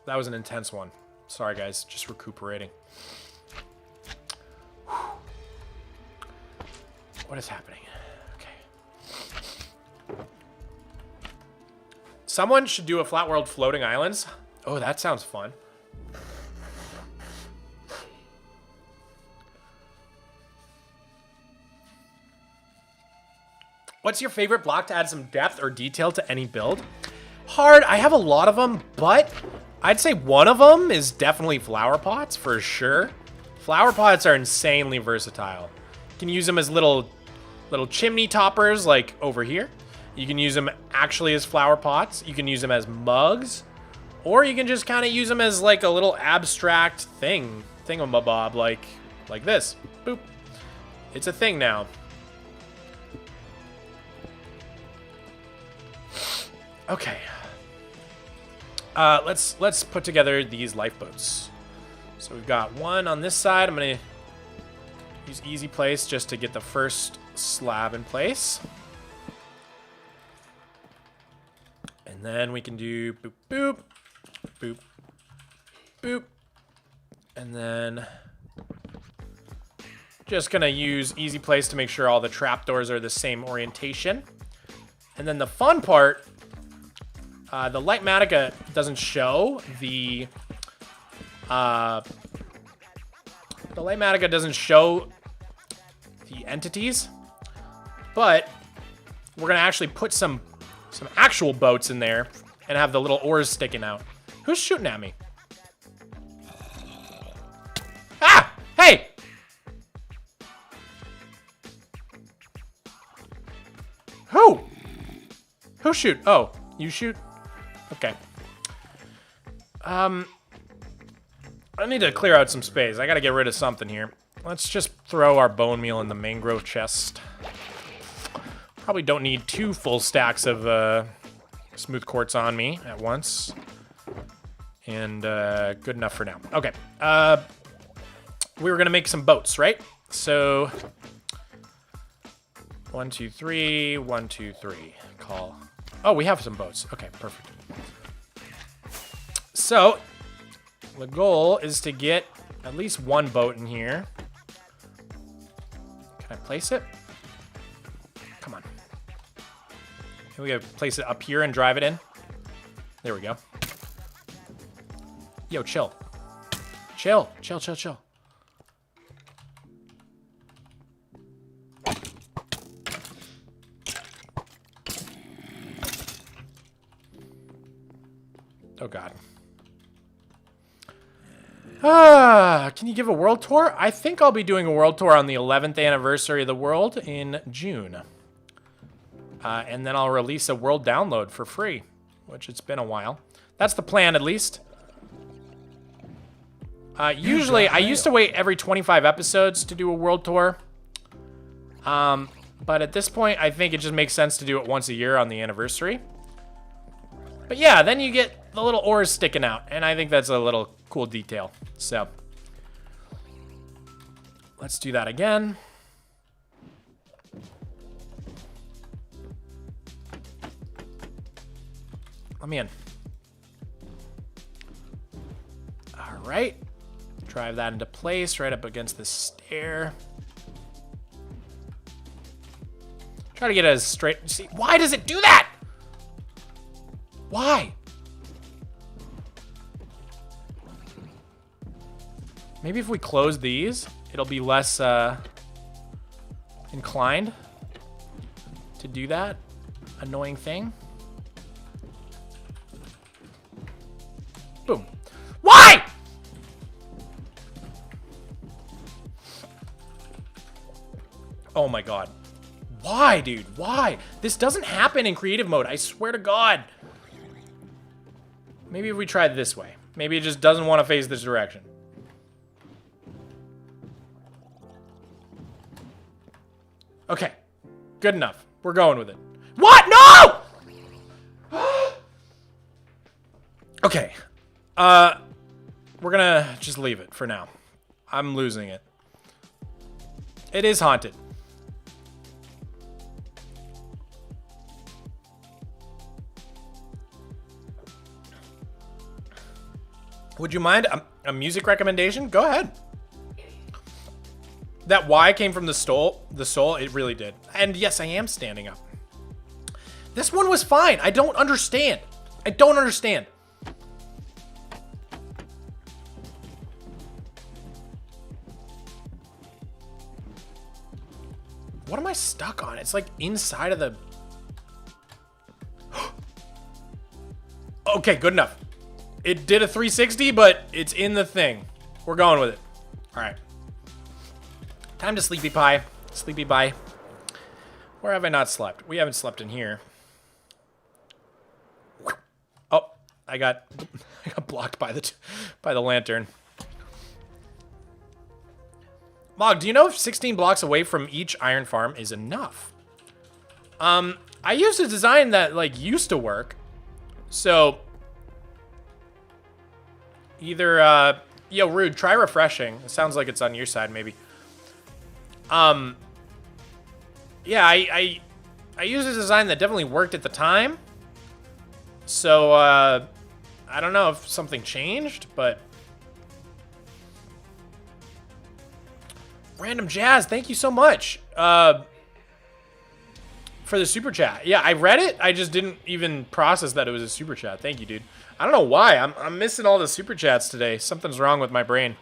A: That was an intense one. Sorry, guys, just recuperating. Whew. What is happening? Someone should do a flat world floating islands. Oh, that sounds fun. What's your favorite block to add some depth or detail to any build? Hard, I have a lot of them, but I'd say one of them is definitely flower pots for sure. Flower pots are insanely versatile. You can use them as little chimney toppers like over here. You can use them actually as flower pots. You can use them as mugs. Or you can just kind of use them as like a little abstract thingamabob like this. Boop. It's a thing now. Okay. Let's put together these lifeboats. So we've got one on this side. I'm gonna use easy place just to get the first slab in place. And then we can do boop, boop, boop, boop. And then just gonna use easy place to make sure all the trapdoors are the same orientation. And then the fun part, the Lightmatica doesn't show the entities, but we're gonna actually put some actual boats in there and have the little oars sticking out. Who's shooting at me? Ah! Hey! Who? Go shoot. Oh, you shoot? Okay. I need to clear out some space. I gotta get rid of something here. Let's just throw our bone meal in the mangrove chest. Probably don't need 2 full stacks of smooth quartz on me at once. And good enough for now. Okay. We were gonna make some boats, right? So 1, 2, 3, 1, 2, 3. Call. Oh, we have some boats. Okay, perfect. So the goal is to get at least 1 boat in here. Can I place it? Come on. Can we gotta place it up here and drive it in? There we go. Yo, chill. Chill, chill, chill, chill. Oh, God. Can you give a world tour? I think I'll be doing a world tour on the 11th anniversary of the world in June. And then I'll release a world download for free, which it's been a while. That's the plan, at least. Usually, I used to wait every 25 episodes to do a world tour. But at this point, I think it just makes sense to do it once a year on the anniversary. But yeah, then you get the little oars sticking out, and I think that's a little cool detail. So, let's do that again. Let me in. All right. Drive that into place right up against the stair. Try to get it as straight. See, why does it do that? Why? Maybe if we close these, it'll be less inclined to do that annoying thing. Boom. Why? Oh my God. Why, dude? Why? This doesn't happen in creative mode. I swear to God. Maybe if we try it this way. Maybe it just doesn't want to face this direction. Okay. Good enough. We're going with it. What? No! Okay. We're gonna just leave it for now. I'm losing it. It is haunted. Would you mind a music recommendation? Go ahead. That Y came from the soul. It really did. And yes, I am standing up. This one was fine. I don't understand. I don't understand. What am I stuck on? It's like inside of the... Okay, good enough. It did a 360, but it's in the thing. We're going with it. All right. Time to sleepy pie. Sleepy pie. Where have I not slept? We haven't slept in here. Oh, I got blocked by the lantern. Mog, do you know if 16 blocks away from each iron farm is enough? I used a design that like used to work. So either yo, Rude, try refreshing. It sounds like it's on your side maybe. Yeah, I used a design that definitely worked at the time. So I don't know if something changed, but Random Jazz, thank you so much for the super chat. Yeah, I read it. I just didn't even process that it was a super chat. Thank you, dude. I don't know why. I'm missing all the super chats today. Something's wrong with my brain.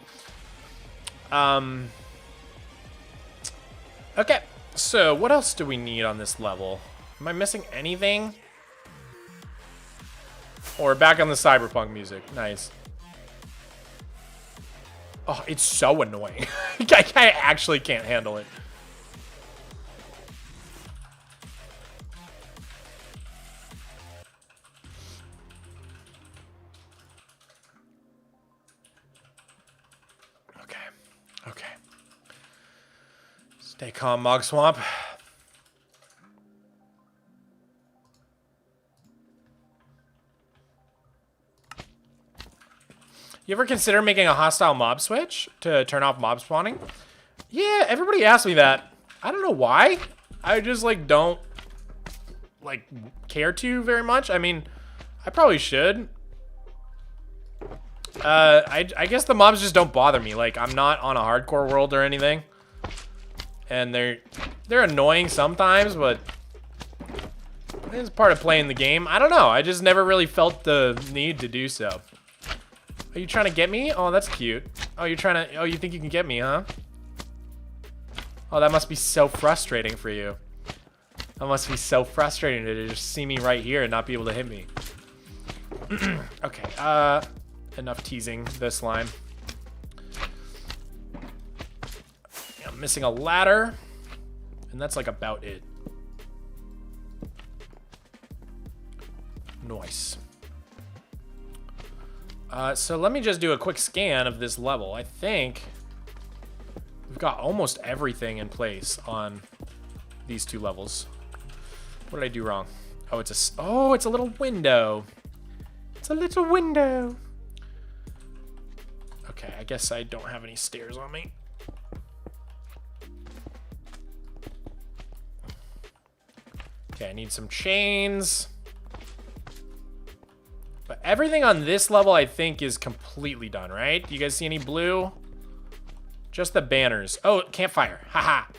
A: Okay, so what else do we need on this level? Am I missing anything? Or back on the cyberpunk music. Nice. Oh, it's so annoying. I actually can't handle it. Stay calm, Mogswamp. You ever consider making a hostile mob switch to turn off mob spawning? Yeah, everybody asks me that. I don't know why. I just, like, don't, like, care to very much. I mean, I probably should. I guess the mobs just don't bother me. Like, I'm not on a hardcore world or anything. And they're annoying sometimes, but it's part of playing the game. I don't know. I just never really felt the need to do so. Are you trying to get me? Oh, that's cute. Oh, you're trying to... Oh, you think you can get me, huh? Oh, that must be so frustrating for you. That must be so frustrating to just see me right here and not be able to hit me. Okay, enough teasing this line. I'm missing a ladder. And that's like about it. Nice. So let me just do a quick scan of this level. I think we've got almost everything in place on these two levels. What did I do wrong? Oh, it's a little window. It's a little window. Okay, I guess I don't have any stairs on me. Okay, I need some chains. But everything on this level, I think, is completely done, right? Do you guys see any blue? Just the banners. Oh, campfire. Haha.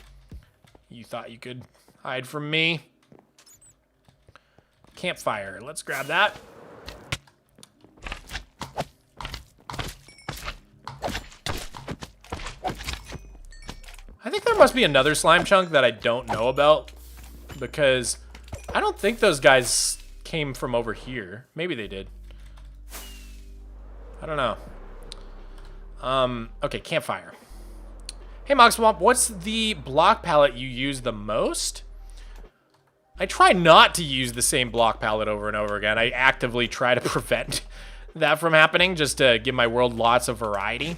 A: You thought you could hide from me. Campfire. Let's grab that. I think there must be another slime chunk that I don't know about, because I don't think those guys came from over here. Maybe they did. I don't know. Okay, campfire. Hey, Mogswamp, what's the block palette you use the most? I try not to use the same block palette over and over again. I actively try to prevent that from happening, just to give my world lots of variety.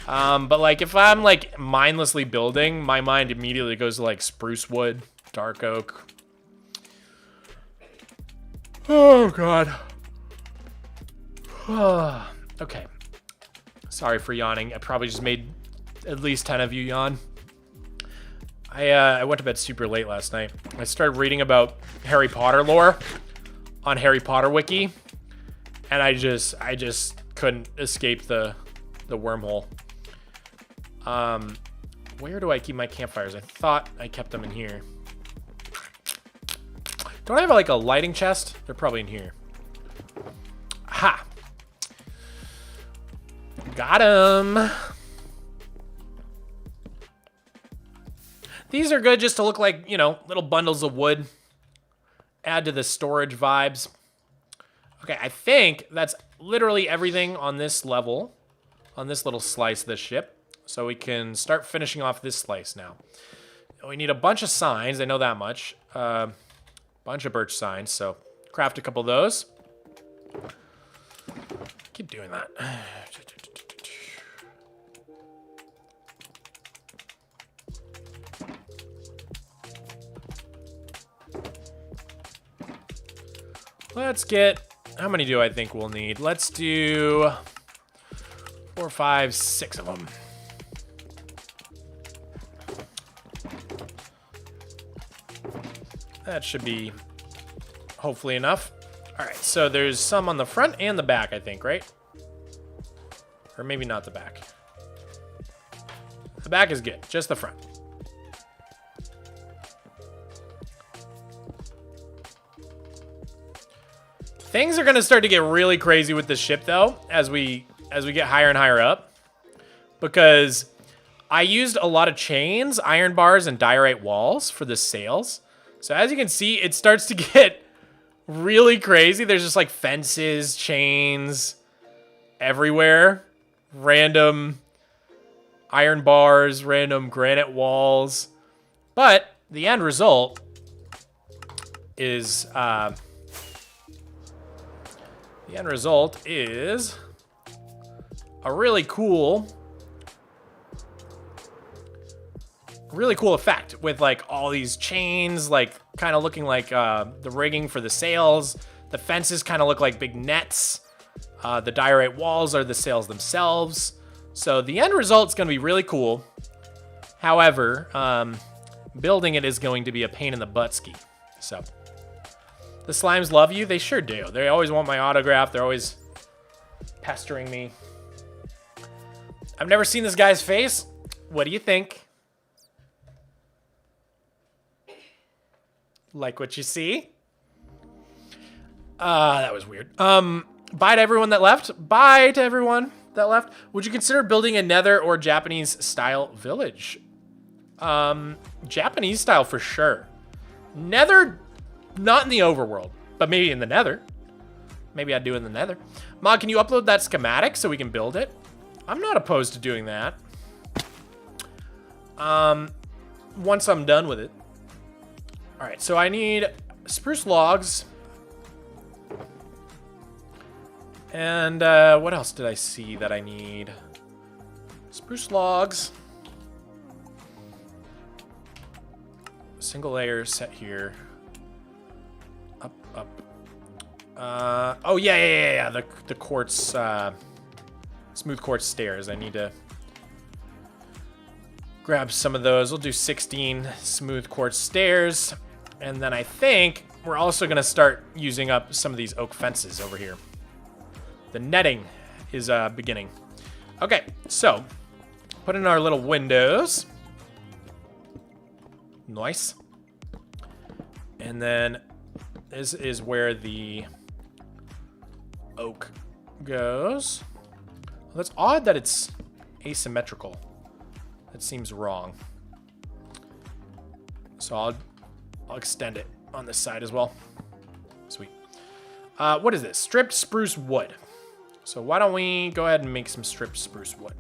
A: But like, if I'm like mindlessly building, my mind immediately goes to like spruce wood, dark oak. Oh, God. Okay. Sorry for yawning. I probably just made at least 10 of you yawn. I went to bed super late last night. I started reading about Harry Potter lore on Harry Potter Wiki, and I just couldn't escape the wormhole. Where do I keep my campfires? I thought I kept them in here. Don't I have like a lighting chest? They're probably in here. Ha! Got him! These are good just to look like, you know, little bundles of wood. Add to the storage vibes. Okay, I think that's literally everything on this level. On this little slice of the ship. So we can start finishing off this slice now. We need a bunch of signs, I know that much. Bunch of birch signs, so craft a couple of those. Keep doing that. Let's get, how many do I think we'll need? Let's do 4, 5, 6 of them. That should be hopefully enough. All right, so there's some on the front and the back, I think, right? Or maybe not the back. The back is good, just the front. Things are gonna start to get really crazy with this ship though, as we get higher and higher up. Because I used a lot of chains, iron bars, and diorite walls for the sails. So as you can see, it starts to get really crazy. There's just like fences, chains everywhere. Random iron bars, random granite walls. But the end result is a really cool really cool effect with like all these chains, like kind of looking like the rigging for the sails. The fences kind of look like big nets. The diorite walls are the sails themselves. So the end result's going to be really cool. However, building it is going to be a pain in the butt ski. So the slimes love you. They sure do. They always want my autograph. They're always pestering me. I've never seen this guy's face. What do you think? Like what you see? That was weird. Bye to everyone that left. Bye to everyone that left. Would you consider building a Nether or Japanese style village? Japanese style for sure. Nether, not in the overworld, but maybe in the Nether. Maybe I'd do it in the Nether. Mog, can you upload that schematic so we can build it? I'm not opposed to doing that. Once I'm done with it. All right, so I need spruce logs. And what else did I see that I need? Spruce logs. Single layer set here. Up, up. Oh, yeah. The quartz, smooth quartz stairs. I need to grab some of those. We'll do 16 smooth quartz stairs. And then I think we're also going to start using up some of these oak fences over here. The netting is beginning. Okay, so put in our little windows. Nice. And then this is where the oak goes. Well, that's odd that it's asymmetrical. That seems wrong. So I'll extend it on this side as well. Sweet. What is this? Stripped spruce wood. So why don't we go ahead and make some stripped spruce wood.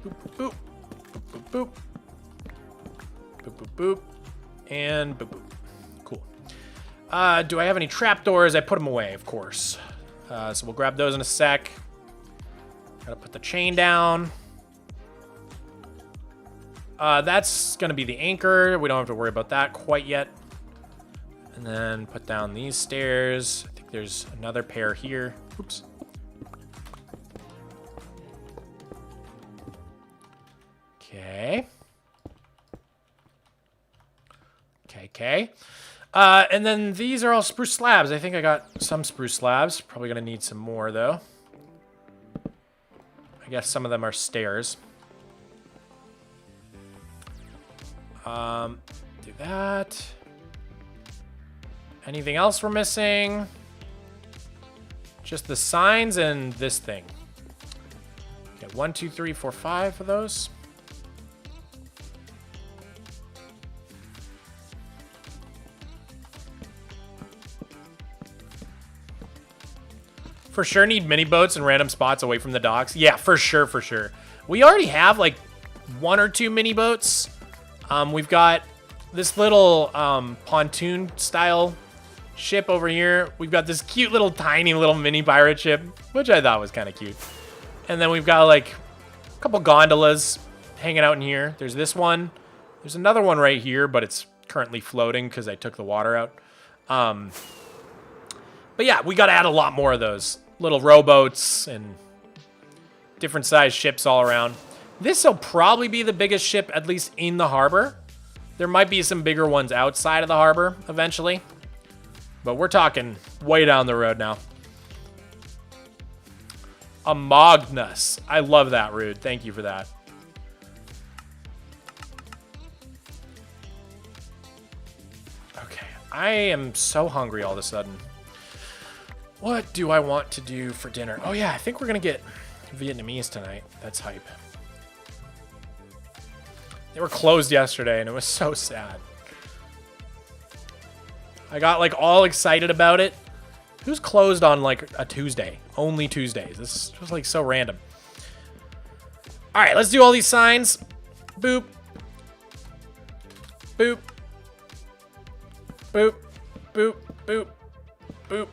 A: Boop, boop, boop, boop, boop. Boop, boop, boop. And boop, boop. Cool. Do I have any trapdoors? I put them away, of course. So we'll grab those in a sec. Gotta put the chain down. That's gonna be the anchor. We don't have to worry about that quite yet. And then put down these stairs. I think there's another pair here. Oops. Okay. Okay. And then these are all spruce slabs. I think I got some spruce slabs. Probably gonna need some more though. I guess some of them are stairs. Do that. Anything else we're missing? Just the signs and this thing. Okay, 1, 2, 3, 4, 5 of those. For sure need mini boats and random spots away from the docks. Yeah, for sure, for sure. We already have like 1 or 2 mini boats. We've got this little pontoon style ship over here. We've got this cute little tiny little mini pirate ship, which I thought was kind of cute. And then we've got like a couple gondolas hanging out in here. There's this one. There's another one right here, but it's currently floating because I took the water out. But yeah, we got to add a lot more of those little rowboats and different sized ships all around. This will probably be the biggest ship, at least in the harbor. There might be some bigger ones outside of the harbor eventually. But we're talking way down the road now. A Magnus. I love that, Rude. Thank you for that. Okay. I am so hungry all of a sudden. What do I want to do for dinner? Oh, yeah. I think we're going to get Vietnamese tonight. That's hype. They were closed yesterday, and it was so sad. I got, like, all excited about it. Who's closed on, like, a Tuesday? Only Tuesdays. This is just, like, so random. All right, let's do all these signs. Boop. Boop. Boop. Boop. Boop. Boop.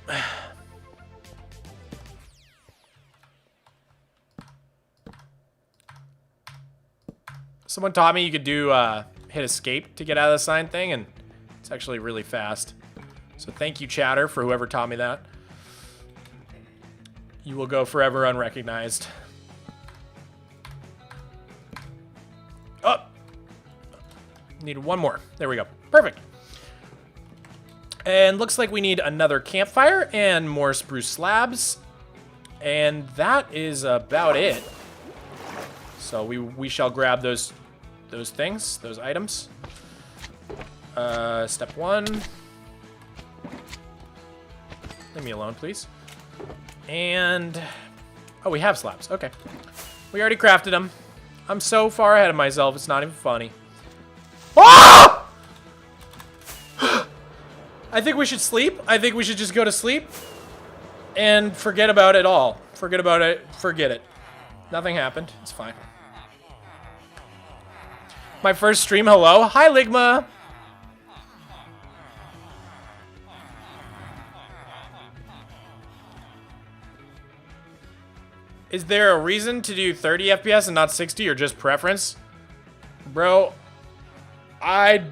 A: Someone taught me you could do hit escape to get out of the sign thing, and it's actually really fast. So thank you, chatter, for whoever taught me that. You will go forever unrecognized. Oh! Need one more. There we go. Perfect. And looks like we need another campfire and more spruce slabs. And that is about it. So we shall grab those things, those items. Step 1. Leave me alone, please. And oh, we have slabs. Okay. We already crafted them. I'm so far ahead of myself, it's not even funny. Ah! I think we should sleep. I think we should just go to sleep and forget about it all. Forget about it. Forget it. Nothing happened. It's fine. My first stream. Hello. Hi, Ligma. Is there a reason to do 30 FPS and not 60 or just preference? Bro, I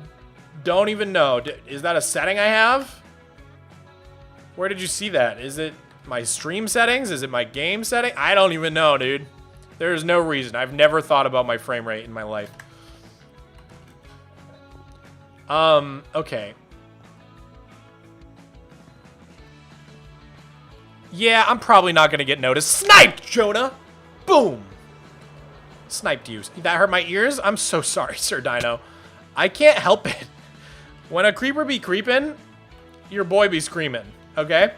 A: don't even know. Is that a setting I have? Where did you see that? Is it my stream settings? Is it my game setting? I don't even know, dude. There's no reason. I've never thought about my frame rate in my life. Okay. Yeah, I'm probably not gonna get noticed. Sniped, Jonah! Boom! Sniped you. That hurt my ears? I'm so sorry, Sir Dino. I can't help it. When a creeper be creepin', your boy be screaming, okay?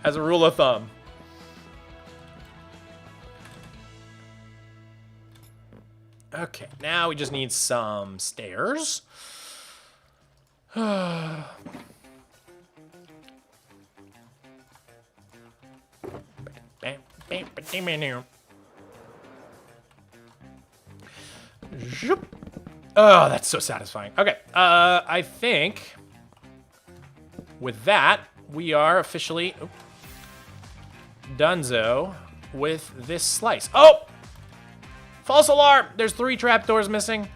A: As a rule of thumb. Okay, now we just need some stairs. Oh, that's so satisfying. Okay, I think with that, we are officially donezo with this slice. Oh! False alarm! There's 3 trapdoors missing.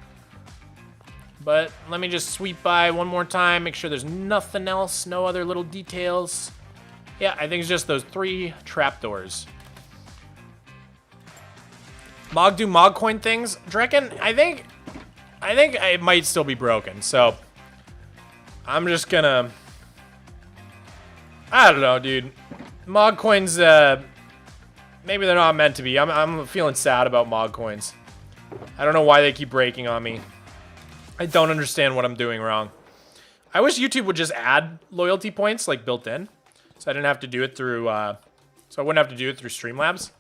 A: But let me just sweep by one more time, make sure there's nothing else, no other little details. Yeah, I think it's just those 3 trapdoors. Mog do Mog coin things? Do you reckon? I think it might still be broken, so I'm just gonna... I don't know, dude. Mog coins, maybe they're not meant to be. I'm feeling sad about Mog coins. I don't know why they keep breaking on me. I don't understand what I'm doing wrong. I wish YouTube would just add loyalty points, like, built in. So I didn't have to do it through, so I wouldn't have to do it through Streamlabs.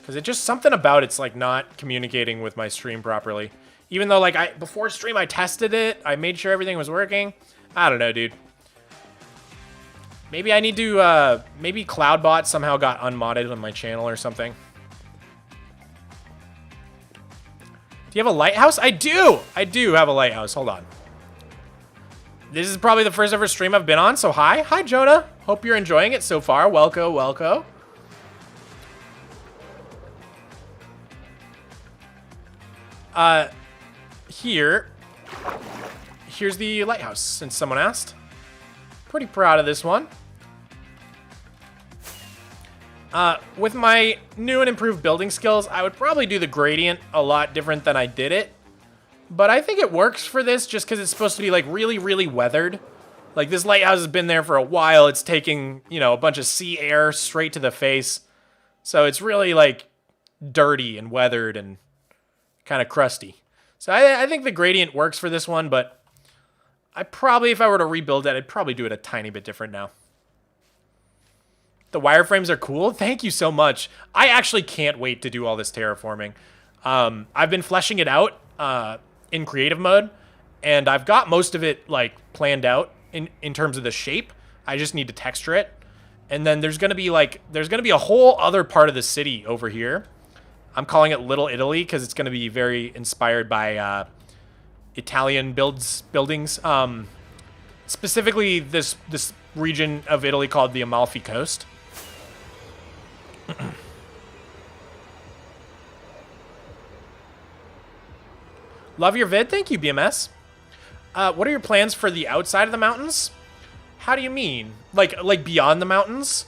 A: Because it's just something about it's, like, not communicating with my stream properly. Even though, like, before stream I tested it, I made sure everything was working. I don't know, dude. Maybe I need to, maybe CloudBot somehow got unmodded on my channel or something. Do you have a lighthouse? I do! I do have a lighthouse. Hold on. This is probably the first ever stream I've been on, so hi. Hi, Jonah. Hope you're enjoying it so far. Welco, welco. Here's the lighthouse, since someone asked. Pretty proud of this one. With my new and improved building skills, I would probably do the gradient a lot different than I did it. But I think it works for this just because it's supposed to be, like, really, really weathered. Like, this lighthouse has been there for a while. It's taking, you know, a bunch of sea air straight to the face. So it's really, like, dirty and weathered and kind of crusty. So I think the gradient works for this one, but I probably, if I were to rebuild it, I'd probably do it a tiny bit different now. The wireframes are cool. Thank you so much. I actually can't wait to do all this terraforming. I've been fleshing it out in creative mode, and I've got most of it, like, planned out in terms of the shape. I just need to texture it. And then there's gonna be a whole other part of the city over here. I'm calling it Little Italy because it's gonna be very inspired by Italian buildings. Specifically this region of Italy called the Amalfi Coast. Love your vid. Thank you, BMS. What are your plans for the outside of the mountains? How do you mean? Like beyond the mountains?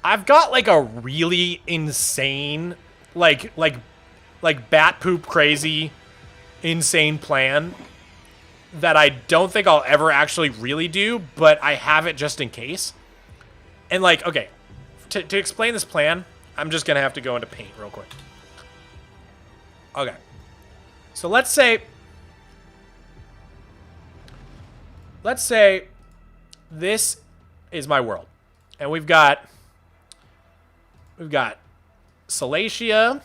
A: I've got like a really insane, like bat poop crazy, insane plan that I don't think I'll ever actually really do, but I have it just in case. And like, okay, to explain this plan, I'm just gonna have to go into Paint real quick. Okay, so let's say this is my world, and we've got Salacia,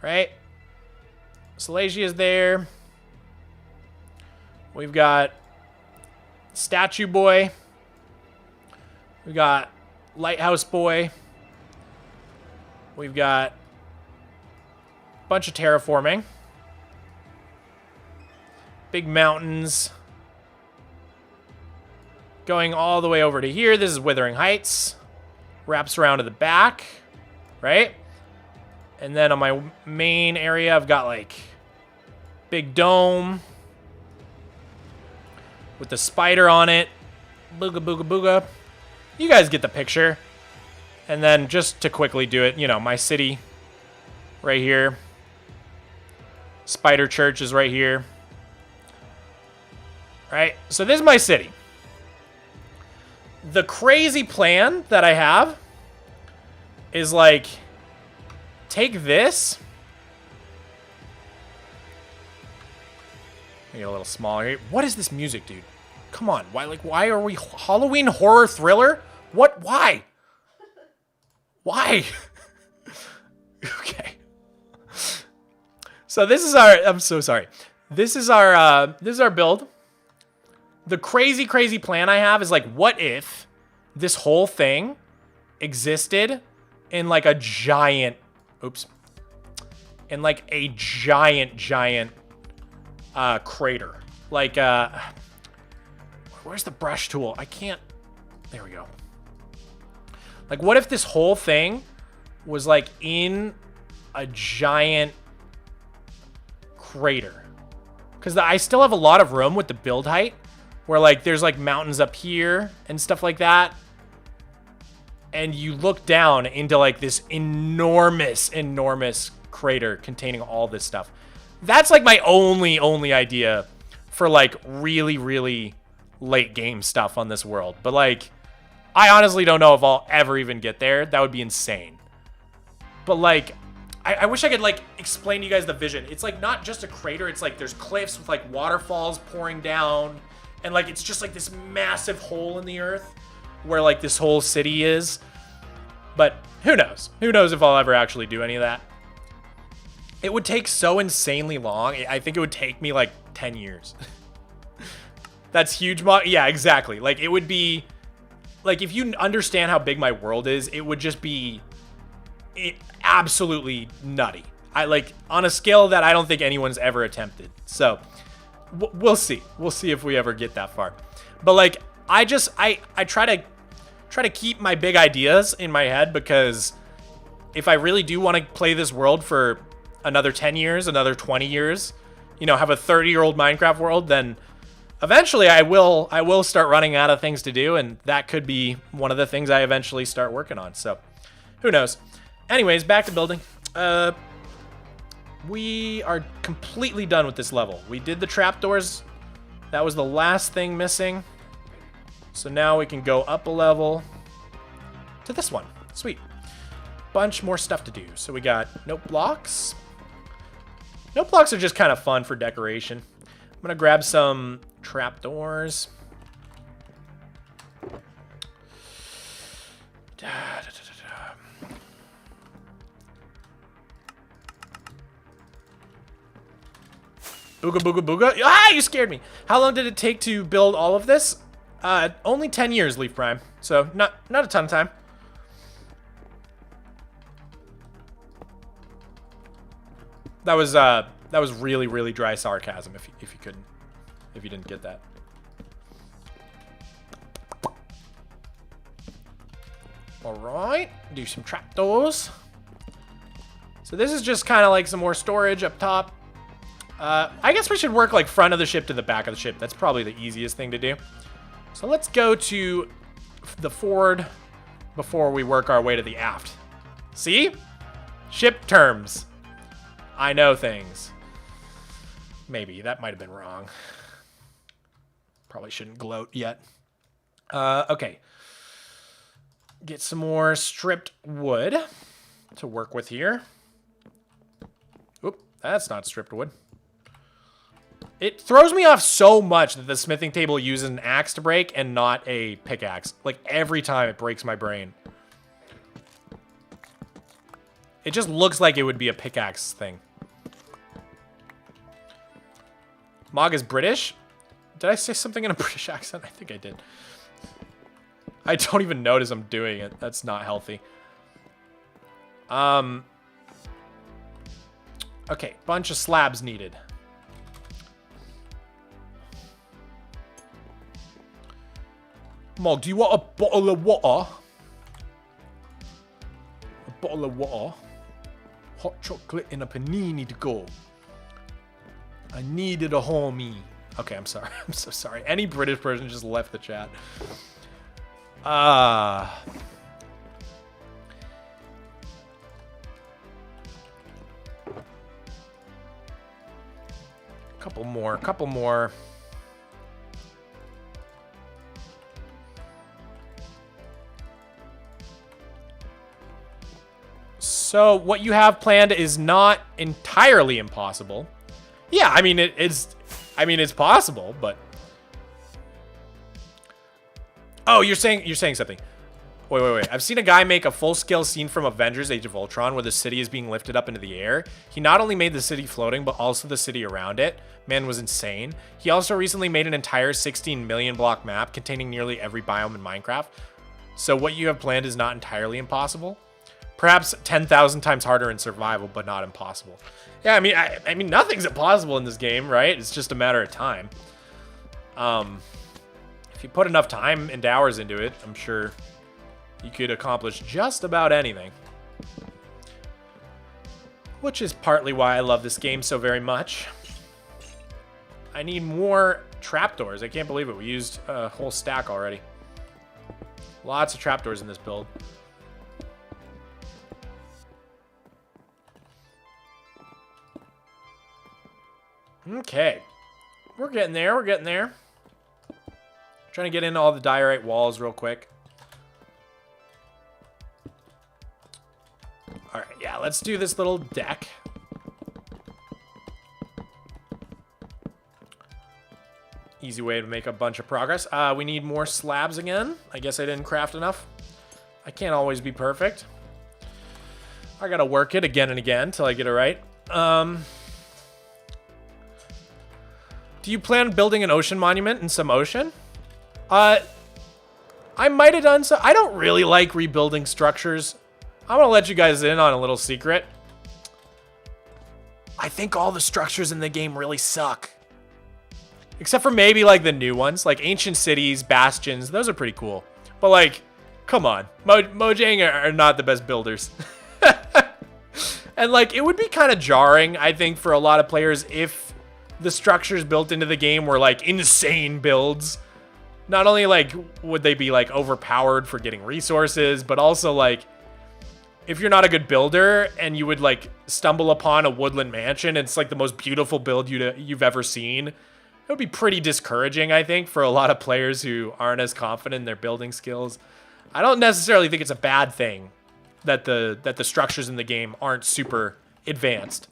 A: right? Salacia's there. We've got Statue Boy. We've got Lighthouse Boy. We've got a bunch of terraforming. Big mountains. Going all the way over to here. This is Withering Heights. Wraps around to the back, right? And then on my main area, I've got like big dome with the spider on it. Booga, booga, booga. You guys get the picture. And then just to quickly do it, you know, my city right here. Spider Church is right here. Right? So this is my city. The crazy plan that I have is like, take this. Get a little smaller. What is this music, dude? Come on. Why are we Halloween horror thriller? What? Why? Why? Okay. So this is our, I'm so sorry. This is our build. The crazy plan I have is like, what if this whole thing existed in like a giant, in like a giant crater. Like, where's the brush tool? I can't, there we go. Like, what if this whole thing was like in a giant crater? Because I still have a lot of room with the build height, where like there's like mountains up here and stuff like that. And you look down into like this enormous crater containing all this stuff. That's like my only idea for like really late game stuff on this world. But like, I honestly don't know if I'll ever even get there. That would be insane. But like, I wish I could like explain to you guys the vision. It's like not just a crater. It's like there's cliffs with like waterfalls pouring down. And like, it's just like this massive hole in the earth where like this whole city is. But who knows? Who knows if I'll ever actually do any of that? It would take so insanely long. I think it would take me like 10 years. That's huge. Yeah, exactly. Like, it would be like, if you understand how big my world is, it would just be absolutely nutty. I like on a scale that I don't think anyone's ever attempted. So we'll see. We'll see if we ever get that far. But like, I try to keep my big ideas in my head, because if I really do want to play this world for another 10 years, another 20 years, you know, have a 30-year-old Minecraft world, then eventually I will start running out of things to do, and that could be one of the things I eventually start working on. So who knows? Anyways, back to building. We are completely done with this level. We did the trapdoors. That was the last thing missing. So now we can go up a level to this one. Sweet. Bunch more stuff to do. So we got note blocks. Note blocks are just kind of fun for decoration. I'm gonna grab some trapdoors. Booga booga booga. Ah, you scared me. How long did it take to build all of this? Only 10 years, Leaf Prime. So not a ton of time. That was really dry sarcasm if you didn't get that. All right, do some trapdoors. So this is just kind of like some more storage up top. I guess we should work like front of the ship to the back of the ship. That's probably the easiest thing to do. So let's go to the forward before we work our way to the aft. See? Ship terms. I know things. Maybe. That might have been wrong. Probably shouldn't gloat yet. Okay. Get some more stripped wood to work with here. Oop, that's not stripped wood. It throws me off so much that the smithing table uses an axe to break and not a pickaxe. Like, every time it breaks my brain. It just looks like it would be a pickaxe thing. Mog is British? Did I say something in a British accent? I think I did. I don't even notice I'm doing it. That's not healthy. Okay, bunch of slabs needed. Mog, do you want a bottle of water? A bottle of water? Hot chocolate and a panini to go. I needed a homie. Okay, I'm sorry. I'm so sorry. Any British person just left the chat. Couple more. So what you have planned is not entirely impossible. Yeah, I mean it's possible, but oh, you're saying something. Wait. I've seen a guy make a full-scale scene from Avengers Age of Ultron where the city is being lifted up into the air. He not only made the city floating, but also the city around it. Man was insane. He also recently made an entire 16 million block map containing nearly every biome in Minecraft. So what you have planned is not entirely impossible. Perhaps 10,000 times harder in survival, but not impossible. Yeah, I mean, nothing's impossible in this game, right? It's just a matter of time. If you put enough time and hours into it, I'm sure you could accomplish just about anything. Which is partly why I love this game so very much. I need more trapdoors. I can't believe it. We used a whole stack already. Lots of trapdoors in this build. Okay. We're getting there. Trying to get into all the diorite walls real quick. Alright, yeah, let's do this little deck. Easy way to make a bunch of progress. We need more slabs again. I guess I didn't craft enough. I can't always be perfect. I gotta work it again and again till I get it right. Do you plan on building an ocean monument in some ocean? I might have done so. I don't really like rebuilding structures. I'm gonna let you guys in on a little secret. I think all the structures in the game really suck. Except for maybe like the new ones, like ancient cities, bastions, those are pretty cool. But like, come on, Mojang are not the best builders. And like, it would be kind of jarring, I think, for a lot of players if the structures built into the game were like insane builds. Not only like would they be like overpowered for getting resources, but also like if you're not a good builder and you would like stumble upon a woodland mansion, it's like the most beautiful build you've ever seen. It would be pretty discouraging, I think, for a lot of players who aren't as confident in their building skills. I don't necessarily think it's a bad thing that the structures in the game aren't super advanced,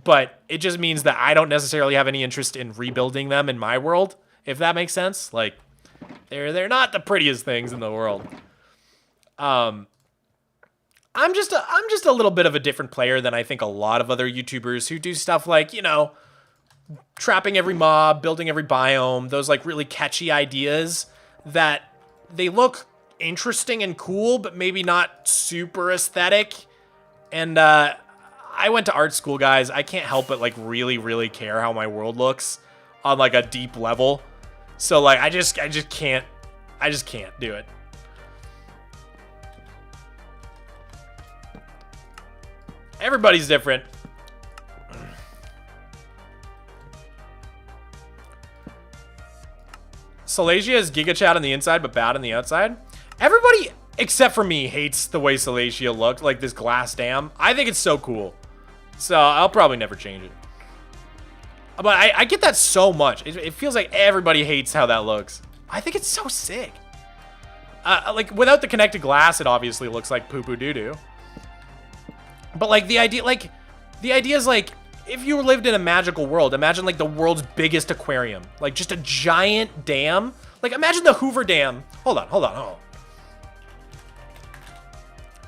A: but it just means that I don't necessarily have any interest in rebuilding them in my world, if that makes sense. Like, they're not the prettiest things in the world. I'm just a little bit of a different player than I think a lot of other YouTubers who do stuff like, you know, trapping every mob, building every biome, those like really catchy ideas that they look interesting and cool, but maybe not super aesthetic. And I went to art school, guys. I can't help but like really care how my world looks on like a deep level. So like I just can't do it. Everybody's different. Salacia is Giga Chat on the inside, but bad on the outside. Everybody, except for me, hates the way Salacia looks, like this glass dam. I think it's so cool. So I'll probably never change it. But I get that so much. It feels like everybody hates how that looks. I think it's so sick. Like, without the connected glass, it obviously looks like poo-poo doo-doo. But, like, the idea is, like, if you lived in a magical world, imagine, like, the world's biggest aquarium. Like, just a giant dam. Like, imagine the Hoover Dam. Hold on.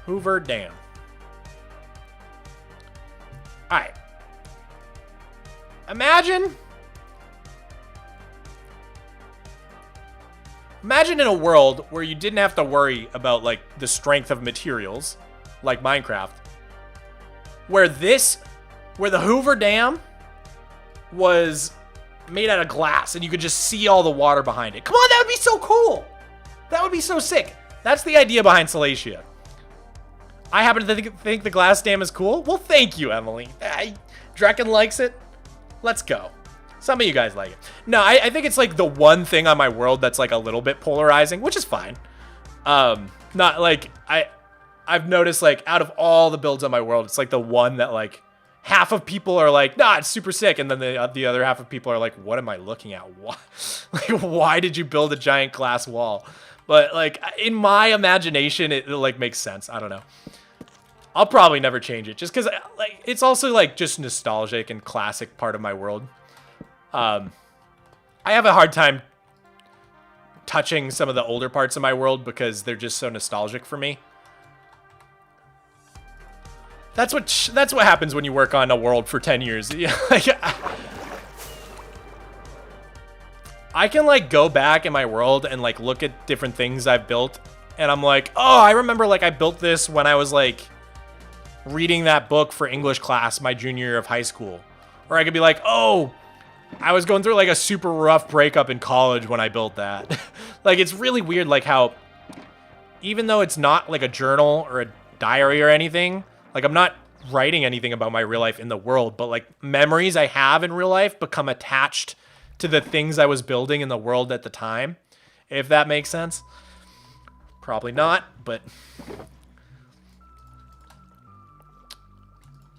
A: Hoover Dam. Alright. Imagine in a world where you didn't have to worry about, like, the strength of materials, like Minecraft, where the Hoover Dam was made out of glass and you could just see all the water behind it. Come on, that would be so cool. That would be so sick. That's the idea behind Salacia. I happen to think the glass dam is cool. Well, thank you, Emily. Draken likes it. Let's go. Some of you guys like it. No, I think it's like the one thing on my world that's like a little bit polarizing, which is fine. Not like I've noticed, like, out of all the builds on my world, it's like the one that, like, half of people are like, nah, it's super sick, and then the other half of people are like, what am I looking at? Why? Like, why did you build a giant glass wall? But, like, in my imagination, it like makes sense. I don't know. I'll probably never change it, just because, like, it's also, like, just nostalgic and classic part of my world. I have a hard time touching some of the older parts of my world because they're just so nostalgic for me. That's what happens when you work on a world for 10 years. Like, I can, like, go back in my world and, like, look at different things I've built, and I'm like, oh, I remember, like, I built this when I was, like, reading that book for English class my junior year of high school. Or I could be like, oh, I was going through, like, a super rough breakup in college when I built that. Like, it's really weird, like, how even though it's not, like, a journal or a diary or anything, like, I'm not writing anything about my real life in the world, but, like, memories I have in real life become attached to the things I was building in the world at the time, if that makes sense. Probably not, but...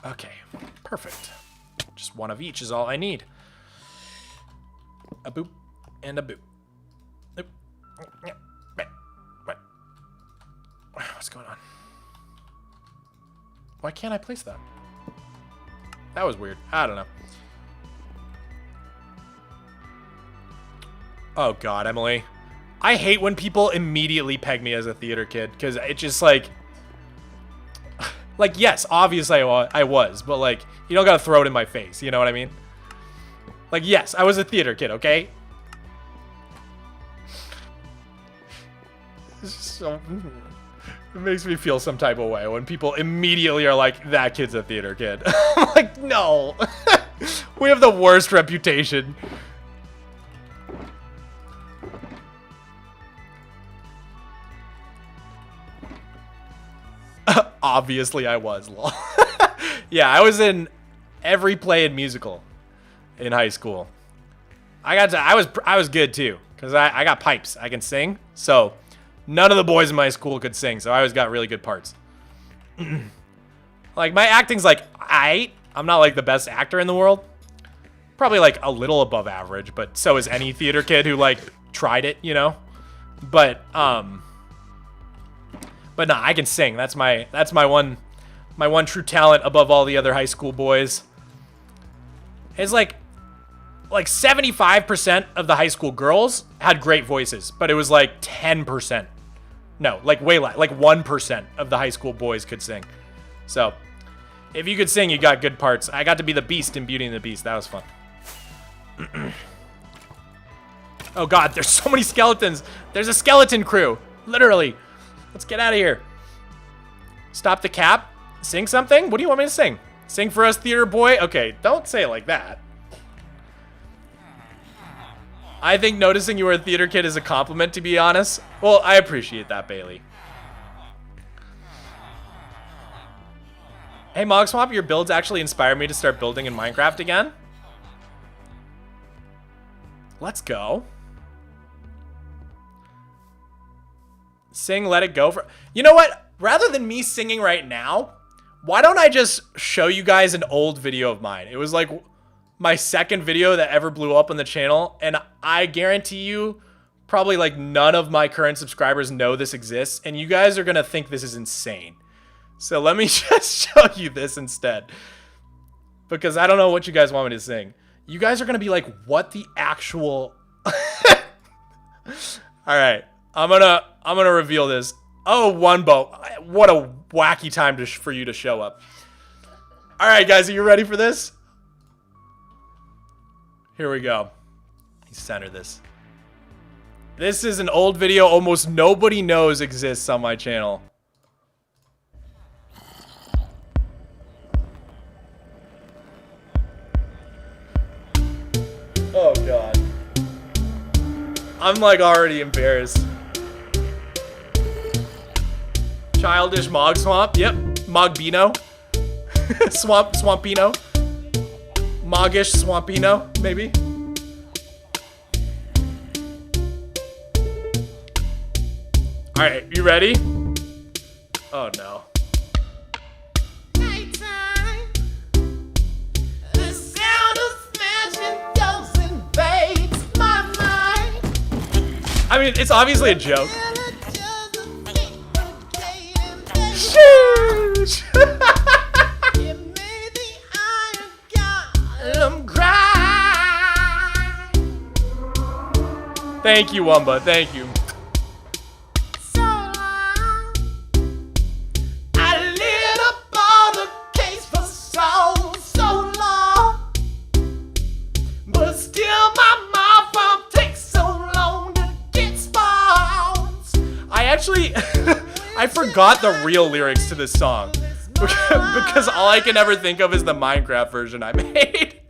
A: Okay, perfect. Just one of each is all I need. A boop and a boop. Boop. What's going on? Why can't I place that? That was weird. I don't know. Oh God, Emily. I hate when people immediately peg me as a theater kid, because it's just like... Like, yes, obviously I was, but, like, you don't gotta throw it in my face, you know what I mean? Like, yes, I was a theater kid, okay? So, it makes me feel some type of way when people immediately are like, that kid's a theater kid. I'm like, no. We have the worst reputation. Obviously I was, lol. Yeah, I was in every play and musical in high school. I was good too, because I got pipes. I can sing. So none of the boys in my school could sing, so I always got really good parts. Like, my acting's like, I'm not like the best actor in the world. Probably like a little above average, but so is any theater kid who like tried it, you know? But no, I can sing. That's my one true talent above all the other high school boys. It's like 75% of the high school girls had great voices, but it was like 10%. No, like way less. Like 1% of the high school boys could sing. So, if you could sing, you got good parts. I got to be the Beast in Beauty and the Beast. That was fun. Oh God, there's so many skeletons. There's a skeleton crew, literally. Let's get out of here. Stop the cap. Sing something? What do you want me to sing? Sing for us, theater boy? Okay, don't say it like that. I think noticing you were a theater kid is a compliment, to be honest. Well, I appreciate that, Bailey. Hey, Mogswamp, your builds actually inspired me to start building in Minecraft again. Let's go. Sing Let It Go for... You know what? Rather than me singing right now, why don't I just show you guys an old video of mine? It was like my second video that ever blew up on the channel, and I guarantee you probably like none of my current subscribers know this exists, and you guys are gonna think this is insane. So let me just show you this instead, because I don't know what you guys want me to sing. You guys are gonna be like, what the actual... All right, I'm gonna reveal this. Oh, Wumbo, what a wacky time for you to show up. All right, guys, are you ready for this? Here we go. Center this. This is an old video almost nobody knows exists on my channel. Oh God. I'm like already embarrassed. Childish Mogswamp. Yep. Mogbino. Swampino. Moggish Swampino, maybe. Alright, you ready? Oh no. Nighttime. The sound of smashing doors invades my mind. I mean, it's obviously a joke. Sheesh. Thank you, Wumba. Thank you. So long. I lit up on the case for so long. But still my mom takes so long to get spawns. I actually I forgot the real lyrics to this song. Because all I can ever think of is the Minecraft version I made.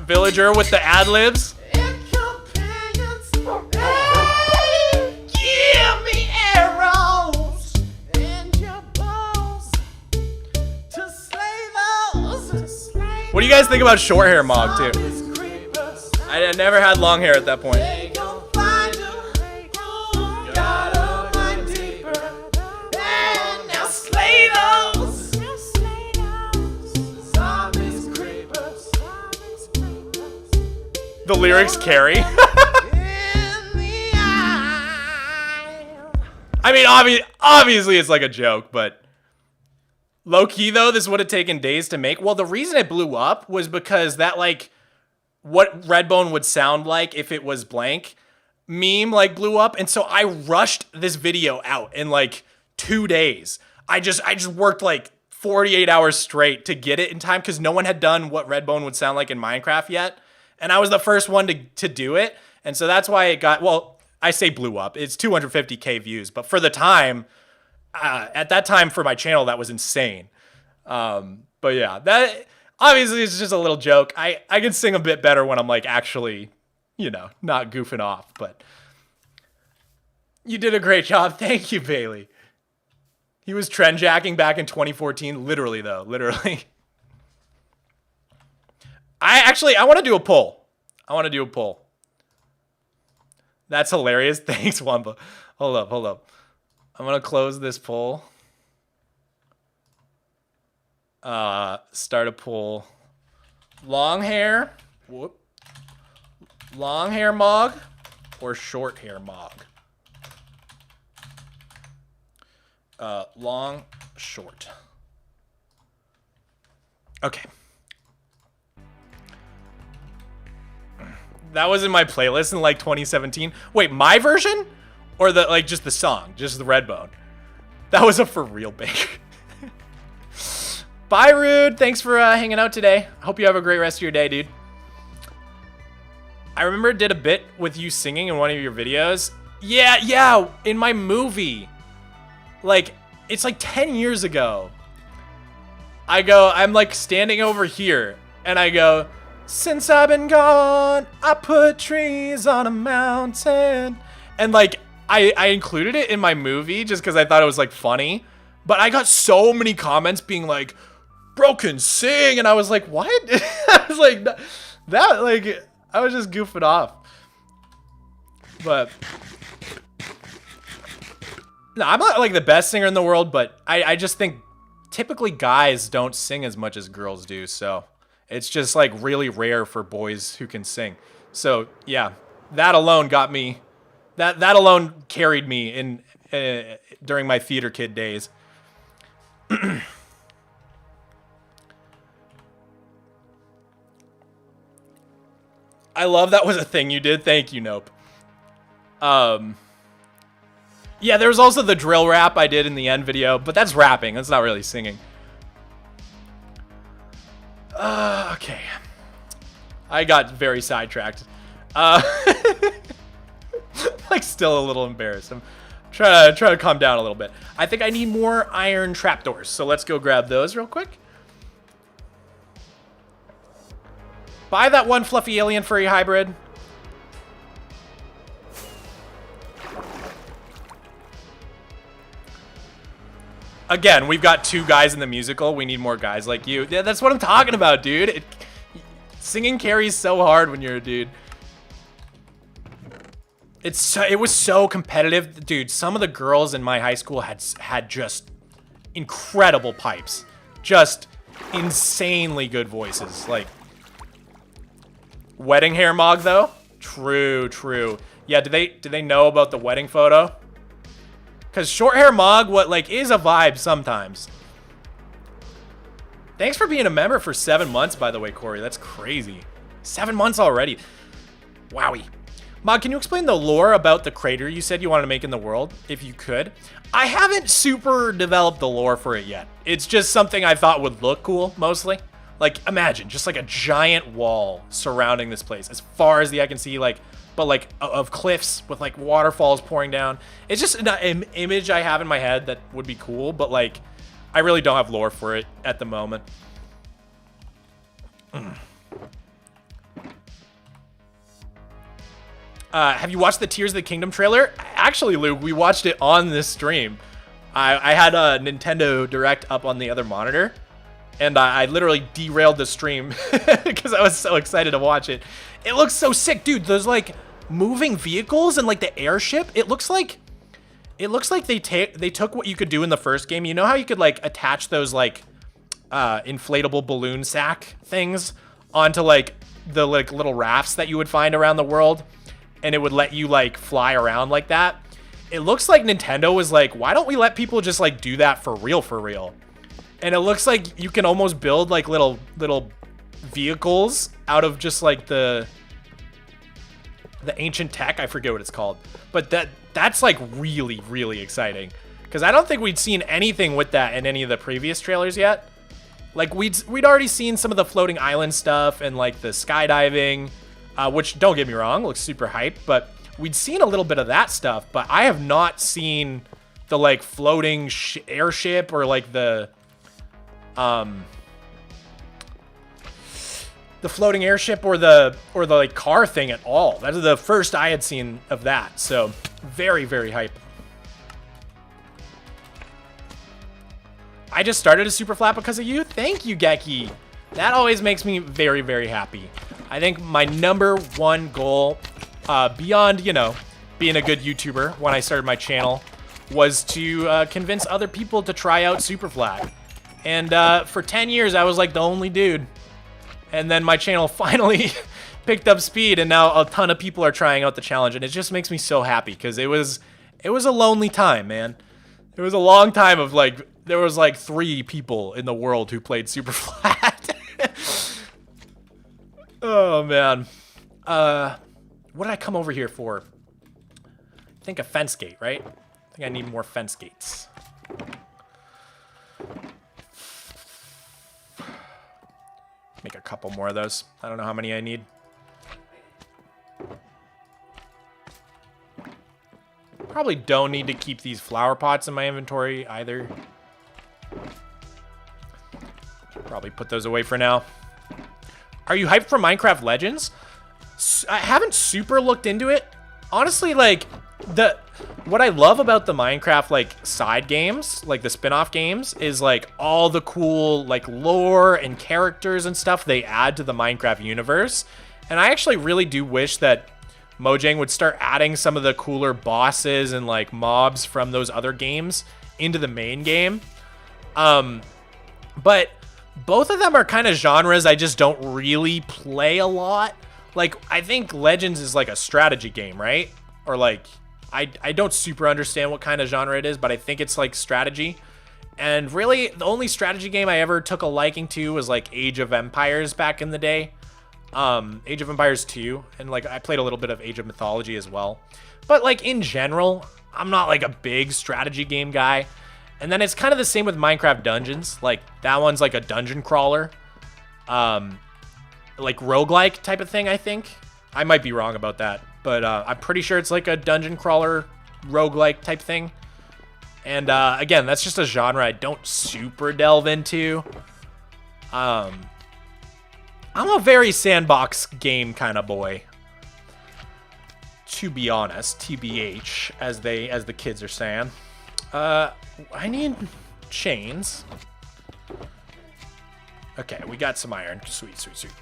A: Villager with the ad-libs. What do you guys think about short hair Mog too? I never had long hair at that point. The lyrics carry. I mean, obviously it's like a joke, but low-key though, this would have taken days to make. Well, the reason it blew up was because that, like, what Redbone would sound like if it was blank meme, like, blew up. And so I rushed this video out in, like, 2 days. I just worked, like, 48 hours straight to get it in time because no one had done what Redbone would sound like in Minecraft yet. And I was the first one to do it. And so that's why it got, well, I say blew up. It's 250K views. But for the time, at that time for my channel, that was insane. But yeah, that obviously is just a little joke. I can sing a bit better when I'm like actually, you know, not goofing off. But you did a great job. Thank you, Bailey. He was trend jacking back in 2014. Literally, though. Literally. I want to do a poll. That's hilarious. Thanks, Wumba. Hold up. I'm going to close this poll. Start a poll. Long hair. Whoop. Long hair Mog or short hair Mog? Long, short. Okay. That was in my playlist in like 2017. Wait, my version? Or the like just the song, just the Redbone? That was a for real banger. Bye, Rude. Thanks for hanging out today. I hope you have a great rest of your day, dude. I remember I did a bit with you singing in one of your videos. Yeah, in my movie. Like, it's like 10 years ago. I'm like standing over here, and I go, since I've been gone, I put trees on a mountain. And like, I included it in my movie just because I thought it was like funny. But I got so many comments being like, bro can sing, and I was like, what? I was like, that, like, I was just goofing off. But no, I'm not like the best singer in the world, but I just think typically guys don't sing as much as girls do, so it's just like really rare for boys who can sing. So yeah, that alone got me, that alone carried me in during my theater kid days. I love that was a thing you did. Thank you, Nope. Yeah, there was also the drill rap I did in the end video, but that's rapping. That's not really singing. Okay. I got very sidetracked. Like, still a little embarrassed. I'm trying to calm down a little bit. I think I need more iron trapdoors, so let's go grab those real quick. Buy that one fluffy alien furry hybrid. Again, we've got 2 guys in the musical. We need more guys like you. Yeah, that's what I'm talking about, dude. Singing carries so hard when you're a dude. It was so competitive, dude. Some of the girls in my high school had just incredible pipes, just insanely good voices. Like wedding hair Mog though. True. Yeah, do they know about the wedding photo? Because short hair Mog, is a vibe sometimes. Thanks for being a member for 7 months, by the way, Corey. That's crazy. 7 months already. Wowie. Mog, can you explain the lore about the crater you said you wanted to make in the world, if you could? I haven't super developed the lore for it yet. It's just something I thought would look cool, mostly. Like, imagine, just like a giant wall surrounding this place, as far as the eye can see, but of cliffs with like waterfalls pouring down. It's just an image I have in my head that would be cool, but like I really don't have lore for it at the moment. Have you watched the Tears of the Kingdom trailer? Actually, Luke, we watched it on this stream. I had a Nintendo Direct up on the other monitor, and I literally derailed the stream because I was so excited to watch it. It looks so sick, dude. Those like moving vehicles and like the airship. It looks like they took what you could do in the first game. You know how you could like attach those like inflatable balloon sack things onto like the like little rafts that you would find around the world, and it would let you like fly around like that. It looks like Nintendo was like, why don't we let people just like do that for real? And it looks like you can almost build like little vehicles out of just like the ancient tech. I forget what it's called, but that's like really exciting, because I don't think we'd seen anything with that in any of the previous trailers yet. Like we'd already seen some of the floating island stuff and like the skydiving, which, don't get me wrong, looks super hype, but we'd seen a little bit of that stuff, but I have not seen the like floating airship or like the floating airship or the like car thing at all. That is the first I had seen of that. So very hype. I just started a SUPERFLAT because of you. Thank you, Geki. That always makes me very happy. I think my #1 goal, beyond, you know, being a good YouTuber when I started my channel, was to convince other people to try out SUPERFLAT. And for 10 years, I was like the only dude. And then my channel finally picked up speed, and now a ton of people are trying out the challenge, and it just makes me so happy, because it was a lonely time, man. It was a long time of like, there was like 3 people in the world who played SUPERFLAT. Oh man. What did I come over here for? I think a fence gate, right? I think I need more fence gates. Make a couple more of those. I don't know how many I need. Probably don't need to keep these flower pots in my inventory either. Probably put those away for now. Are you hyped for Minecraft Legends? I haven't super looked into it. Honestly, like, what I love about the Minecraft, like, side games, like the spin-off games, is, like, all the cool, like, lore and characters and stuff they add to the Minecraft universe. And I actually really do wish that Mojang would start adding some of the cooler bosses and, like, mobs from those other games into the main game. But both of them are kind of genres I just don't really play a lot. Like, I think Legends is, like, a strategy game, right? Or, like... I don't super understand what kind of genre it is, but I think it's like strategy. And really, the only strategy game I ever took a liking to was like Age of Empires back in the day. Age of Empires 2. And like I played a little bit of Age of Mythology as well. But like in general, I'm not like a big strategy game guy. And then it's kind of the same with Minecraft Dungeons. Like that one's like a dungeon crawler. Like roguelike type of thing, I think. I might be wrong about that. But I'm pretty sure it's like a dungeon crawler roguelike type thing. And again, that's just a genre I don't super delve into. I'm a very sandbox game kind of boy. To be honest, TBH, as the kids are saying. I need chains. Okay, we got some iron. Sweet, sweet, sweet.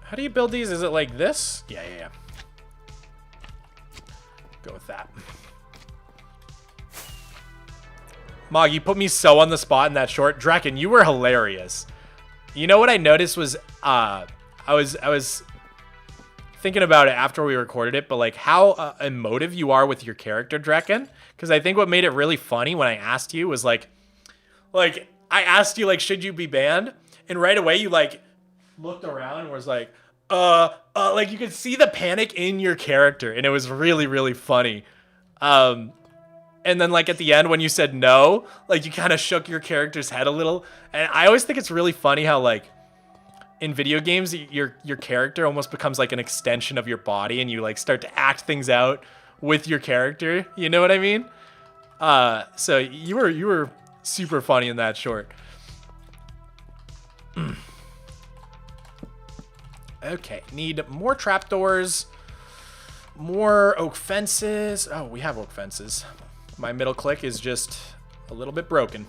A: How do you build these? Is it like this? Yeah. Go with that. Mog, you put me so on the spot in that short. Draken, you were hilarious. You know what I noticed was, I was thinking about it after we recorded it, but like how emotive you are with your character, Draken. Because I think what made it really funny when I asked you was like I asked you like, should you be banned? And right away you like looked around and was like, like you could see the panic in your character, and it was really, really funny. And then like at the end when you said no, like you kind of shook your character's head a little. And I always think it's really funny how like in video games your character almost becomes like an extension of your body, and you like start to act things out with your character. You know what I mean? So you were super funny in that short. Okay, need more trapdoors, more oak fences. Oh, we have oak fences. My middle click is just a little bit broken.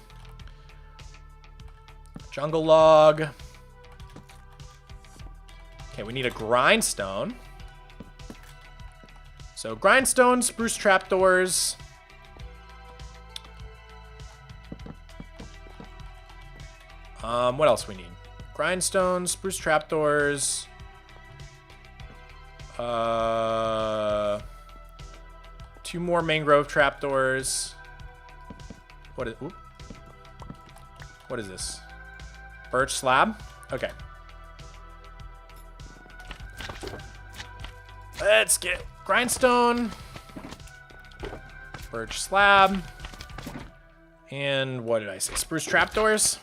A: Jungle log. Okay, we need a grindstone. So grindstone, spruce trapdoors. What else we need? Grindstone, spruce trapdoors. 2 more mangrove trapdoors. What is this? Birch slab? Okay. Let's get grindstone. Birch slab. And what did I say? Spruce trapdoors?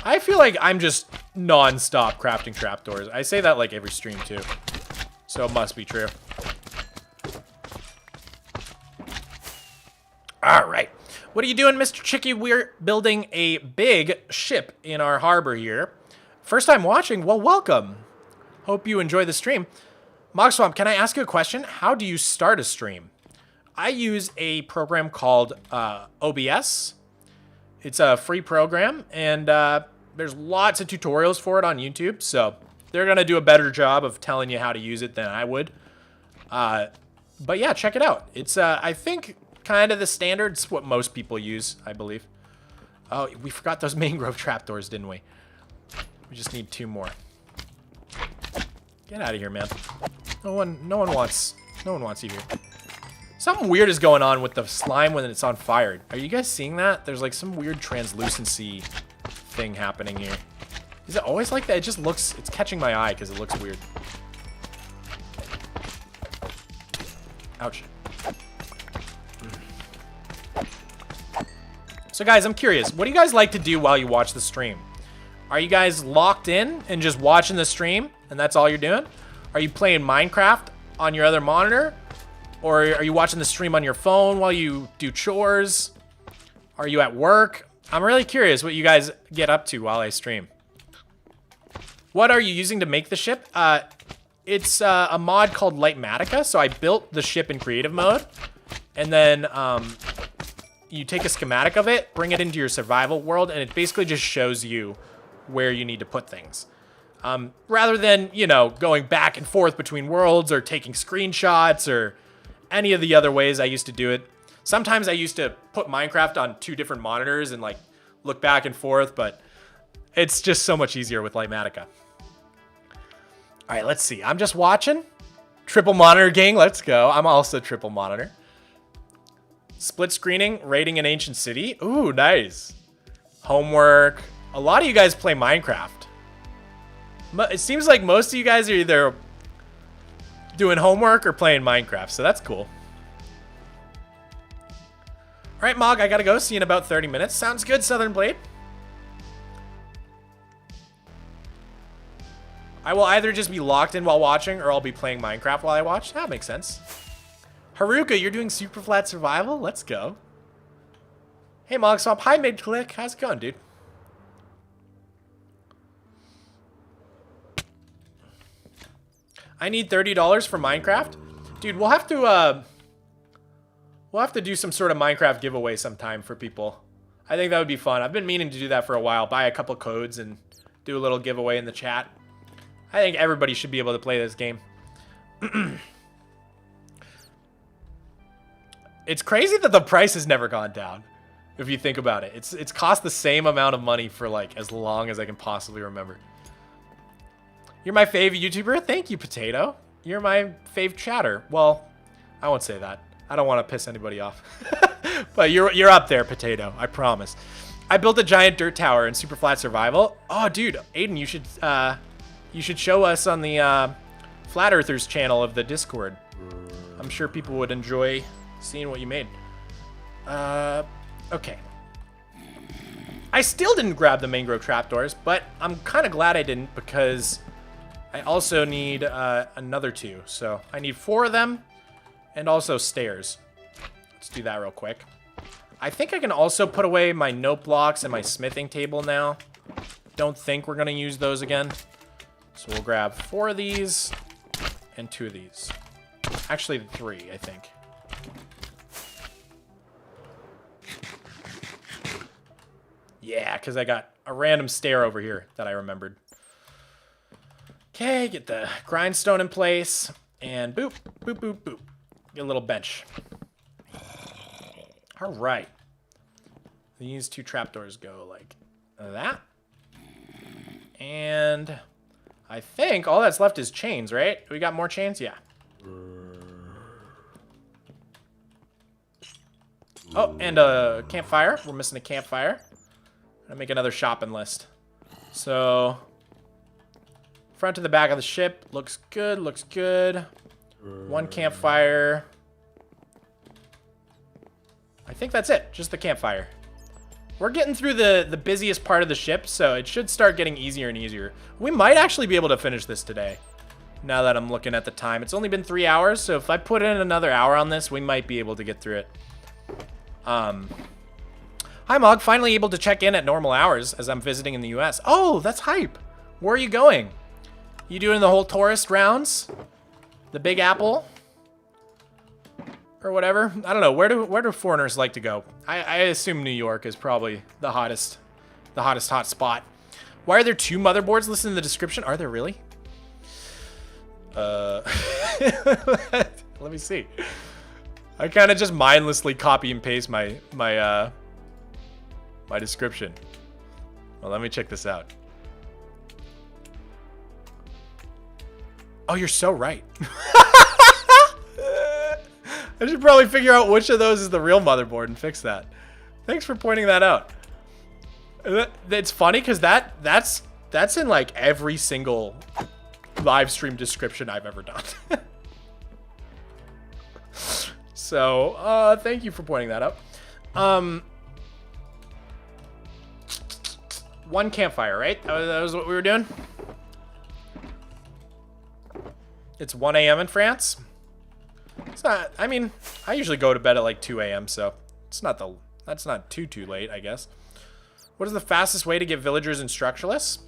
A: I feel like I'm just non-stop crafting trapdoors. I say that like every stream too. So it must be true. Alright. What are you doing, Mr. Chicky? We're building a big ship in our harbor here. First time watching? Well, welcome. Hope you enjoy the stream. Mogswamp, can I ask you a question? How do you start a stream? I use a program called OBS. It's a free program, and there's lots of tutorials for it on YouTube, so they're going to do a better job of telling you how to use it than I would. But yeah, check it out. It's, I think, kind of the standard. It's what most people use, I believe. Oh, we forgot those mangrove trapdoors, didn't we? We just need 2 more. Get out of here, man. No one wants you here. Something weird is going on with the slime when it's on fire. Are you guys seeing that? There's like some weird translucency thing happening here. Is it always like that? It just looks, it's catching my eye because it looks weird. Ouch. So guys, I'm curious, what do you guys like to do while you watch the stream? Are you guys locked in and just watching the stream and that's all you're doing? Are you playing Minecraft on your other monitor? Or are you watching the stream on your phone while you do chores? Are you at work? I'm really curious what you guys get up to while I stream. What are you using to make the ship? It's a mod called Lightmatica. So I built the ship in creative mode. And then you take a schematic of it, bring it into your survival world, and it basically just shows you where you need to put things. Rather than, you know, going back and forth between worlds or taking screenshots or any of the other ways I used to do it. Sometimes I used to put Minecraft on 2 different monitors and like look back and forth, but it's just so much easier with Lightmatica. All right, let's see. I'm just watching. Triple monitor gang, let's go. I'm also triple monitor. Split screening, raiding an ancient city. Ooh, nice. Homework. A lot of you guys play Minecraft. It seems like most of you guys are either doing homework or playing Minecraft, so that's cool. All right, Mog, I gotta go. See you in about 30 minutes. Sounds good, Southern Blade. I will either just be locked in while watching or I'll be playing Minecraft while I watch. That makes sense. Haruka, you're doing SUPERFLAT survival? Let's go. Hey, Mogswamp. Hi, Mid-Click. How's it going, dude? I need $30 for Minecraft. Dude, we'll have to do some sort of Minecraft giveaway sometime for people. I think that would be fun. I've been meaning to do that for a while. Buy a couple codes and do a little giveaway in the chat. I think everybody should be able to play this game. It's crazy that the price has never gone down, if you think about it. It's cost the same amount of money for like as long as I can possibly remember. You're my fave YouTuber. Thank you, Potato. You're my fave chatter. Well, I won't say that. I don't want to piss anybody off. But you're up there, Potato. I promise. I built a giant dirt tower in SUPERFLAT survival. Oh, dude, Aiden, you should show us on the Flat Earthers channel of the Discord. I'm sure people would enjoy seeing what you made. Okay. I still didn't grab the mangrove trapdoors, but I'm kind of glad I didn't because I also need another 2. So I need 4 of them and also stairs. Let's do that real quick. I think I can also put away my note blocks and my smithing table now. Don't think we're going to use those again. So we'll grab 4 of these and 2 of these. Actually, 3, I think. Yeah, because I got a random stair over here that I remembered. Okay, get the grindstone in place. And boop, boop, boop, boop. Get a little bench. All right. These 2 trapdoors go like that. And I think all that's left is chains, right? We got more chains? Yeah. Oh, and a campfire. We're missing a campfire. I'm gonna make another shopping list. So, front to the back of the ship. Looks good, looks good. 1 campfire. I think that's it. Just the campfire. We're getting through the busiest part of the ship, so it should start getting easier and easier. We might actually be able to finish this today. Now that I'm looking at the time. It's only been 3 hours, so if I put in another hour on this, we might be able to get through it. Hi, Mog. Finally able to check in at normal hours as I'm visiting in the US. Oh, that's hype. Where are you going? You doing the whole tourist rounds? The Big Apple? Or whatever? I don't know. Where do foreigners like to go? I assume New York is probably the hottest hot spot. Why are there 2 motherboards listed in the description? Are there really? Let me see. I kind of just mindlessly copy and paste my description. Well, let me check this out. Oh, you're so right. I should probably figure out which of those is the real motherboard and fix that. Thanks for pointing that out. It's funny because that's in like every single live stream description I've ever done. So, thank you for pointing that out. 1 campfire, right? That was what we were doing? It's 1 a.m. in France. It's not, I mean, I usually go to bed at like 2 a.m., so that's not too late, I guess. What is the fastest way to get villagers instructionless?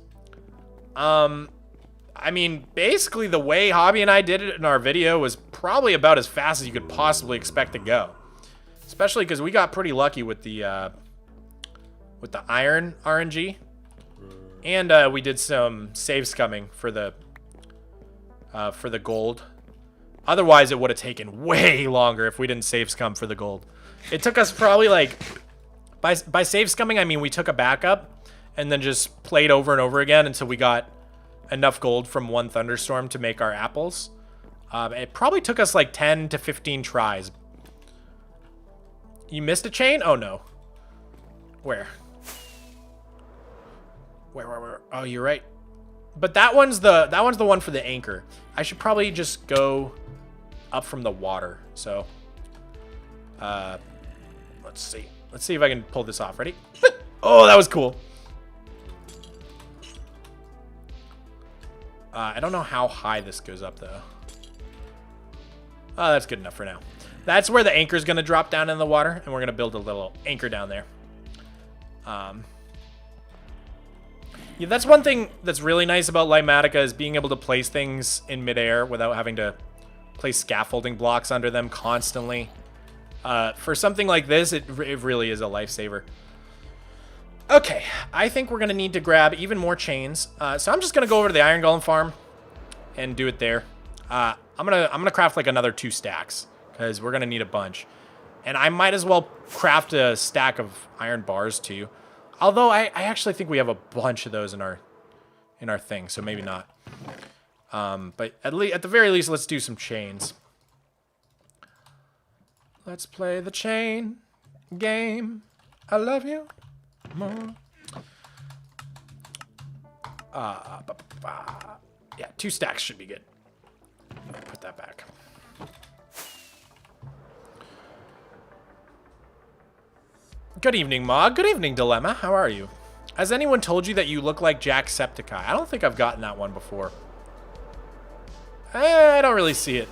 A: I mean, basically the way Hobby and I did it in our video was probably about as fast as you could possibly expect to go. Especially because we got pretty lucky with the iron RNG. And we did some save scumming for the gold. Otherwise, it would have taken way longer if we didn't save scum for the gold. It took us probably like, by save scumming, I mean we took a backup and then just played over and over again until we got enough gold from one thunderstorm to make our apples. It probably took us like 10 to 15 tries. You missed a chain? Oh no. Where? Where? Oh, you're right. But that one's the one for the anchor. I should probably just go up from the water. So, let's see. Let's see if I can pull this off. Ready? Oh, that was cool. I don't know how high this goes up, though. Oh, that's good enough for now. That's where the anchor is going to drop down in the water, and we're going to build a little anchor down there. Yeah, that's one thing that's really nice about Litematica is being able to place things in midair without having to place scaffolding blocks under them constantly. For something like this, it really is a lifesaver. Okay, I think we're gonna need to grab even more chains. So I'm just gonna go over to the Iron Golem farm and do it there. I'm gonna craft like another 2 stacks because we're gonna need a bunch, and I might as well craft a stack of iron bars too. Although I actually think we have a bunch of those in our thing, so maybe not. But at the very least, let's do some chains. Let's play the chain game. I love you more. Yeah, 2 stacks should be good. Put that back. Good evening, Mog. Good evening, Dilemma. How are you? Has anyone told you that you look like Jacksepticeye? I don't think I've gotten that one before. I don't really see it.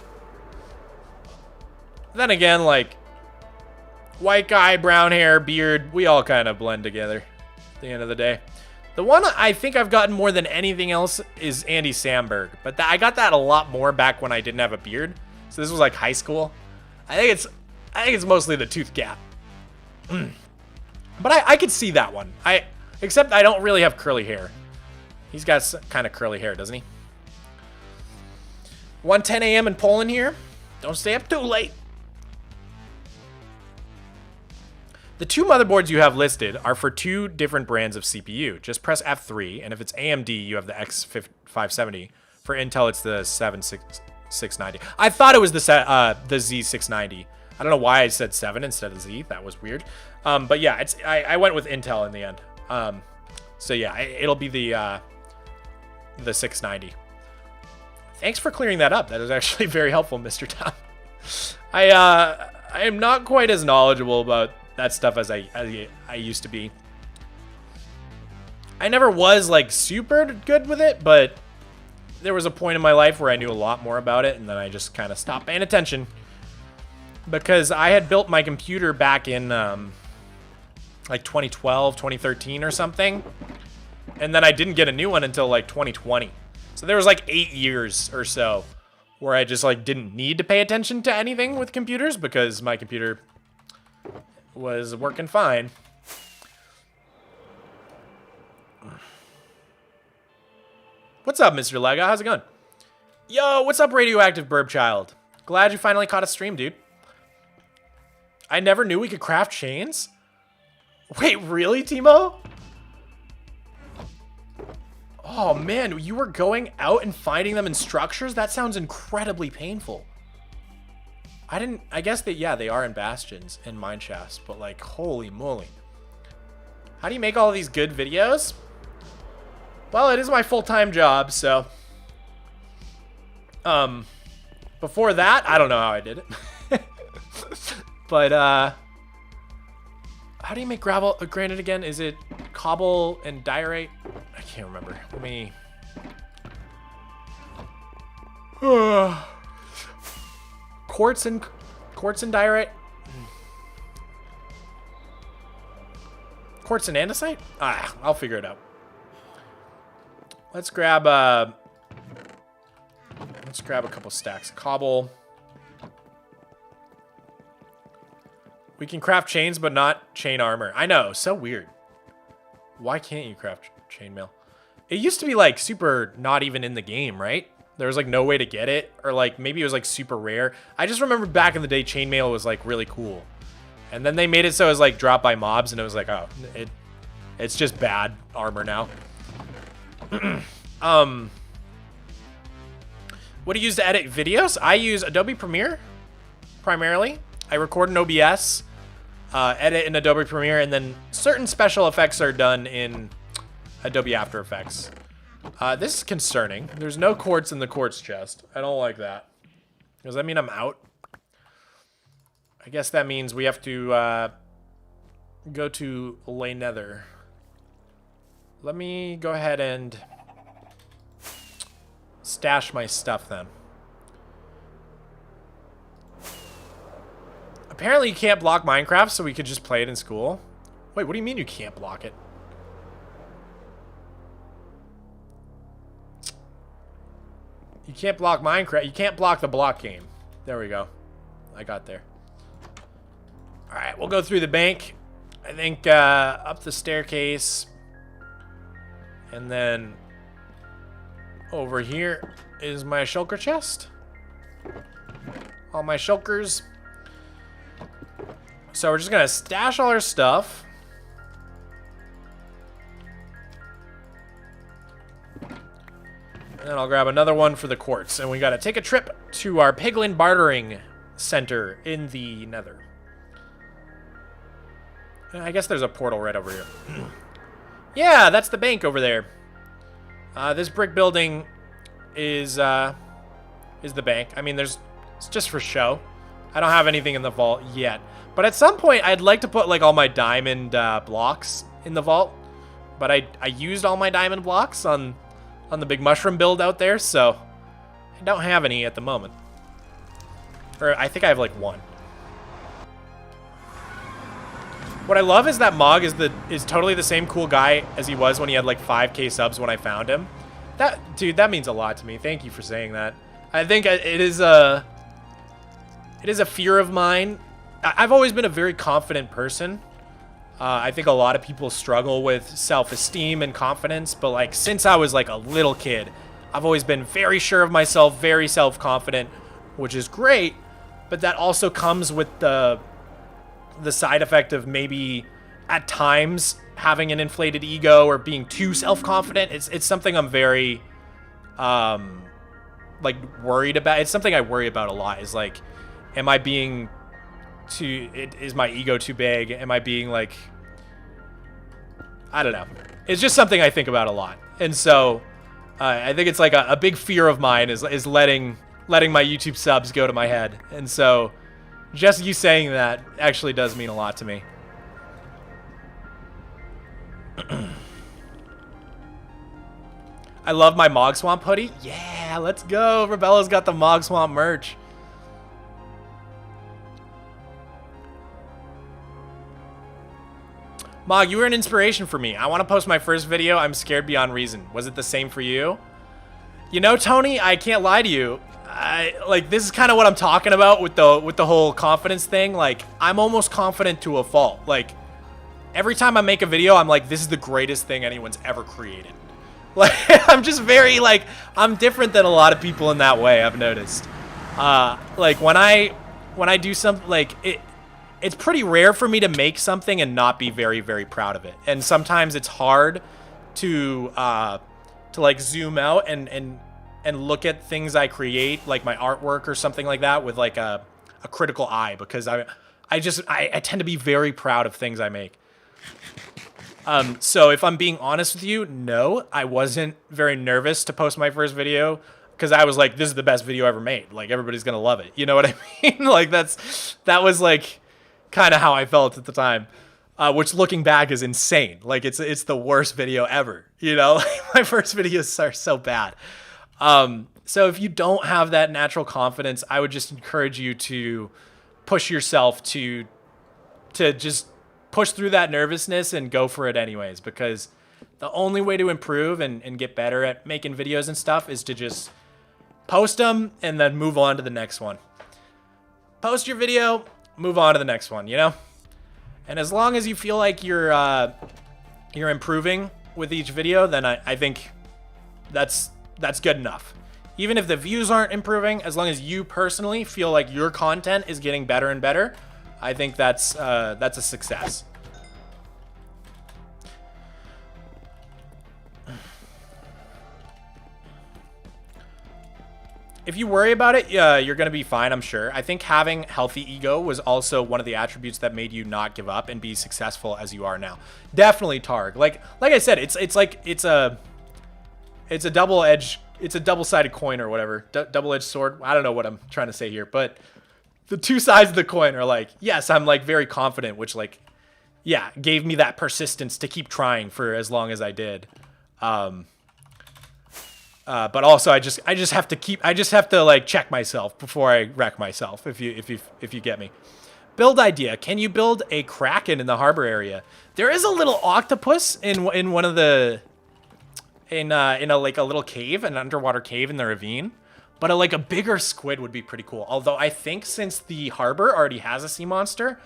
A: Then again, like, white guy, brown hair, beard, we all kind of blend together at the end of the day. The one I think I've gotten more than anything else is Andy Samberg, but I got that a lot more back when I didn't have a beard. So this was like high school. I think it's mostly the tooth gap. But I could see that one. Except I don't really have curly hair. He's got kind of curly hair, doesn't he? 1:10 a.m. in Poland here. Don't stay up too late. The 2 motherboards you have listed are for 2 different brands of CPU. Just press F3, and if it's AMD, you have the X570. For Intel, it's the 7690. I thought it was the Z690. I don't know why I said 7 instead of Z. That was weird. But yeah, I went with Intel in the end. So yeah, it'll be the 690. Thanks for clearing that up. That was actually very helpful, Mr. Tom. I am not quite as knowledgeable about that stuff as I used to be. I never was like super good with it, but there was a point in my life where I knew a lot more about it, and then I just kind of stopped paying attention. Because I had built my computer back in like 2012, 2013 or something. And then I didn't get a new one until like 2020. So there was like 8 years or so where I just like didn't need to pay attention to anything with computers because my computer was working fine. What's up, Mr. Lega? How's it going? Yo, what's up, Radioactive Burb Child? Glad you finally caught a stream, dude. I never knew we could craft chains. Wait, really, Timo? Oh man, you were going out and finding them in structures? That sounds incredibly painful. I guess that, yeah, they are in bastions and mine shafts, but like, holy moly. How do you make all of these good videos? Well, it is my full-time job, so. Before that, I don't know how I did it. But, how do you make granite again? Is it cobble and diorite? I can't remember. Let me... Quartz and diorite? Quartz and andesite? I'll figure it out. Let's grab Let's grab a couple stacks of cobble. We can craft chains, but not chain armor. I know, so weird. Why can't you craft chainmail? It used to be like super not even in the game, right? There was like no way to get it, or like maybe it was like super rare. I just remember back in the day, chainmail was like really cool. And then they made it so it was like dropped by mobs, and it was like, oh, it's just bad armor now. What do you use to edit videos? I use Adobe Premiere, primarily. I record in OBS, edit in Adobe Premiere, and then certain special effects are done in Adobe After Effects. This is concerning. There's no quartz in the quartz chest. I don't like that. Does that mean I'm out? I guess that means we have to go to Lay Nether. Let me go ahead and stash my stuff then. Apparently you can't block Minecraft, so we could just play it in school. Wait, what do you mean you can't block it? You can't block Minecraft. You can't block the block game. There we go. I got there. Alright, we'll go through the bank. I think up the staircase. And then over here is my shulker chest. All my shulkers. So we're just gonna stash all our stuff. And then I'll grab another one for the quartz. And we gotta take a trip to our piglin bartering center in the nether. I guess there's a portal right over here. Yeah, that's the bank over there. This brick building is the bank. I mean, it's just for show. I don't have anything in the vault yet. But at some point, I'd like to put like all my diamond blocks in the vault. But I used all my diamond blocks on the big mushroom build out there, so I don't have any at the moment. Or I think I have like one. What I love is that Mog is totally the same cool guy as he was when he had like 5K subs when I found him. Dude, that means a lot to me. Thank you for saying that. I think it is a fear of mine. I've always been a very confident person. I think a lot of people struggle with self-esteem and confidence, but like since I was like a little kid, I've always been very sure of myself, very self-confident, which is great, but that also comes with the side effect of maybe at times having an inflated ego or being too self-confident. It's something I'm very like worried about. It's something I worry about a lot, is like, am I being is my ego too big? Am I being like, I don't know. It's just something I think about a lot. And so I think it's like a big fear of mine is letting my YouTube subs go to my head. And so just you saying that actually does mean a lot to me. I love my Mogswamp hoodie. Yeah, let's go. Rebella's got the Mogswamp merch. Mog, you were an inspiration for me. I want to post my first video. I'm scared beyond reason. Was it the same for you? You know, Tony, I can't lie to you. Like, this is kind of what I'm talking about with the whole confidence thing. Like, I'm almost confident to a fault. Like, every time I make a video, I'm like, this is the greatest thing anyone's ever created. Like, I'm just very, like, I'm different than a lot of people in that way, I've noticed. Like, when I do something, like, it's pretty rare for me to make something and not be very, very proud of it. And sometimes it's hard to like zoom out and look at things I create, like my artwork or something like that, with like a critical eye, because I tend to be very proud of things I make. So if I'm being honest with you, no, I wasn't very nervous to post my first video, because I was like, this is the best video ever made. Like, everybody's gonna love it. You know what I mean? Like, that was like kind of how I felt at the time, which looking back is insane. Like, it's the worst video ever, you know? My first videos are so bad. So if you don't have that natural confidence, I would just encourage you to push yourself to just push through that nervousness and go for it anyways, because the only way to improve and get better at making videos and stuff is to just Post them and then move on to the next one. Post your video, move on to the next one, you know? And as long as you feel like you're improving with each video, then I think that's good enough. Even if the views aren't improving, as long as you personally feel like your content is getting better and better, I think that's a success. If you worry about it, you're going to be fine, I'm sure. I think having healthy ego was also one of the attributes that made you not give up and be successful as you are now. Definitely, Targ. Like I said, it's a double-sided coin or whatever. Double-edged sword. I don't know what I'm trying to say here, but the two sides of the coin are like, yes, I'm like very confident, which like, yeah, gave me that persistence to keep trying for as long as I did. But also I just have to like check myself before I wreck myself. If you get me. Build idea. Can you build a Kraken in the harbor area? There is a little octopus in one of the in a like a little cave, an underwater cave in the ravine. But like a bigger squid would be pretty cool. Although I think since the harbor already has a sea monster,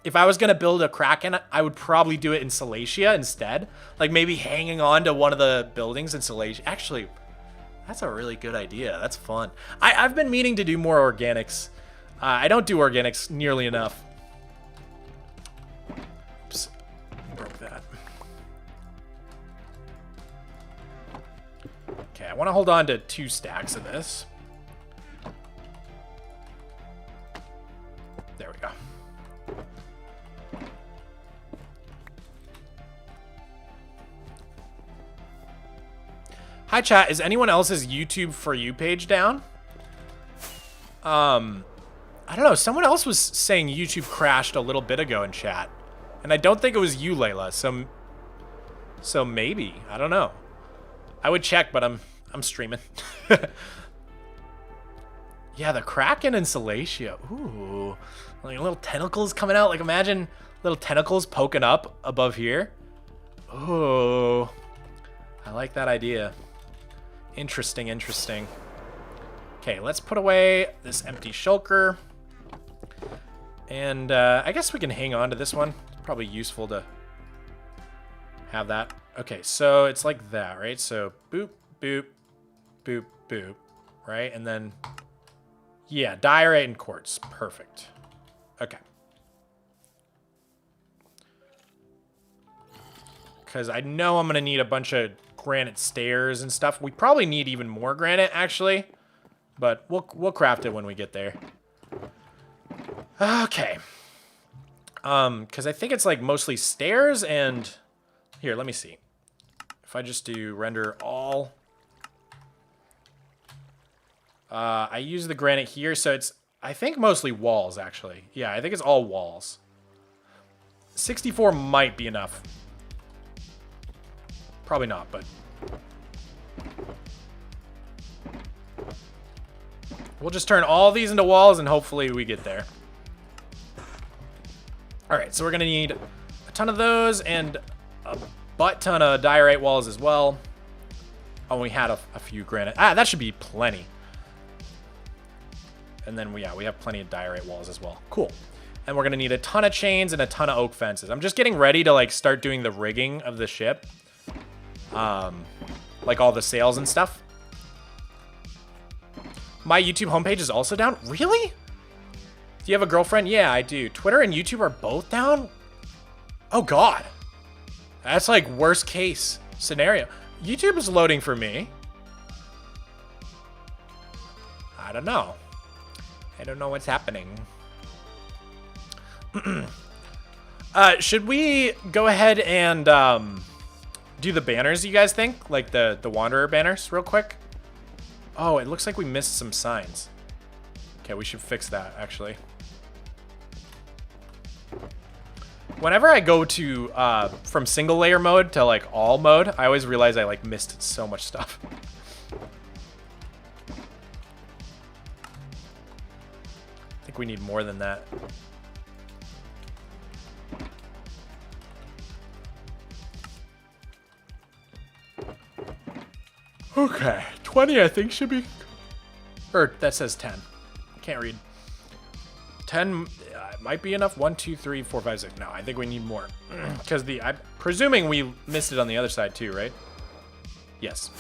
A: if I was gonna build a Kraken, I would probably do it in Salacia instead. Like maybe hanging on to one of the buildings in Salacia. Actually, that's a really good idea. That's fun. I've been meaning to do more organics. I don't do organics nearly enough. Oops. Broke that. Okay, I want to hold on to 2 stacks of this. There we go. Hi chat, is anyone else's YouTube For You page down? I don't know, someone else was saying YouTube crashed a little bit ago in chat. And I don't think it was you, Layla, so maybe, I don't know. I would check, but I'm streaming. Yeah, the Kraken and Salacia. Ooh, like little tentacles coming out. Like imagine little tentacles poking up above here. Ooh, I like that idea. Interesting, interesting. Okay, let's put away this empty shulker. And I guess we can hang on to this one. It's probably useful to have that. Okay, so it's like that, right? So boop, boop, boop, boop, right? And then, yeah, diorite and quartz. Perfect. Okay. Because I know I'm going to need a bunch of granite stairs and stuff. We probably need even more granite, actually. But we'll craft it when we get there. Okay. Because I think it's like mostly stairs and... Here, let me see. If I just do render all... I use the granite here, so it's... I think mostly walls, actually. Yeah, I think it's all walls. 64 might be enough. Probably not, but... We'll just turn all these into walls and hopefully we get there. Alright, so we're going to need a ton of those and a butt ton of diorite walls as well. Oh, we had a few granite. Ah, that should be plenty. And then, yeah, we have plenty of diorite walls as well. Cool. And we're going to need a ton of chains and a ton of oak fences. I'm just getting ready to, like, start doing the rigging of the ship. Like all the sails and stuff. My YouTube homepage is also down? Really? Do you have a girlfriend? Yeah, I do. Twitter and YouTube are both down? Oh, God. That's like worst case scenario. YouTube is loading for me. I don't know. I don't know what's happening. Should we go ahead and do the banners, you guys think? Like the Wanderer banners real quick? Oh, it looks like we missed some signs. Okay, we should fix that, actually. Whenever I go to, from single layer mode to, like, all mode, I always realize I, like, missed so much stuff. I think we need more than that. Okay, 20 I think should be Or that says 10. Can't read. 10 might be enough. 1, 2, 3, 4, 5, 6. No, I think we need more. Because I'm presuming we missed it on the other side too, right? Yes.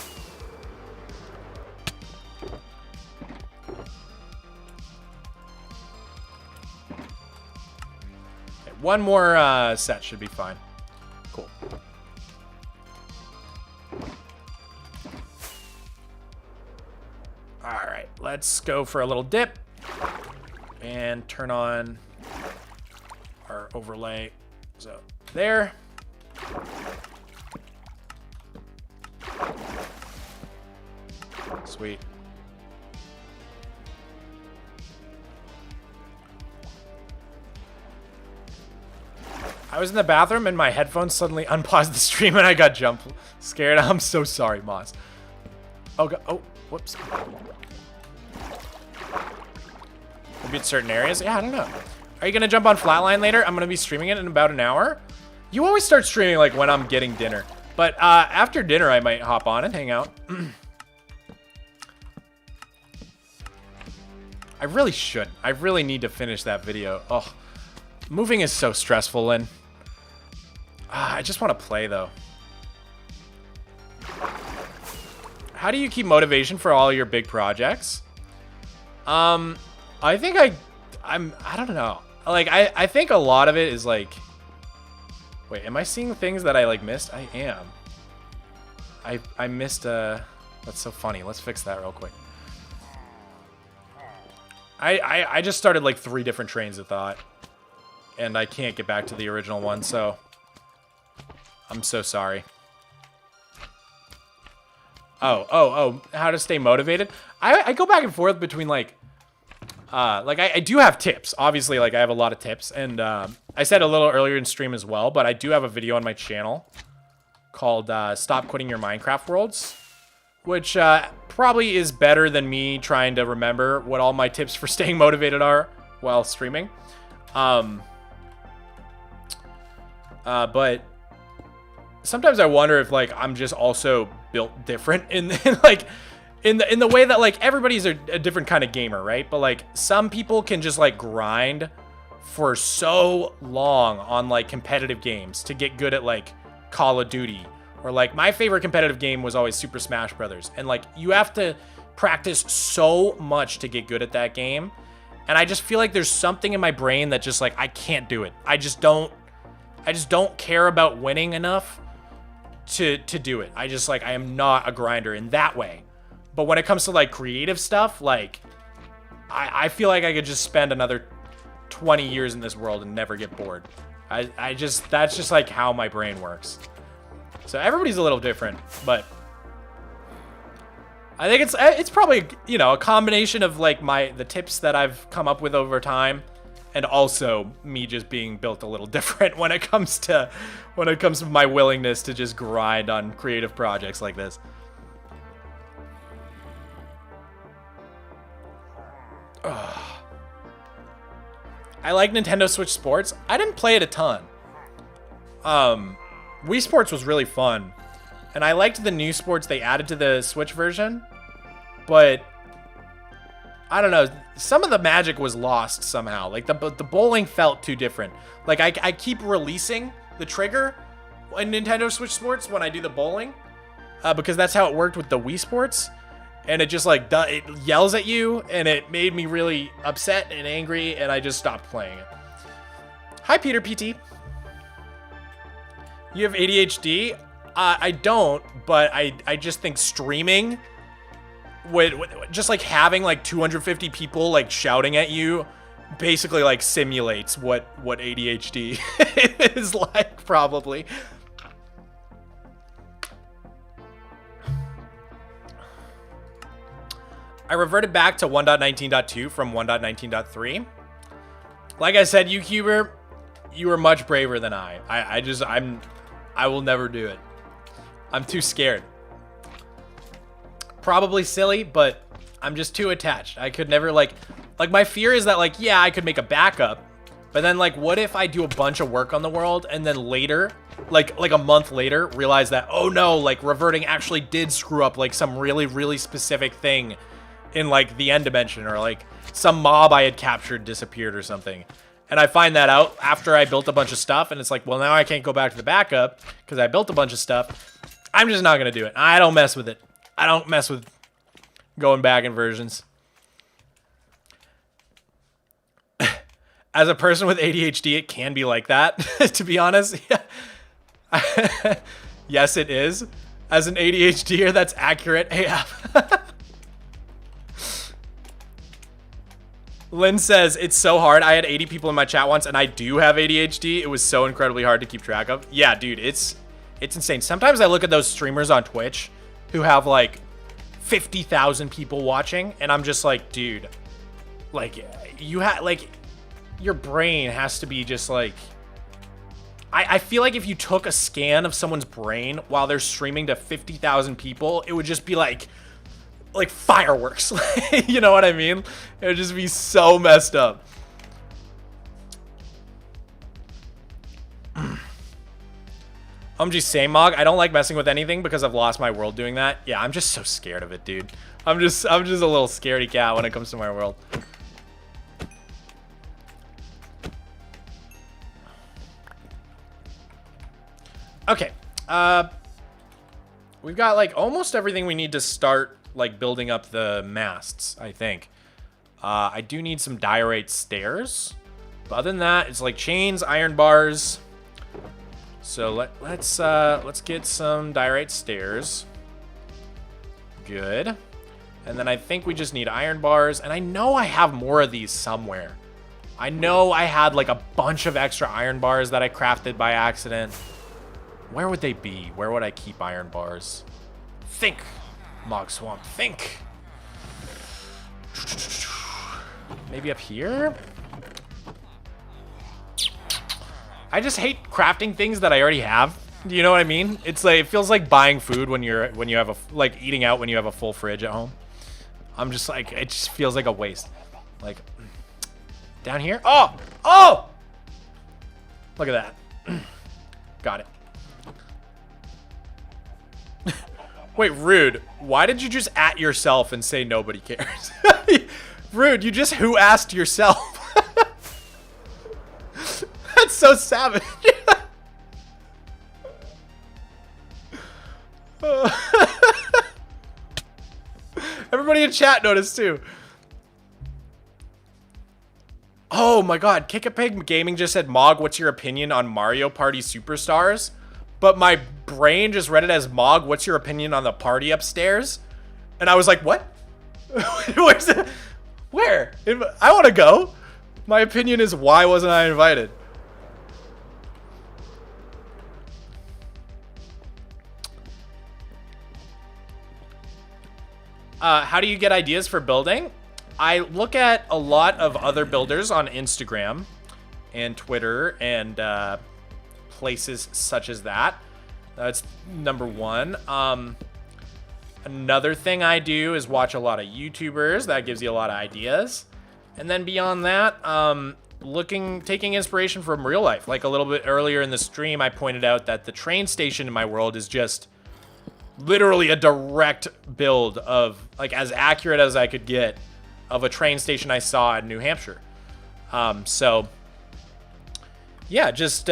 A: Okay, one more set should be fine. Cool. All right, let's go for a little dip and turn on our overlay. So there. Sweet. I was in the bathroom and my headphones suddenly unpaused the stream and I got jump scared. I'm so sorry, Moss. Oh, God. Oh, whoops. Maybe it's certain areas. Yeah, I don't know. Are you going to jump on Flatline later? I'm going to be streaming it in about an hour. You always start streaming like when I'm getting dinner. But after dinner, I might hop on and hang out. I really should. I really need to finish that video. Oh, moving is so stressful, Lynn. I just want to play, though. How do you keep motivation for all your big projects? I think I don't know. Like, I think a lot of it is like... Wait, am I seeing things that I, like, missed? I am. I missed, That's so funny. Let's fix that real quick. I just started, like, 3 different trains of thought. And I can't get back to the original one, so... I'm so sorry. Oh, how to stay motivated? I go back and forth between, like... I do have tips. Obviously, like, I have a lot of tips. And I said a little earlier in stream as well, but I do have a video on my channel called Stop Quitting Your Minecraft Worlds, which probably is better than me trying to remember what all my tips for staying motivated are while streaming. But sometimes I wonder if, like, I'm just also built different in like... In the way that, like, everybody's a different kind of gamer, right? But, like, some people can just, like, grind for so long on, like, competitive games to get good at, like, Call of Duty. Or, like, my favorite competitive game was always Super Smash Brothers. And, like, you have to practice so much to get good at that game. And I just feel like there's something in my brain that just, like, I can't do it. I just don't care about winning enough to do it. I just, like, I am not a grinder in that way. But when it comes to, like, creative stuff, like, I feel like I could just spend another 20 years in this world and never get bored. That's just, like, how my brain works. So everybody's a little different, but I think it's probably, you know, a combination of, like, the tips that I've come up with over time, and also me just being built a little different when it comes to my willingness to just grind on creative projects like this. Ugh. I like Nintendo Switch Sports. I didn't play it a ton. Wii Sports was really fun. And I liked the new sports they added to the Switch version. But I don't know. Some of the magic was lost somehow. Like, the bowling felt too different. Like, I keep releasing the trigger in Nintendo Switch Sports when I do the bowling. Because that's how it worked with the Wii Sports. And it just, like, it yells at you, and it made me really upset and angry, and I just stopped playing it. Hi, Peter PT. You have ADHD? I don't, but I just think streaming, with just, like, having, like, 250 people, like, shouting at you, basically, like, simulates what ADHD is like, probably. I reverted back to 1.19.2 from 1.19.3. Like I said, YouTuber, you were much braver than I. I will never do it. I'm too scared. Probably silly, but I'm just too attached. I could never, like my fear is that, like, yeah, I could make a backup, but then, like, what if I do a bunch of work on the world and then later, like a month later, realize that, oh no, like, reverting actually did screw up, like, some really, really specific thing in like the end dimension, or like some mob I had captured disappeared or something. And I find that out after I built a bunch of stuff, and it's like, well, now I can't go back to the backup because I built a bunch of stuff. I'm just not going to do it. I don't mess with it. I don't mess with going back in versions. As a person with ADHD, it can be like that, to be honest. Yes, it is. As an ADHDer, that's accurate AF. Lynn says, it's so hard. I had 80 people in my chat once, and I do have ADHD. It was so incredibly hard to keep track of. Yeah, dude, it's insane. Sometimes I look at those streamers on Twitch who have, like, 50,000 people watching, and I'm just like, dude, like, you have, like, your brain has to be just, like... I feel like if you took a scan of someone's brain while they're streaming to 50,000 people, it would just be, like fireworks. You know what I mean? It would just be so messed up. I'm just saying, Mog, I don't like messing with anything because I've lost my world doing that. Yeah, I'm just so scared of it, dude. I'm just a little scaredy cat when it comes to my world. Okay. We've got like almost everything we need to start like building up the masts, I think. I do need some diorite stairs. But other than that, it's like chains, iron bars. So let's get some diorite stairs. Good. And then I think we just need iron bars. And I know I have more of these somewhere. I know I had like a bunch of extra iron bars that I crafted by accident. Where would they be? Where would I keep iron bars? Think, Mogswamp, think. Maybe up here? I just hate crafting things that I already have. Do you know what I mean? It's like, it feels like buying food when you have a, like eating out when you have a full fridge at home. I'm just like, it just feels like a waste. Like, down here? Oh! Oh! Look at that. Got it. Wait, Rude, why did you just at yourself and say nobody cares? Rude, you just who asked yourself? That's so savage. Everybody in chat noticed too. Oh my god, Kick a Pig Gaming just said, Mog, what's your opinion on Mario Party Superstars? But my brain just read it as, Mog, what's your opinion on the party upstairs? And I was like, what? Where's it? Where? I want to go. My opinion is, why wasn't I invited? How do you get ideas for building? I look at a lot of other builders on Instagram and Twitter and places such as that. That's number one. Another thing I do is watch a lot of YouTubers. That gives you a lot of ideas. And then beyond that, taking inspiration from real life. Like a little bit earlier in the stream, I pointed out that the train station in my world is just literally a direct build of, like, as accurate as I could get of a train station I saw in New Hampshire. So yeah, just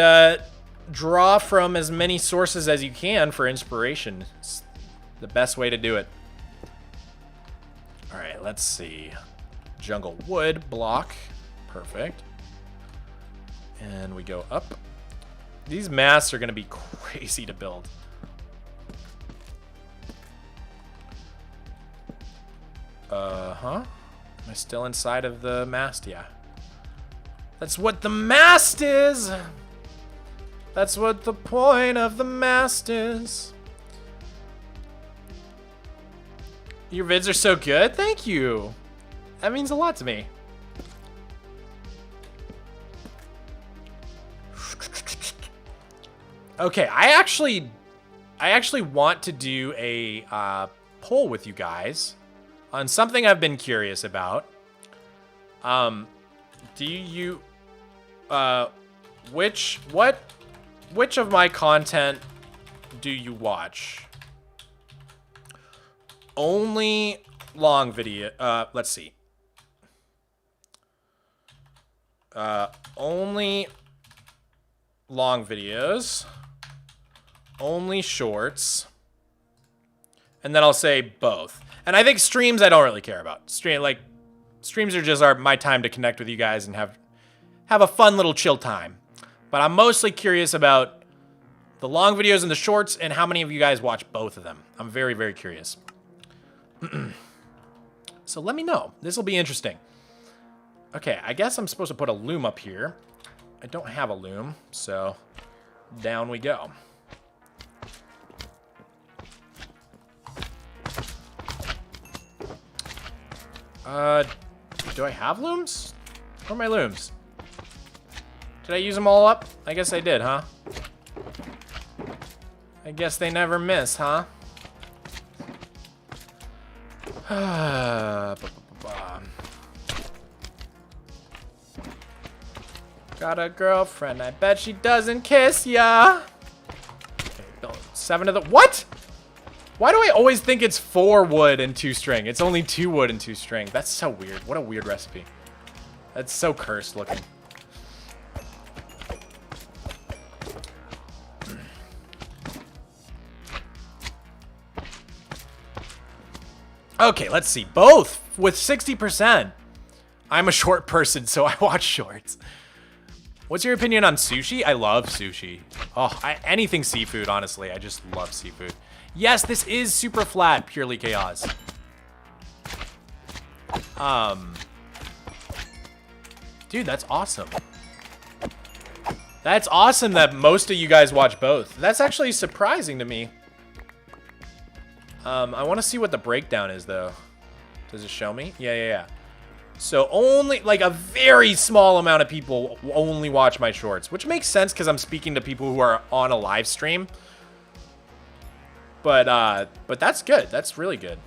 A: draw from as many sources as you can for inspiration. It's the best way to do it. All right, let's see. Jungle wood block. Perfect. And we go up. These masts are going to be crazy to build. Am I still inside of the mast? Yeah. That's what the mast is! That's what the point of the mast is. Your vids are so good. Thank you. That means a lot to me. Okay, I actually want to do a poll with you guys on something I've been curious about. Do you which of my content do you watch? Only long video. Let's see. Only long videos. Only shorts. And then I'll say both. And I think streams I don't really care about. Streams are just my time to connect with you guys and have a fun little chill time. But I'm mostly curious about the long videos and the shorts and how many of you guys watch both of them. I'm very, very curious. So let me know. This will be interesting. Okay, I guess I'm supposed to put a loom up here. I don't have a loom, so down we go. Do I have looms? Where are my looms? Did I use them all up? I guess I did, huh? I guess they never miss, huh? Got a girlfriend, I bet she doesn't kiss ya. Okay, 7 of the, what? Why do I always think it's 4 wood and 2 string? It's only 2 wood and 2 string. That's so weird. What a weird recipe. That's so cursed looking. Okay, let's see. Both with 60%. I'm a short person, so I watch shorts. What's your opinion on sushi? I love sushi. Oh, anything seafood, honestly. I just love seafood. Yes, this is super flat, purely chaos. Dude, that's awesome. That's awesome that most of you guys watch both. That's actually surprising to me. I want to see what the breakdown is, though. Does it show me? Yeah. So only, like, a very small amount of people only watch my shorts, which makes sense because I'm speaking to people who are on a live stream. But that's good. That's really good.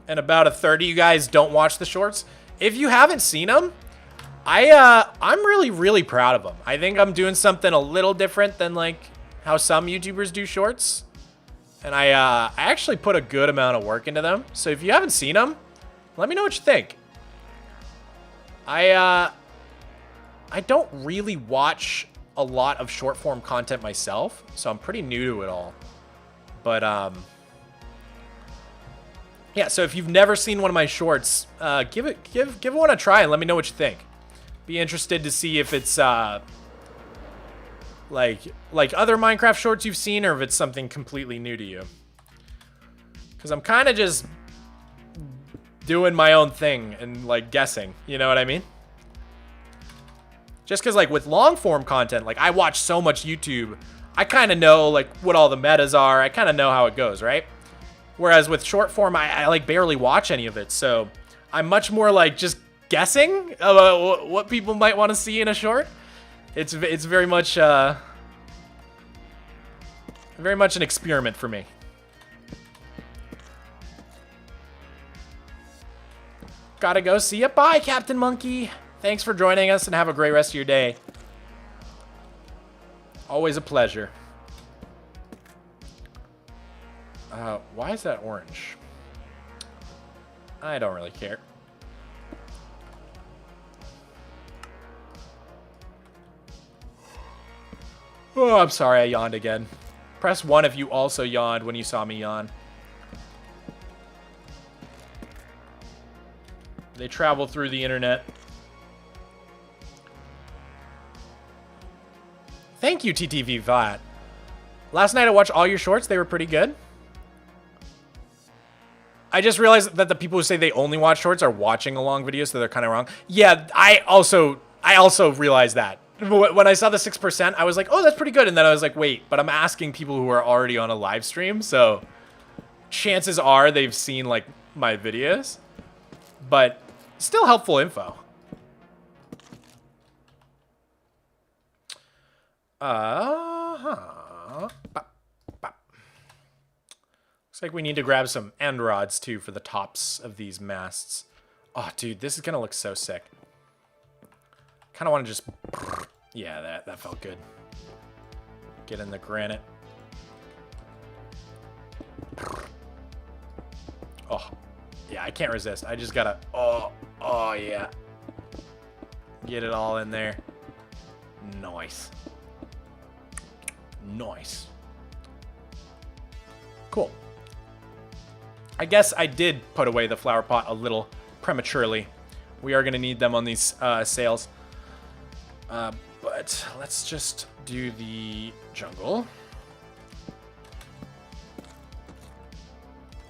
A: And about a third of you guys don't watch the shorts. If you haven't seen them, I'm really, really proud of them. I think I'm doing something a little different than, like, how some YouTubers do shorts. And I actually put a good amount of work into them. So if you haven't seen them, let me know what you think. I don't really watch a lot of short form content myself, so I'm pretty new to it all. But yeah, so if you've never seen one of my shorts, give one a try and let me know what you think. Be interested to see if it's like other Minecraft shorts you've seen, or if it's something completely new to you. Because I'm kind of just doing my own thing and, like, guessing. You know what I mean? Just because, like, with long form content, like, I watch so much YouTube, I kind of know, like, what all the metas are. I kind of know how it goes, right? Whereas with short form, I like barely watch any of it. So I'm much more like just guessing about what people might want to see in a short. It's very much an experiment for me. Gotta go. See ya. Bye, Captain Monkey. Thanks for joining us and have a great rest of your day. Always a pleasure. Why is that orange? I don't really care. Oh, I'm sorry I yawned again. Press 1 if you also yawned when you saw me yawn. They travel through the internet. Thank you, TTV Flat. Last night I watched all your shorts. They were pretty good. I just realized that the people who say they only watch shorts are watching a long video, so they're kind of wrong. Yeah, I also realized that. When I saw the 6%, I was like, oh, that's pretty good. And then I was like, wait, but I'm asking people who are already on a live stream, so chances are they've seen, like, my videos. But still helpful info. Looks like we need to grab some end rods, too, for the tops of these masts. Oh, dude, this is going to look so sick. Kind of want to just... Yeah, that felt good. Get in the granite. Oh, yeah, I can't resist. I just gotta, oh, yeah. Get it all in there. Nice. Nice. Cool. I guess I did put away the flower pot a little prematurely. We are going to need them on these sales. But let's just do the jungle.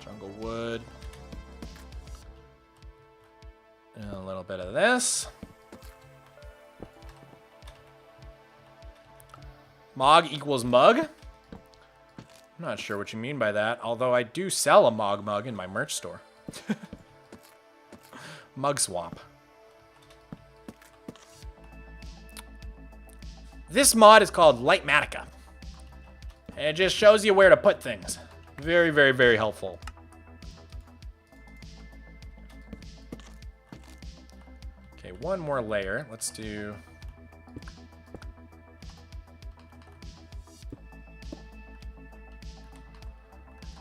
A: Jungle wood. And a little bit of this. Mog equals mug. I'm not sure what you mean by that, although I do sell a Mog mug in my merch store. Mogswamp. This mod is called Lightmatica. And it just shows you where to put things. Very, very, very helpful. Okay, one more layer. Let's do...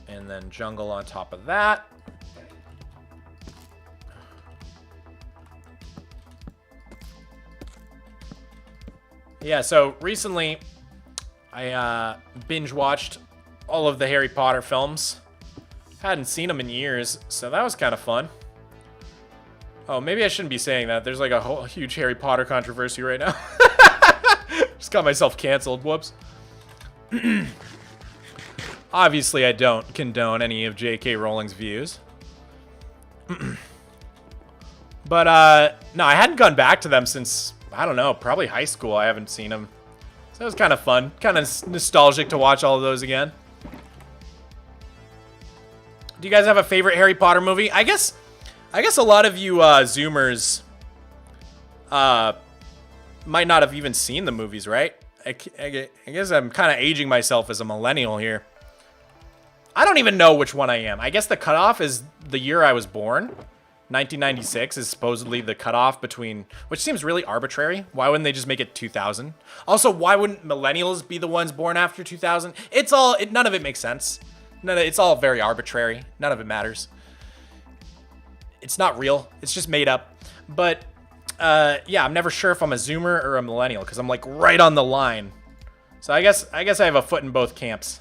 A: And then jungle on top of that. Yeah, so recently I binge watched all of the Harry Potter films. Hadn't seen them in years, so that was kind of fun. Oh, maybe I shouldn't be saying that. There's like a whole huge Harry Potter controversy right now. Just got myself canceled. Whoops. Obviously, I don't condone any of J.K. Rowling's views. But, no, I hadn't gone back to them since, I don't know, probably high school. I haven't seen them. So it was kind of fun. Kind of nostalgic to watch all of those again. Do you guys have a favorite Harry Potter movie? I guess a lot of you Zoomers might not have even seen the movies, right? I guess I'm kind of aging myself as a millennial here. I don't even know which one I am. I guess the cutoff is the year I was born. 1996 is supposedly the cutoff between, which seems really arbitrary. Why wouldn't they just make it 2000? Also, why wouldn't millennials be the ones born after 2000? None of it makes sense. It's all very arbitrary. None of it matters. It's not real. It's just made up. But yeah, I'm never sure if I'm a Zoomer or a millennial because I'm like right on the line. So I guess I have a foot in both camps.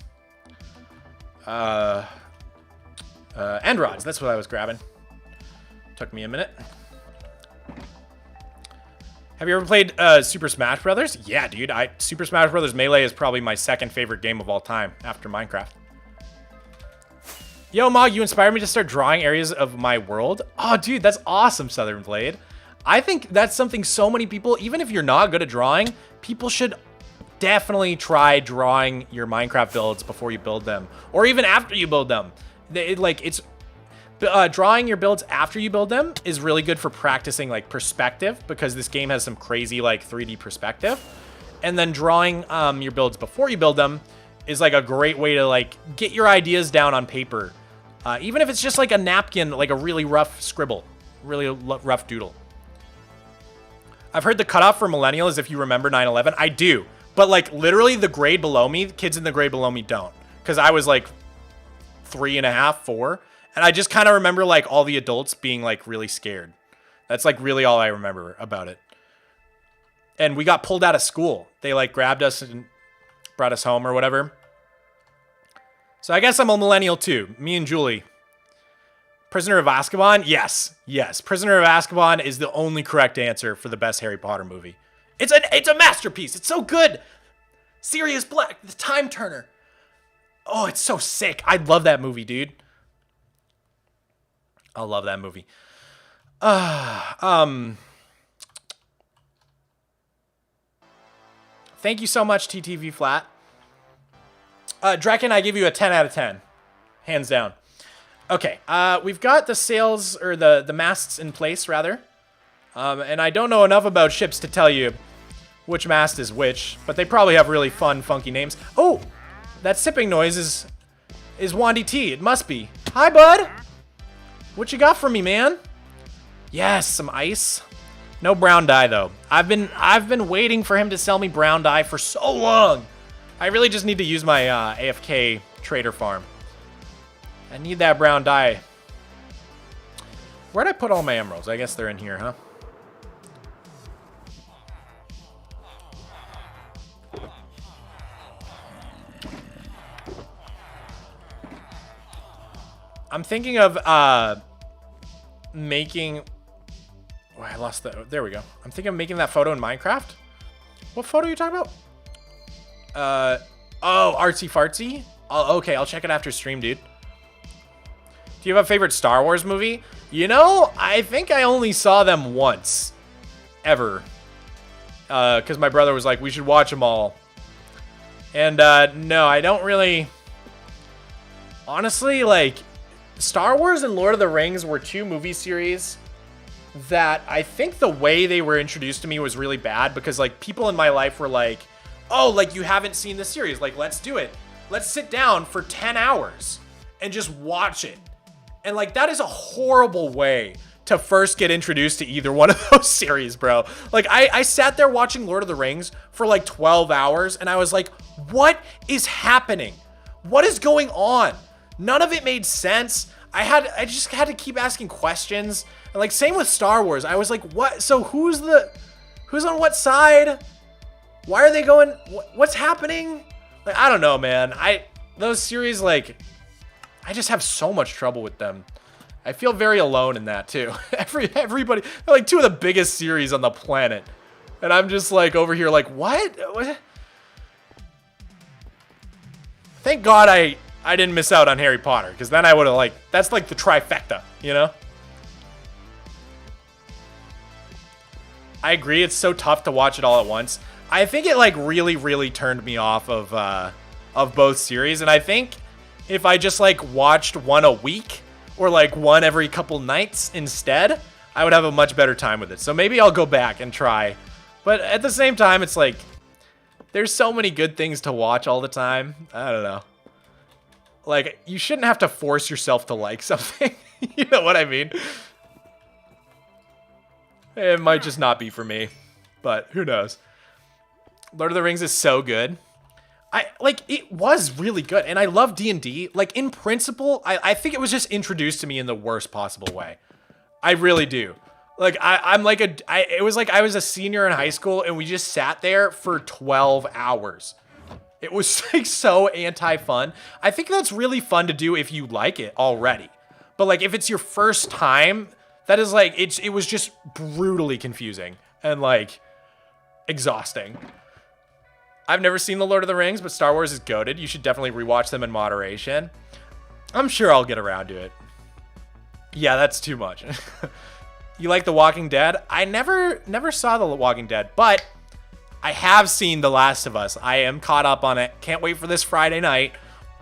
A: End rods. That's what I was grabbing. Took me a minute. Have you ever played Super Smash Brothers? Yeah, dude. Super Smash Brothers Melee is probably my second favorite game of all time after Minecraft. Yo, Mog, you inspired me to start drawing areas of my world. Oh, dude, that's awesome, Southern Blade. I think that's something so many people, even if you're not good at drawing, people should definitely try drawing your Minecraft builds before you build them, or even after you build them. Drawing your builds after you build them is really good for practicing like perspective, because this game has some crazy like 3D perspective. And then drawing your builds before you build them is like a great way to like get your ideas down on paper, even if it's just like a napkin, like a really rough scribble, really rough doodle. I've heard the cutoff for millennial is if you remember 9/11. I do. But like literally the grade below me, kids in the grade below me don't. Because I was like 3.5, 4. And I just kind of remember like all the adults being like really scared. That's like really all I remember about it. And we got pulled out of school. They like grabbed us and brought us home or whatever. So I guess I'm a millennial too. Me and Julie. Prisoner of Azkaban? Yes. Yes. Prisoner of Azkaban is the only correct answer for the best Harry Potter movie. It's a masterpiece. It's so good. Sirius Black, the Time Turner. Oh, it's so sick. I love that movie, dude. I love that movie. Thank you so much, TTV Flat. Draken, I give you a 10 out of 10. Hands down. Okay, we've got the sails, or the masts in place, rather. And I don't know enough about ships to tell you which mast is which, but they probably have really fun, funky names. Oh, that sipping noise is Wandy T. It must be. Hi, bud. What you got for me, man? Yes, some ice. No brown dye, though. I've been waiting for him to sell me brown dye for so long. I really just need to use my AFK trader farm. I need that brown dye. Where'd I put all my emeralds? I guess they're in here, huh? I'm thinking of making... Oh, I lost the... There we go. I'm thinking of making that photo in Minecraft. What photo are you talking about? Oh, artsy fartsy? Oh, okay, I'll check it after stream, dude. Do you have a favorite Star Wars movie? You know, I think I only saw them once. Ever. Because my brother was like, we should watch them all. And, no, I don't really... Honestly, like... Star Wars and Lord of the Rings were two movie series that I think the way they were introduced to me was really bad because, like, people in my life were like, oh, like, you haven't seen the series. Like, let's do it. Let's sit down for 10 hours and just watch it. And, like, that is a horrible way to first get introduced to either one of those series, bro. Like, I sat there watching Lord of the Rings for, like, 12 hours, and I was like, what is happening? What is going on? None of it made sense. I just had to keep asking questions. And, like, same with Star Wars. I was like, what? So who's on what side? Why are they going? What's happening? Like, I don't know, man. Those series, like, I just have so much trouble with them. I feel very alone in that too. Everybody, they're like two of the biggest series on the planet, and I'm just like over here, like, what? Thank God I didn't miss out on Harry Potter, because then I would have, like, that's like the trifecta, you know? I agree, it's so tough to watch it all at once. I think it, like, really, really turned me off of both series, and I think if I just, like, watched one a week, or, like, one every couple nights instead, I would have a much better time with it. So maybe I'll go back and try. But at the same time, it's like, there's so many good things to watch all the time. I don't know. Like, you shouldn't have to force yourself to like something. You know what I mean? It might just not be for me. But who knows? Lord of the Rings is so good. It was really good, and I love D&D. Like, in principle, I think it was just introduced to me in the worst possible way. I really do. Like, it was like I was a senior in high school, and we just sat there for 12 hours. It was, like, so anti-fun. I think that's really fun to do if you like it already. But, like, if it's your first time, that is, like, it was just brutally confusing and, like, exhausting. I've never seen The Lord of the Rings, but Star Wars is goated. You should definitely rewatch them in moderation. I'm sure I'll get around to it. Yeah, that's too much. You like The Walking Dead? I never saw The Walking Dead, but I have seen The Last of Us. I am caught up on it. Can't wait for this Friday night.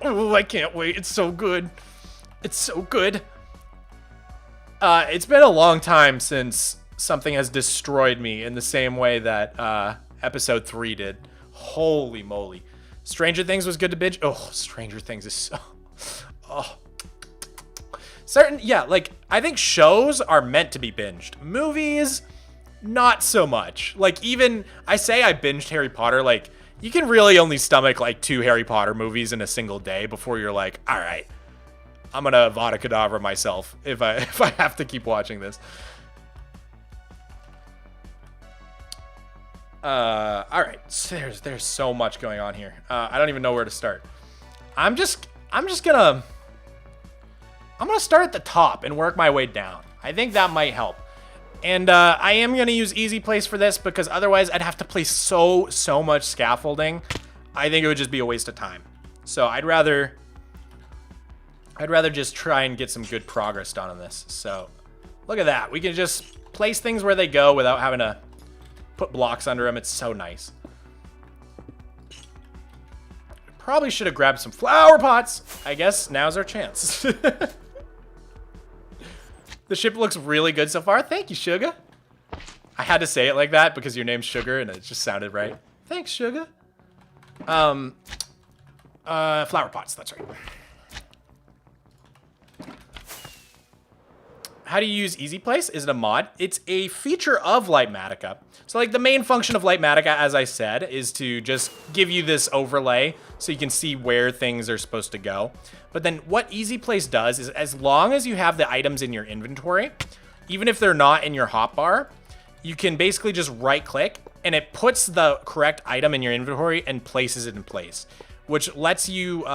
A: Oh, I can't wait. It's so good. It's so good. It's been a long time since something has destroyed me in the same way that episode 3 did. Holy moly. Stranger Things was good to binge. Oh, Stranger Things is so... Oh. Yeah, like, I think shows are meant to be binged. Movies, not so much. Like, even, I say I binged Harry Potter, like, you can really only stomach, like, 2 Harry Potter movies in a single day before you're like, all right, I'm gonna Avada Kedavra myself if I have to keep watching this. All right, so there's so much going on here. I don't even know where to start. I'm gonna start at the top and work my way down. I think that might help. And I am gonna use easy place for this because otherwise I'd have to place so much scaffolding. I think it would just be a waste of time. So I'd rather just try and get some good progress done on this. So look at that. We can just place things where they go without having to put blocks under them. It's so nice. Probably should have grabbed some flower pots. I guess now's our chance. The ship looks really good so far. Thank you, Sugar. I had to say it like that because your name's Sugar and it just sounded right. Thanks, Sugar. Flower pots, that's right. how do you use Easy Place? Is it a mod? It's a feature of Lightmatica. So like the main function of Lightmatica, as I said, is to just give you this overlay so you can see where things are supposed to go. But then what Easy Place does is as long as you have the items in your inventory, even if they're not in your hotbar, you can basically just right click and it puts the correct item in your inventory and places it in place, which lets you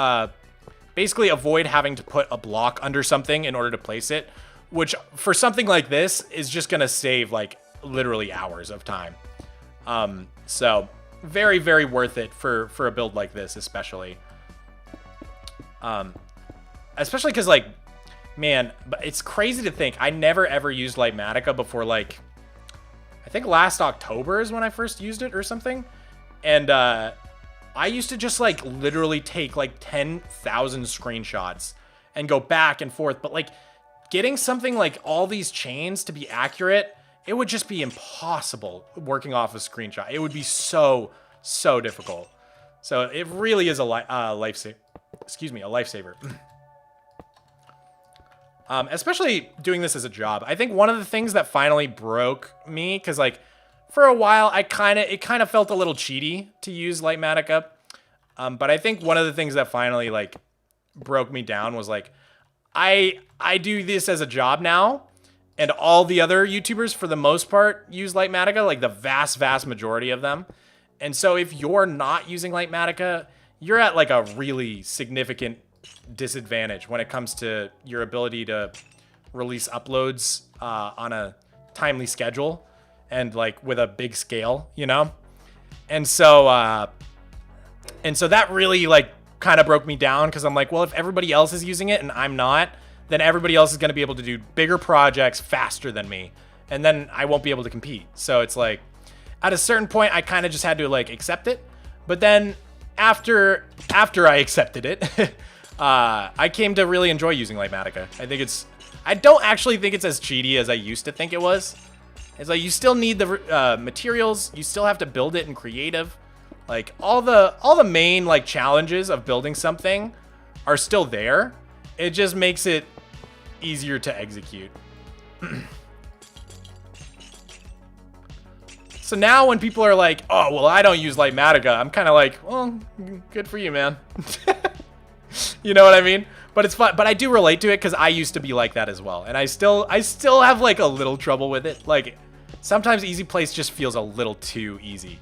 A: basically avoid having to put a block under something in order to place it, which for something like this is just gonna save like literally hours of time. So very, very worth it for a build like this, especially. Especially because like, man, but it's crazy to think I never ever used Lightmatica before like, I think last October is when I first used it or something. And I used to just like literally take like 10,000 screenshots and go back and forth. But like getting something like all these chains to be accurate, it would just be impossible working off a screenshot. It would be so difficult. So it really is a lifesaver. Excuse me, a lifesaver. Especially doing this as a job. I think one of the things that finally broke me, because like for a while it kind of felt a little cheaty to use Lightmatica. But I think one of the things that finally like broke me down was like, I do this as a job now, and all the other YouTubers for the most part use Lightmatica, like the vast majority of them. And so if you're not using Lightmatica, you're at like a really significant disadvantage when it comes to your ability to release uploads on a timely schedule and like with a big scale, you know? And so that really like kind of broke me down, because I'm like, well, if everybody else is using it and I'm not, then everybody else is going to be able to do bigger projects faster than me, and then I won't be able to compete. So it's like at a certain point I kind of just had to like accept it. But then after I accepted it, I came to really enjoy using Lightmatica. I don't actually think it's as cheaty as I used to think it was. It's like you still need the materials, you still have to build it in creative. Like all the main like challenges of building something are still there. It just makes it easier to execute. So now when people are like, oh, well, I don't use Lightmatica, I'm kind of like, well, good for you, man. You know what I mean? But it's fun. But I do relate to it because I used to be like that as well. And I still have like a little trouble with it. Like sometimes Easy Place just feels a little too easy.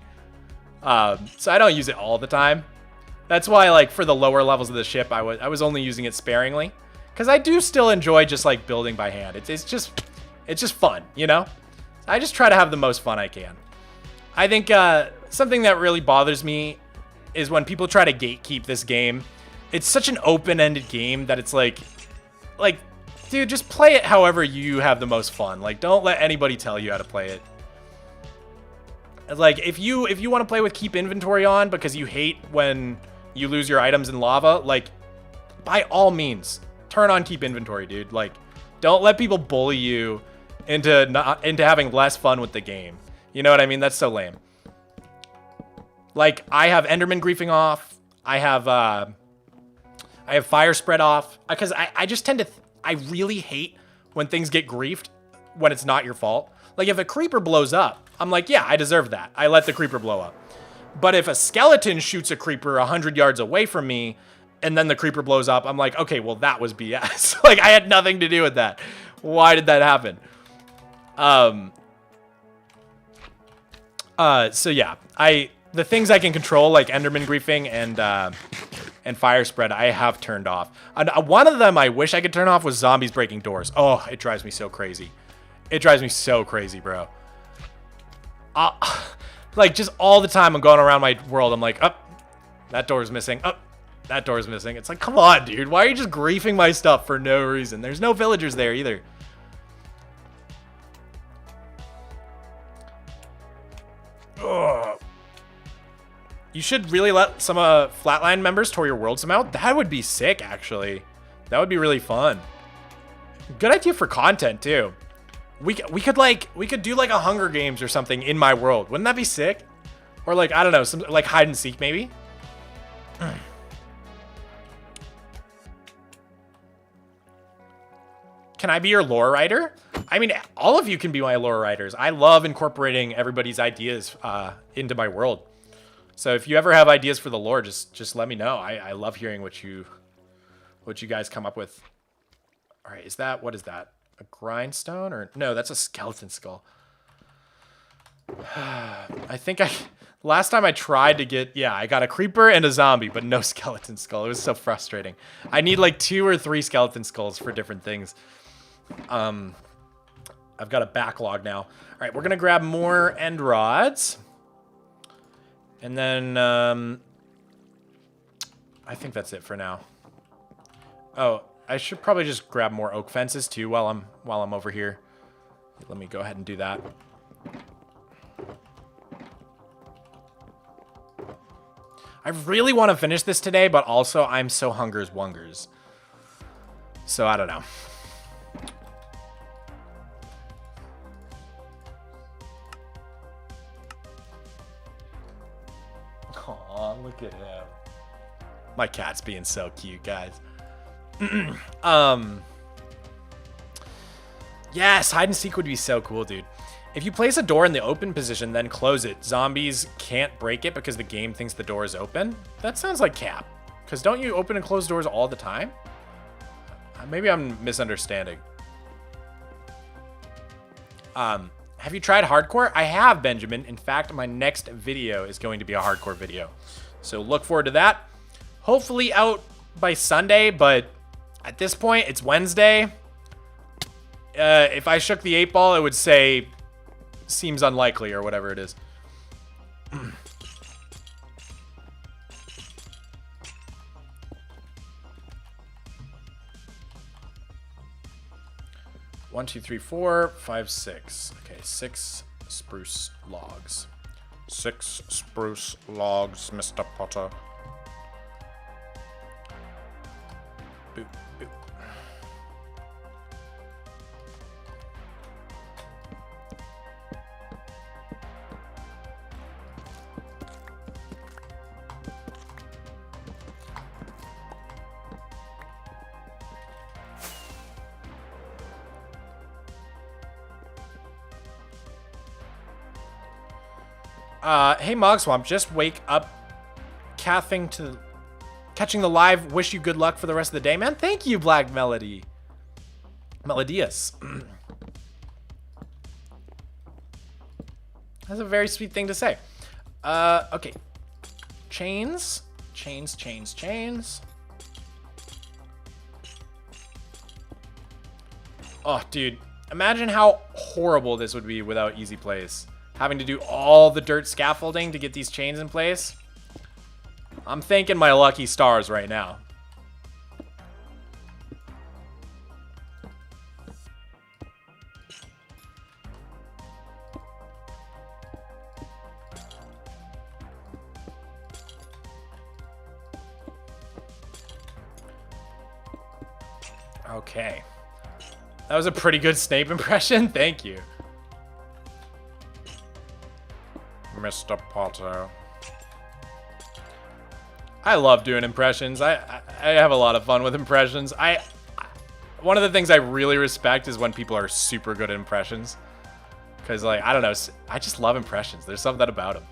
A: So I don't use it all the time. That's why like for the lower levels of the ship, I was only using it sparingly, because I do still enjoy just like building by hand. It's just fun, you know? I just try to have the most fun I can. I think something that really bothers me is when people try to gatekeep this game. It's such an open-ended game that it's like, dude, just play it however you have the most fun. Like, don't let anybody tell you how to play it. Like, if you want to play with keep inventory on because you hate when you lose your items in lava, like, by all means, turn on keep inventory, dude. Like, don't let people bully you into having less fun with the game. You know what I mean? That's so lame. Like, I have Enderman griefing off. I have fire spread off, because I just tend to, I really hate when things get griefed when it's not your fault. Like if a creeper blows up, I'm like, yeah, I deserve that. I let the creeper blow up. But if a skeleton shoots a creeper 100 yards away from me and then the creeper blows up, I'm like, okay, well that was BS. Like I had nothing to do with that. Why did that happen? So yeah, the things I can control, like Enderman griefing and fire spread, I have turned off. One of them I wish I could turn off was zombies breaking doors. Oh, it drives me so crazy. It drives me so crazy, bro. Like just all the time I'm going around my world, I'm like, oh, that door's missing. Oh, that door's missing. It's like, come on, dude. Why are you just griefing my stuff for no reason? There's no villagers there either. Ugh. You should really let some Flatline members tour your world somehow. That would be sick, actually. That would be really fun. Good idea for content too. We could do like a Hunger Games or something in my world. Wouldn't that be sick? Or like, I don't know, some like hide and seek maybe. Can I be your lore writer? I mean, all of you can be my lore writers. I love incorporating everybody's ideas into my world. So if you ever have ideas for the lore, just let me know. I love hearing what you guys come up with. All right, what is that? A grindstone or no, that's a skeleton skull. I think last time I tried to get, yeah, I got a creeper and a zombie, but no skeleton skull. It was so frustrating. I need like 2 or 3 skeleton skulls for different things. I've got a backlog now. All right, we're gonna grab more end rods. And then, I think that's it for now. Oh, I should probably just grab more oak fences too while I'm over here. Let me go ahead and do that. I really want to finish this today, but also I'm so hungers wongers. So I don't know. Aw, look at him. My cat's being so cute, guys. Yes, hide and seek would be so cool, dude. If you place a door in the open position, then close it, zombies can't break it because the game thinks the door is open. That sounds like cap. Because don't you open and close doors all the time? Maybe I'm misunderstanding. Have you tried hardcore? I have, Benjamin. In fact, my next video is going to be a hardcore video. So look forward to that. Hopefully out by Sunday, but at this point, it's Wednesday. If I shook the 8-ball, it would say seems unlikely or whatever it is. One, two, three, 4, 5, 6. Okay, 6 spruce logs. 6 spruce logs, Mr. Potter. Boop, boop. Hey Mogswamp, just wake up, catching the live. Wish you good luck for the rest of the day, man. Thank you, Black Melody. Melodious. That's a very sweet thing to say. Okay. Chains. Oh, dude. Imagine how horrible this would be without Easy Place. Having to do all the dirt scaffolding to get these chains in place. I'm thanking my lucky stars right now. Okay. That was a pretty good Snape impression. Thank you. Mr. Potter. I love doing impressions. I have a lot of fun with impressions. One of the things I really respect is when people are super good at impressions. Because, like, I don't know. I just love impressions. There's something about them.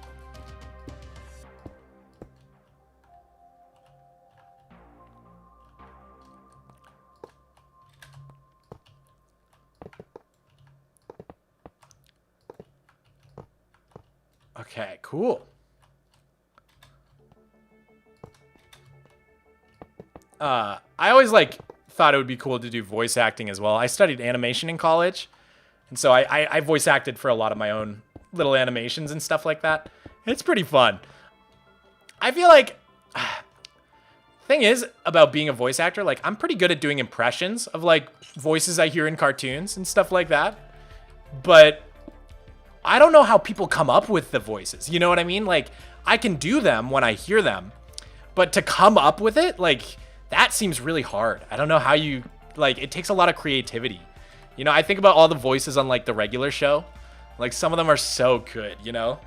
A: Okay, cool. I always thought it would be cool to do voice acting as well. I studied animation in college, and so I voice acted for a lot of my own little animations and stuff like that. It's pretty fun. I feel like thing is about being a voice actor, like I'm pretty good at doing impressions of like voices I hear in cartoons and stuff like that. But I don't know how people come up with the voices. You know what I mean? Like, I can do them when I hear them, but to come up with it, like, that seems really hard. I don't know how you, like, it takes a lot of creativity. You know, I think about all the voices on, like, the regular show. Like, some of them are so good, you know?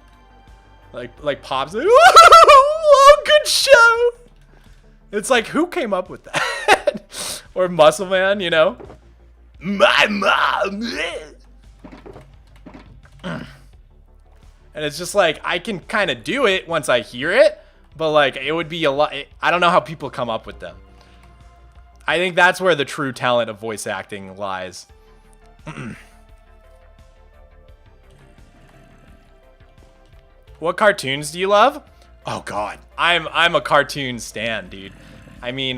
A: Like Pop's like, oh, good show! It's like, who came up with that? Or Muscle Man, you know? My mom. And it's just like, I can kind of do it once I hear it, but like, it would be a lot. I don't know how people come up with them. I think that's where the true talent of voice acting lies. What cartoons do you love? Oh God, I'm a cartoon stan, dude. I mean,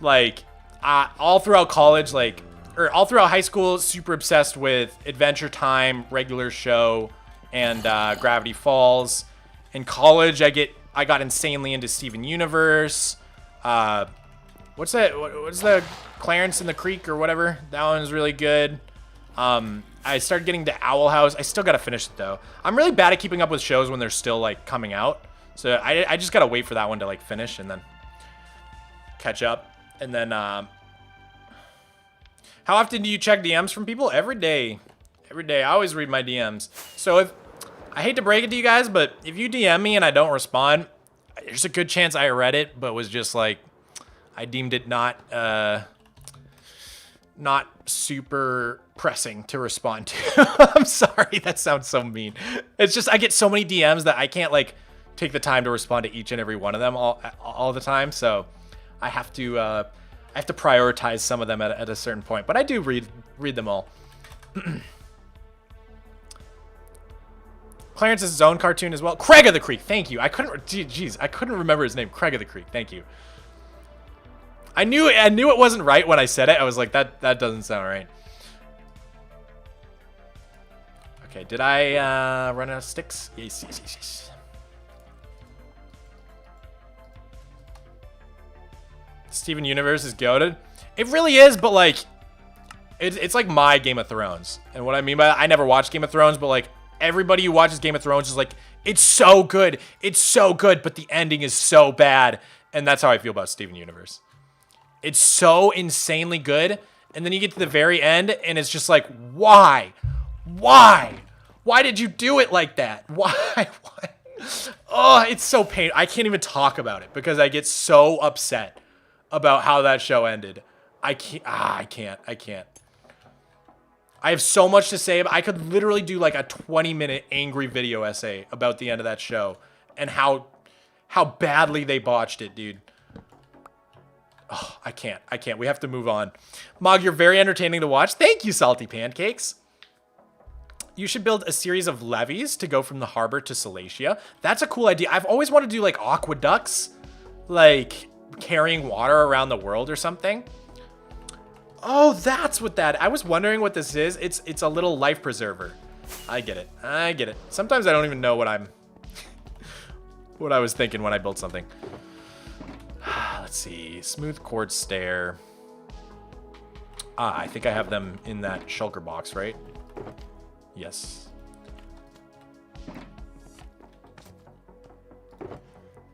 A: like, all throughout college, like, or all throughout high school, super obsessed with Adventure Time, Regular Show, and Gravity Falls. In college, I got insanely into Steven Universe. What's that? What's the Clarence in the Creek or whatever? That one's really good. I started getting to Owl House. I still gotta finish it though. I'm really bad at keeping up with shows when they're still like coming out. So I just gotta wait for that one to like finish and then catch up. And then, how often do you check DMs from people? Every day. Every day. I always read my DMs. So if, I hate to break it to you guys, but if you DM me and I don't respond, there's a good chance I read it, but was just like, I deemed it not super pressing to respond to. I'm sorry, that sounds so mean. It's just, I get so many DMs that I can't like take the time to respond to each and every one of them all the time. So I have to prioritize some of them at a certain point, but I do read them all. Clarence is his own cartoon as well. Craig of the Creek, thank you. I couldn't remember his name. Craig of the Creek, thank you. I knew it wasn't right when I said it. I was like, that doesn't sound right. Okay, did I run out of sticks? Yes. Steven Universe is goated. It really is, but like, it's like my Game of Thrones. And what I mean by that, I never watched Game of Thrones, but like, everybody who watches Game of Thrones is like, it's so good, but the ending is so bad. And that's how I feel about Steven Universe. It's so insanely good, and then you get to the very end, and it's just like, why? Why did you do it like that? Why? Oh, it's so painful. I can't even talk about it because I get so upset about how that show ended. I can't. I have so much to say. I could literally do like a 20-minute angry video essay about the end of that show and how badly they botched it, dude. Oh, I can't. We have to move on. Mog, you're very entertaining to watch. Thank you, Salty Pancakes. You should build a series of levees to go from the harbor to Salacia. That's a cool idea. I've always wanted to do like aqueducts, like carrying water around the world or something. Oh, that's what that. I was wondering what this is. It's a little life preserver. I get it. Sometimes I don't even know what I was thinking when I built something. Let's see. Smooth cord stair. I think I have them in that shulker box, right? Yes.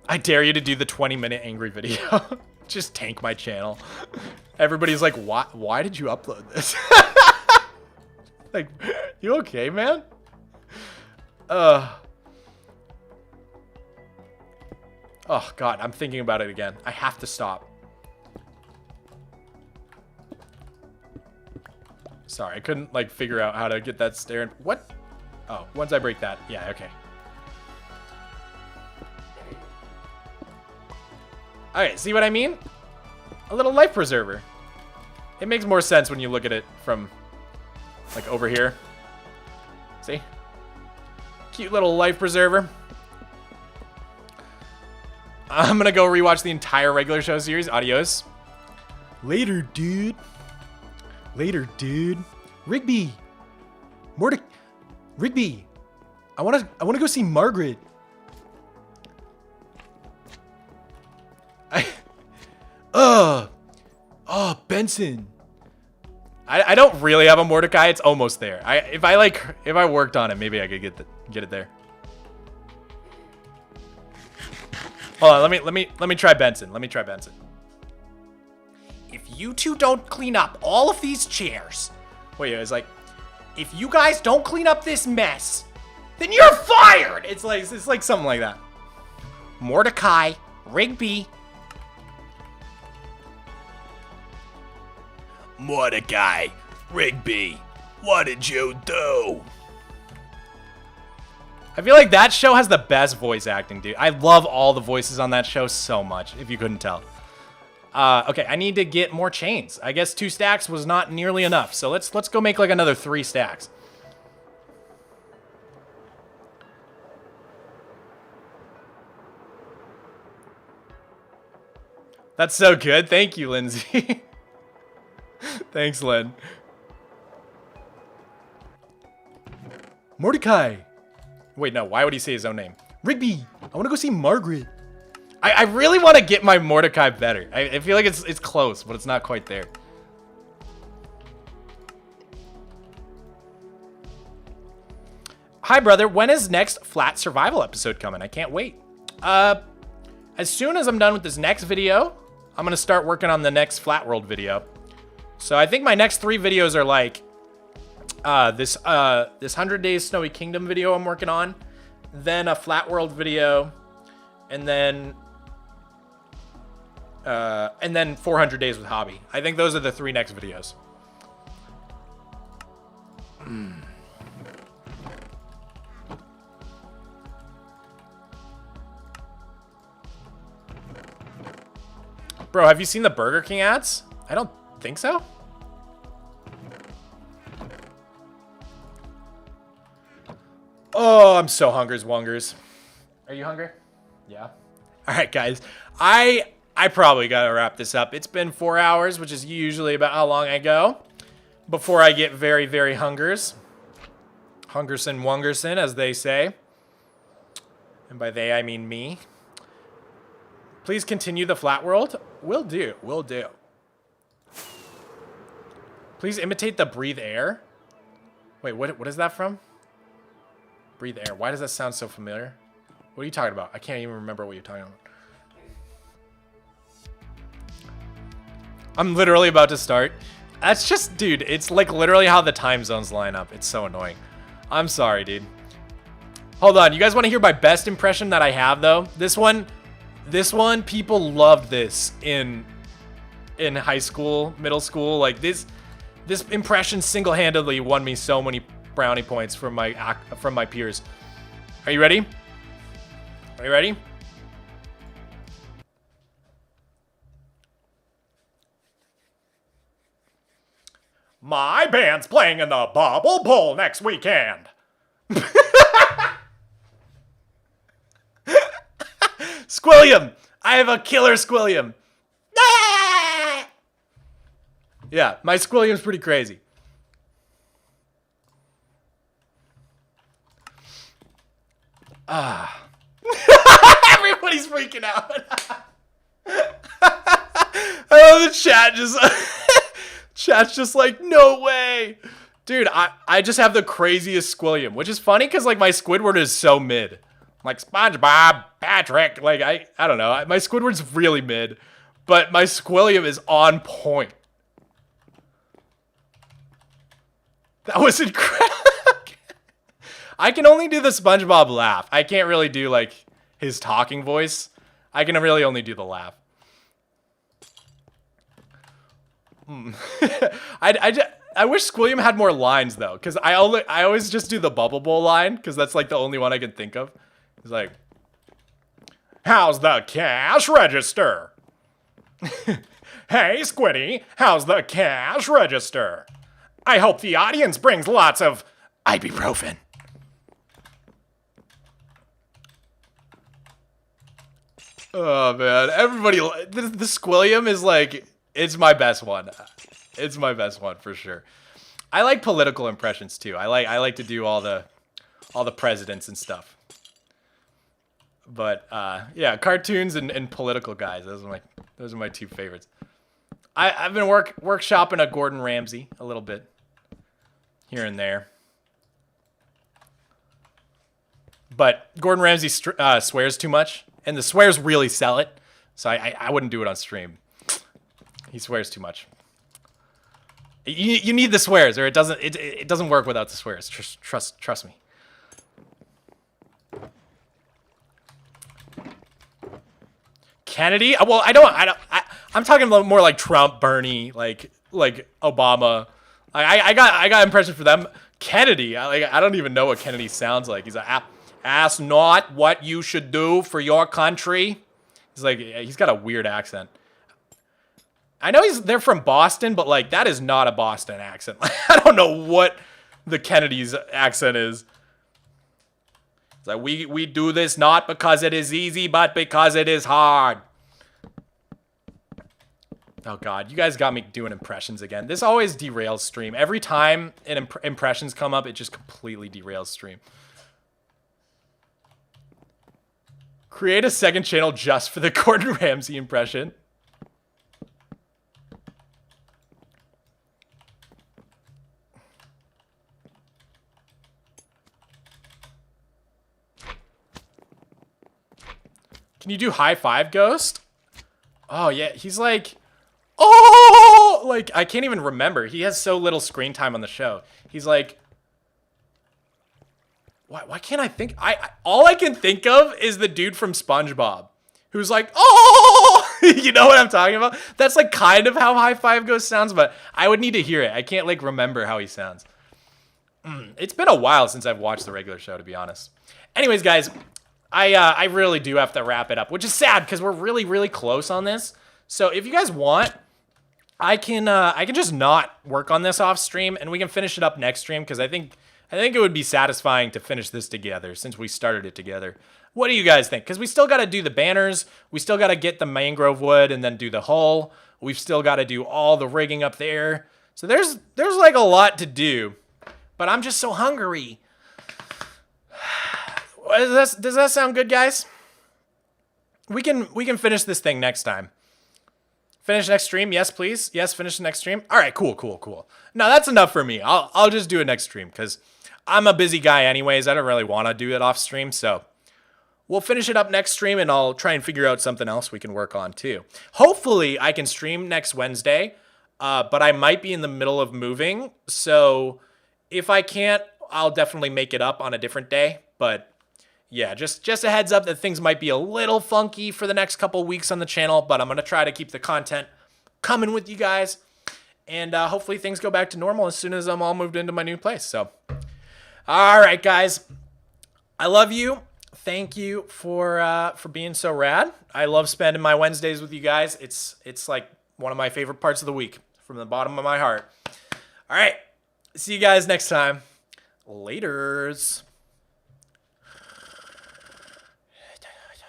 A: I dare you to do the 20-minute angry video. Just tank my channel. Everybody's like, why did you upload this? Like, you okay, man? Oh, God, I'm thinking about it again. I have to stop. Sorry, I couldn't, like, figure out how to get that stair. What? Oh, once I break that. Yeah, okay. Okay, see what I mean? A little life preserver. It makes more sense when you look at it from, like, over here. See? Cute little life preserver. I'm gonna go rewatch the entire regular show series. Adios. Later, dude. Rigby. Rigby. I wanna go see Margaret. Benson. I don't really have a Mordecai. It's almost there. If I worked on it, maybe I could get it there. Hold on, let me try Benson. If you two don't clean up all of these chairs, wait, it's like, if you guys don't clean up this mess, then you're fired. It's like something like that. Mordecai, Rigby.
B: Mordecai, Rigby, what did you do?
A: I feel like that show has the best voice acting, dude. I love all the voices on that show so much, if you couldn't tell. Okay, I need to get more chains. I guess 2 stacks was not nearly enough, so let's go make like another 3 stacks. That's so good. Thank you, Lindsay. Thanks, Lynn. Mordecai. Wait, no. Why would he say his own name? Rigby. I want to go see Margaret. I really want to get my Mordecai better. I feel like it's close, but it's not quite there. Hi, brother. When is next flat survival episode coming? I can't wait. As soon as I'm done with this next video, I'm going to start working on the next flat world video. So I think my next 3 videos are like this 100 Days Snowy Kingdom video I'm working on, then a flat world video, and then 400 Days with Hobby. I think those are the 3 next videos. Bro, have you seen the Burger King ads? I don't think so. Oh, I'm so hungers wongers. Are you hungry? Yeah. All right, guys. I probably gotta wrap this up. It's been 4 hours, which is usually about how long I go before I get very, very hungers. Hungerson wongerson, as they say. And by they, I mean me. Please continue the flat world. Will do. Will do. Please imitate the breathe air. Wait, what is that from? Breathe air. Why does that sound so familiar? What are you talking about? I can't even remember what you're talking about. I'm literally about to start. That's just, dude, it's like literally how the time zones line up. It's so annoying. I'm sorry, dude. Hold on. You guys want to hear my best impression that I have, though? This one, people loved this in high school, middle school. Like, this impression single-handedly won me so many brownie points from my peers. Are you ready? Are you ready? My band's playing in the Bubble Bowl next weekend. Squilliam! I have a killer Squilliam. Yeah, my Squilliam's pretty crazy. Everybody's freaking out. I love the chat just... Chat's just like, no way. Dude, I just have the craziest Squilliam, which is funny because, like, my Squidward is so mid. Like, SpongeBob, Patrick, like, I don't know. My Squidward's really mid, but my Squilliam is on point. That was incredible. I can only do the SpongeBob laugh. I can't really do, like, his talking voice. I can really only do the laugh. I wish Squilliam had more lines though, because I always just do the Bubble Bowl line, because that's like the only one I can think of. He's like, how's the cash register? Hey Squiddy, how's the cash register? I hope the audience brings lots of ibuprofen. Oh man, everybody, the Squilliam is like, it's my best one. It's my best one for sure. I like political impressions too. I like to do all the presidents and stuff. But yeah, cartoons and political guys. Those are my 2 favorites. I've been workshopping a Gordon Ramsay a little bit here and there. But Gordon Ramsay swears too much, and the swears really sell it. So I wouldn't do it on stream. He swears too much. You need the swears, or it doesn't work without the swears. Trust me. Kennedy? Well, I'm talking about more like Trump, Bernie, like like Obama. I got impression for them. Kennedy. I don't even know what Kennedy sounds like. He's like, ask not what you should do for your country. He's like, he's got a weird accent. I know they're from Boston, but like that is not a Boston accent. I don't know what the Kennedy's accent is. It's like we do this not because it is easy, but because it is hard. Oh God, you guys got me doing impressions again. This always derails stream. Every time impressions come up, it just completely derails stream. Create a second channel just for the Gordon Ramsay impression. Can you do high five, Ghost? Oh, yeah. He's like, oh, like, I can't even remember. He has so little screen time on the show. He's like, why can't I think? All I can think of is the dude from SpongeBob who's like, oh, you know what I'm talking about? That's like kind of how high five Ghost sounds, but I would need to hear it. I can't like remember how he sounds. It's been a while since I've watched the regular show, to be honest. Anyways, guys, I really do have to wrap it up, which is sad because we're really, really close on this. So if you guys want, I can just not work on this off stream and we can finish it up next stream because I think it would be satisfying to finish this together since we started it together. What do you guys think? Because we still got to do the banners. We still got to get the mangrove wood and then do the hull. We've still got to do all the rigging up there. So there's like a lot to do, but I'm just so hungry. Does that sound good, guys? We can finish this thing next time. Finish next stream, yes, please. Yes, finish the next stream. All right, cool. No, that's enough for me. I'll just do it next stream because I'm a busy guy anyways. I don't really want to do it off stream, so we'll finish it up next stream and I'll try and figure out something else we can work on too. Hopefully, I can stream next Wednesday, but I might be in the middle of moving, so if I can't, I'll definitely make it up on a different day, but yeah, just a heads up that things might be a little funky for the next couple weeks on the channel, but I'm going to try to keep the content coming with you guys. And hopefully things go back to normal as soon as I'm all moved into my new place. So, all right, guys. I love you. Thank you for being so rad. I love spending my Wednesdays with you guys. It's like one of my favorite parts of the week from the bottom of my heart. All right. See you guys next time. Laters.